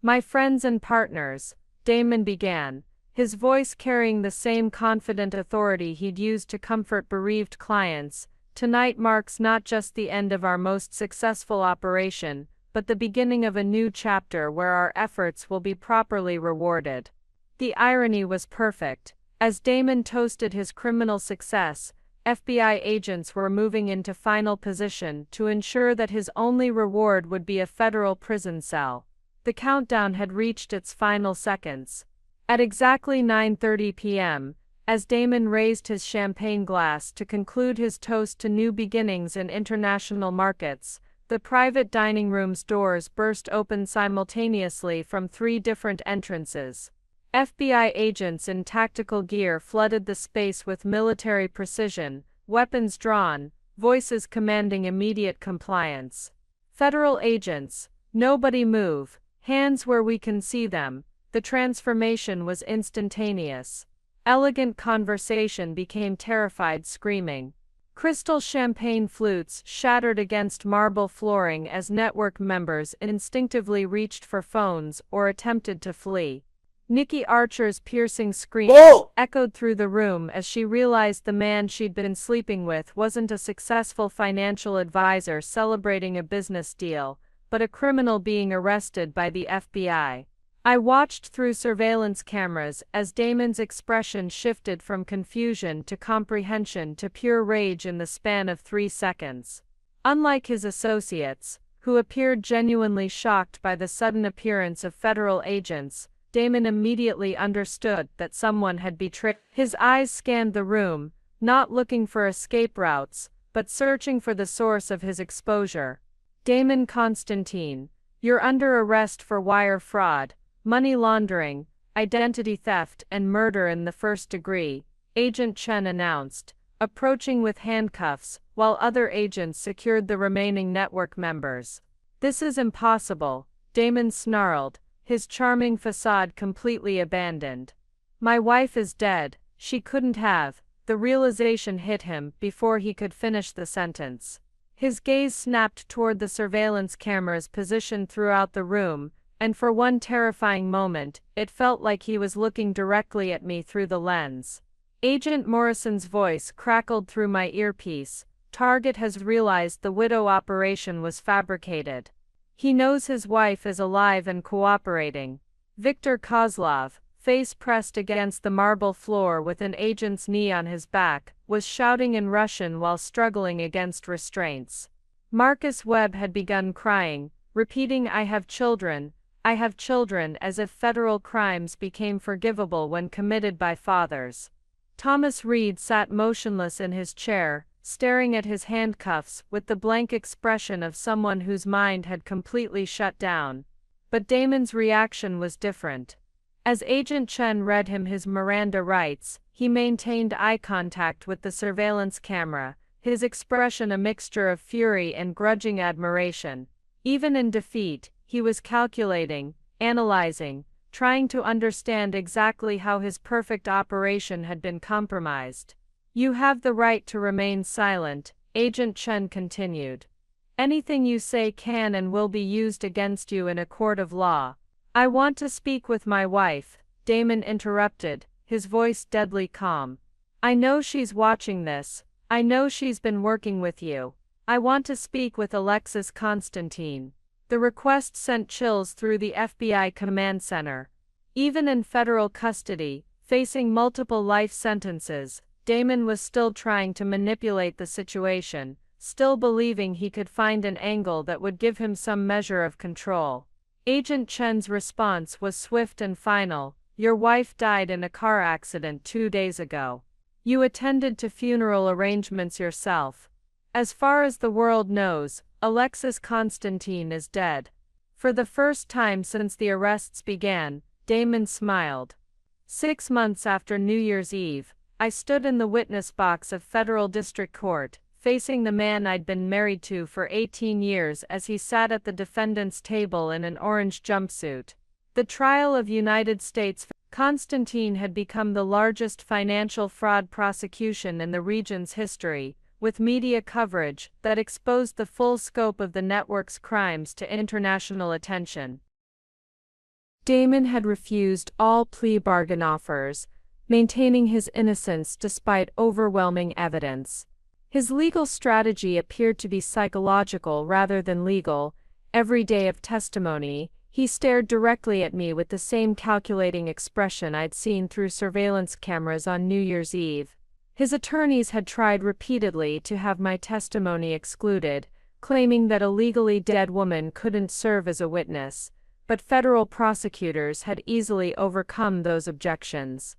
S3: "My friends and partners," Damon began, his voice carrying the same confident authority he'd used to comfort bereaved clients, "tonight marks not just the end of our most successful operation, but the beginning of a new chapter where our efforts will be properly rewarded." The irony was perfect. As Damon toasted his criminal success, FBI agents were moving into final position to ensure that his only reward would be a federal prison cell. The countdown had reached its final seconds. At exactly 9:30 p.m., as Damon raised his champagne glass to conclude his toast to new beginnings in international markets, the private dining room's doors burst open simultaneously from 3 different entrances. FBI agents in tactical gear flooded the space with military precision, weapons drawn, voices commanding immediate compliance. Federal agents, nobody move, hands where we can see them. The transformation was instantaneous. Elegant conversation became terrified screaming. Crystal champagne flutes shattered against marble flooring as network members instinctively reached for phones or attempted to flee. Nikki Archer's piercing scream echoed through the room as she realized the man she'd been sleeping with wasn't a successful financial advisor celebrating a business deal, but a criminal being arrested by the FBI. I watched through surveillance cameras as Damon's expression shifted from confusion to comprehension to pure rage in the span of 3 seconds. Unlike his associates, who appeared genuinely shocked by the sudden appearance of federal agents, Damon immediately understood that someone had betrayed. His eyes scanned the room, not looking for escape routes, but searching for the source of his exposure. Damon Constantine, you're under arrest for wire fraud, money laundering, identity theft, and murder in the first degree, Agent Chen announced, approaching with handcuffs, while other agents secured the remaining network members. This is impossible, Damon snarled, his charming facade completely abandoned. My wife is dead, she couldn't have. The realization hit him before he could finish the sentence. His gaze snapped toward the surveillance cameras positioned throughout the room, and for one terrifying moment, it felt like he was looking directly at me through the lens. Agent Morrison's voice crackled through my earpiece. Target has realized the widow operation was fabricated. He knows his wife is alive and cooperating. Viktor Kozlov, face pressed against the marble floor with an agent's knee on his back, was shouting in Russian while struggling against restraints. Marcus Webb had begun crying, repeating I have children, as if federal crimes became forgivable when committed by fathers. Thomas Reed sat motionless in his chair, staring at his handcuffs with the blank expression of someone whose mind had completely shut down. But Damon's reaction was different. As Agent Chen read him his Miranda rights, he maintained eye contact with the surveillance camera, his expression a mixture of fury and grudging admiration. Even in defeat, he was calculating, analyzing, trying to understand exactly how his perfect operation had been compromised. You have the right to remain silent, Agent Chen continued. Anything you say can and will be used against you in a court of law. I want to speak with my wife, Damon interrupted, his voice deadly calm. I know she's watching this. I know she's been working with you. I want to speak with Alexis Constantine. The request sent chills through the FBI command center. Even in federal custody, facing multiple life sentences, Damon was still trying to manipulate the situation, still believing he could find an angle that would give him some measure of control. Agent Chen's response was swift and final. Your wife died in a car accident 2 days ago. You attended to funeral arrangements yourself. As far as the world knows, Alexis Constantine is dead. For the first time since the arrests began, Damon smiled. 6 months after New Year's Eve, I stood in the witness box of Federal District Court, facing the man I'd been married to for 18 years as he sat at the defendant's table in an orange jumpsuit. The trial of United States. Constantine had become the largest financial fraud prosecution in the region's history, with media coverage that exposed the full scope of the network's crimes to international attention. Damon had refused all plea bargain offers, maintaining his innocence despite overwhelming evidence. His legal strategy appeared to be psychological rather than legal. Every day of testimony, He stared directly at me with the same calculating expression I'd seen through surveillance cameras on New Year's Eve. His attorneys had tried repeatedly to have my testimony excluded, claiming that a legally dead woman couldn't serve as a witness, but federal prosecutors had easily overcome those objections.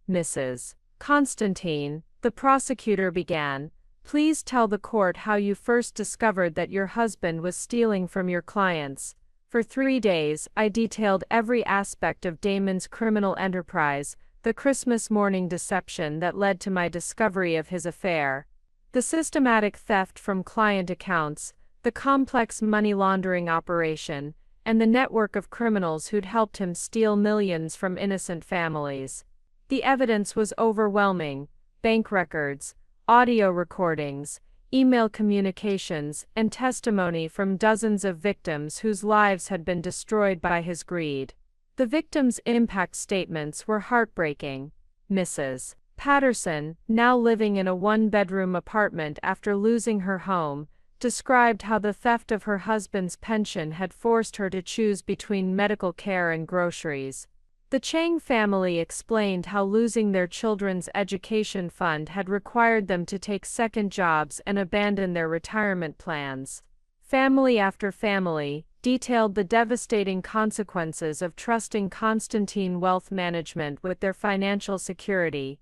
S3: Mrs. Constantine, the prosecutor began, please tell the court how you first discovered that your husband was stealing from your clients. For 3 days, I detailed every aspect of Damon's criminal enterprise, the Christmas morning deception that led to my discovery of his affair, the systematic theft from client accounts, the complex money laundering operation, and the network of criminals who'd helped him steal millions from innocent families. The evidence was overwhelming: bank records, audio recordings, email communications, and testimony from dozens of victims whose lives had been destroyed by his greed. The victims' impact statements were heartbreaking. Mrs. Patterson, now living in a one-bedroom apartment after losing her home, described how the theft of her husband's pension had forced her to choose between medical care and groceries. The Chang family explained how losing their children's education fund had required them to take second jobs and abandon their retirement plans. Family after family detailed the devastating consequences of trusting Constantine Wealth Management with their financial security.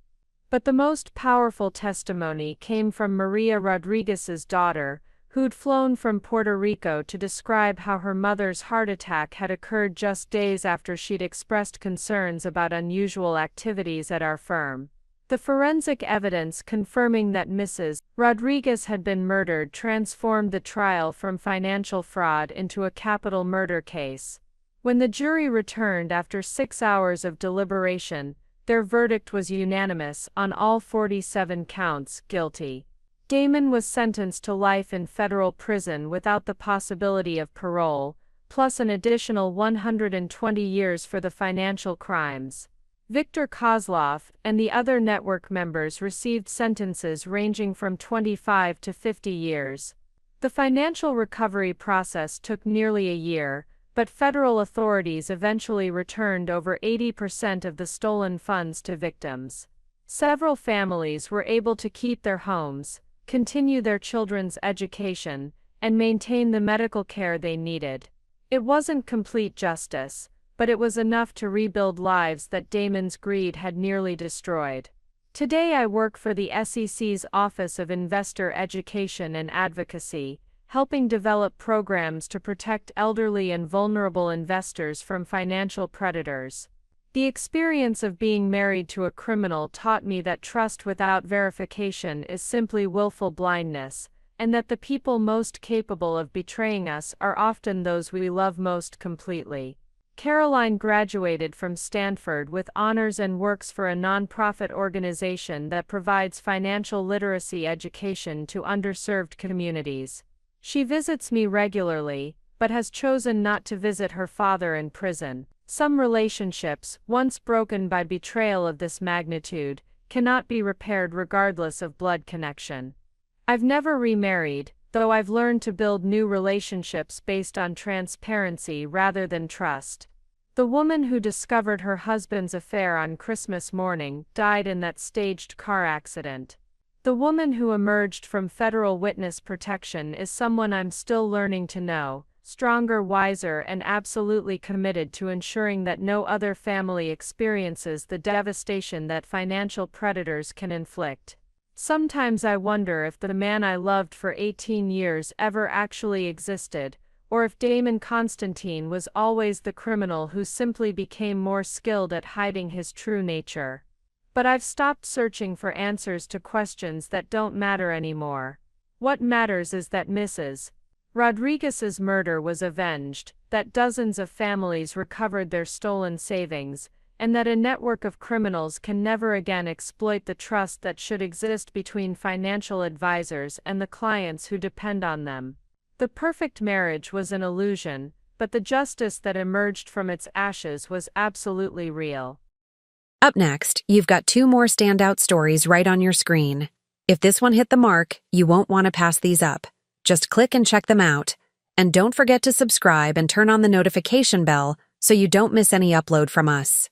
S3: But the most powerful testimony came from Maria Rodriguez's daughter, who'd flown from Puerto Rico to describe how her mother's heart attack had occurred just days after she'd expressed concerns about unusual activities at our firm. The forensic evidence confirming that Mrs. Rodriguez had been murdered transformed the trial from financial fraud into a capital murder case. When the jury returned after 6 hours of deliberation, their verdict was unanimous on all 47 counts: guilty. Damon was sentenced to life in federal prison without the possibility of parole, plus an additional 120 years for the financial crimes. Viktor Kozlov and the other network members received sentences ranging from 25 to 50 years. The financial recovery process took nearly a year, but federal authorities eventually returned over 80% of the stolen funds to victims. Several families were able to keep their homes, continue their children's education, and maintain the medical care they needed. It wasn't complete justice, but it was enough to rebuild lives that Damon's greed had nearly destroyed. Today I work for the SEC's Office of Investor Education and Advocacy, helping develop programs to protect elderly and vulnerable investors from financial predators. The experience of being married to a criminal taught me that trust without verification is simply willful blindness, and that the people most capable of betraying us are often those we love most completely. Caroline graduated from Stanford with honors and works for a nonprofit organization that provides financial literacy education to underserved communities. She visits me regularly, but has chosen not to visit her father in prison. Some relationships, once broken by betrayal of this magnitude, cannot be repaired regardless of blood connection. I've never remarried, though I've learned to build new relationships based on transparency rather than trust. The woman who discovered her husband's affair on Christmas morning died in that staged car accident. The woman who emerged from federal witness protection is someone I'm still learning to know, stronger, wiser, and absolutely committed to ensuring that no other family experiences the devastation that financial predators can inflict. Sometimes I wonder if the man I loved for 18 years ever actually existed, or if Damon Constantine was always the criminal who simply became more skilled at hiding his true nature. But I've stopped searching for answers to questions that don't matter anymore. What matters is that Mrs. Rodriguez's murder was avenged, that dozens of families recovered their stolen savings, and that a network of criminals can never again exploit the trust that should exist between financial advisors and the clients who depend on them. The perfect marriage was an illusion, but the justice that emerged from its ashes was absolutely real.
S2: Up next, you've got 2 more standout stories right on your screen. If this one hit the mark, you won't want to pass these up. Just click and check them out. And don't forget to subscribe and turn on the notification bell so you don't miss any upload from us.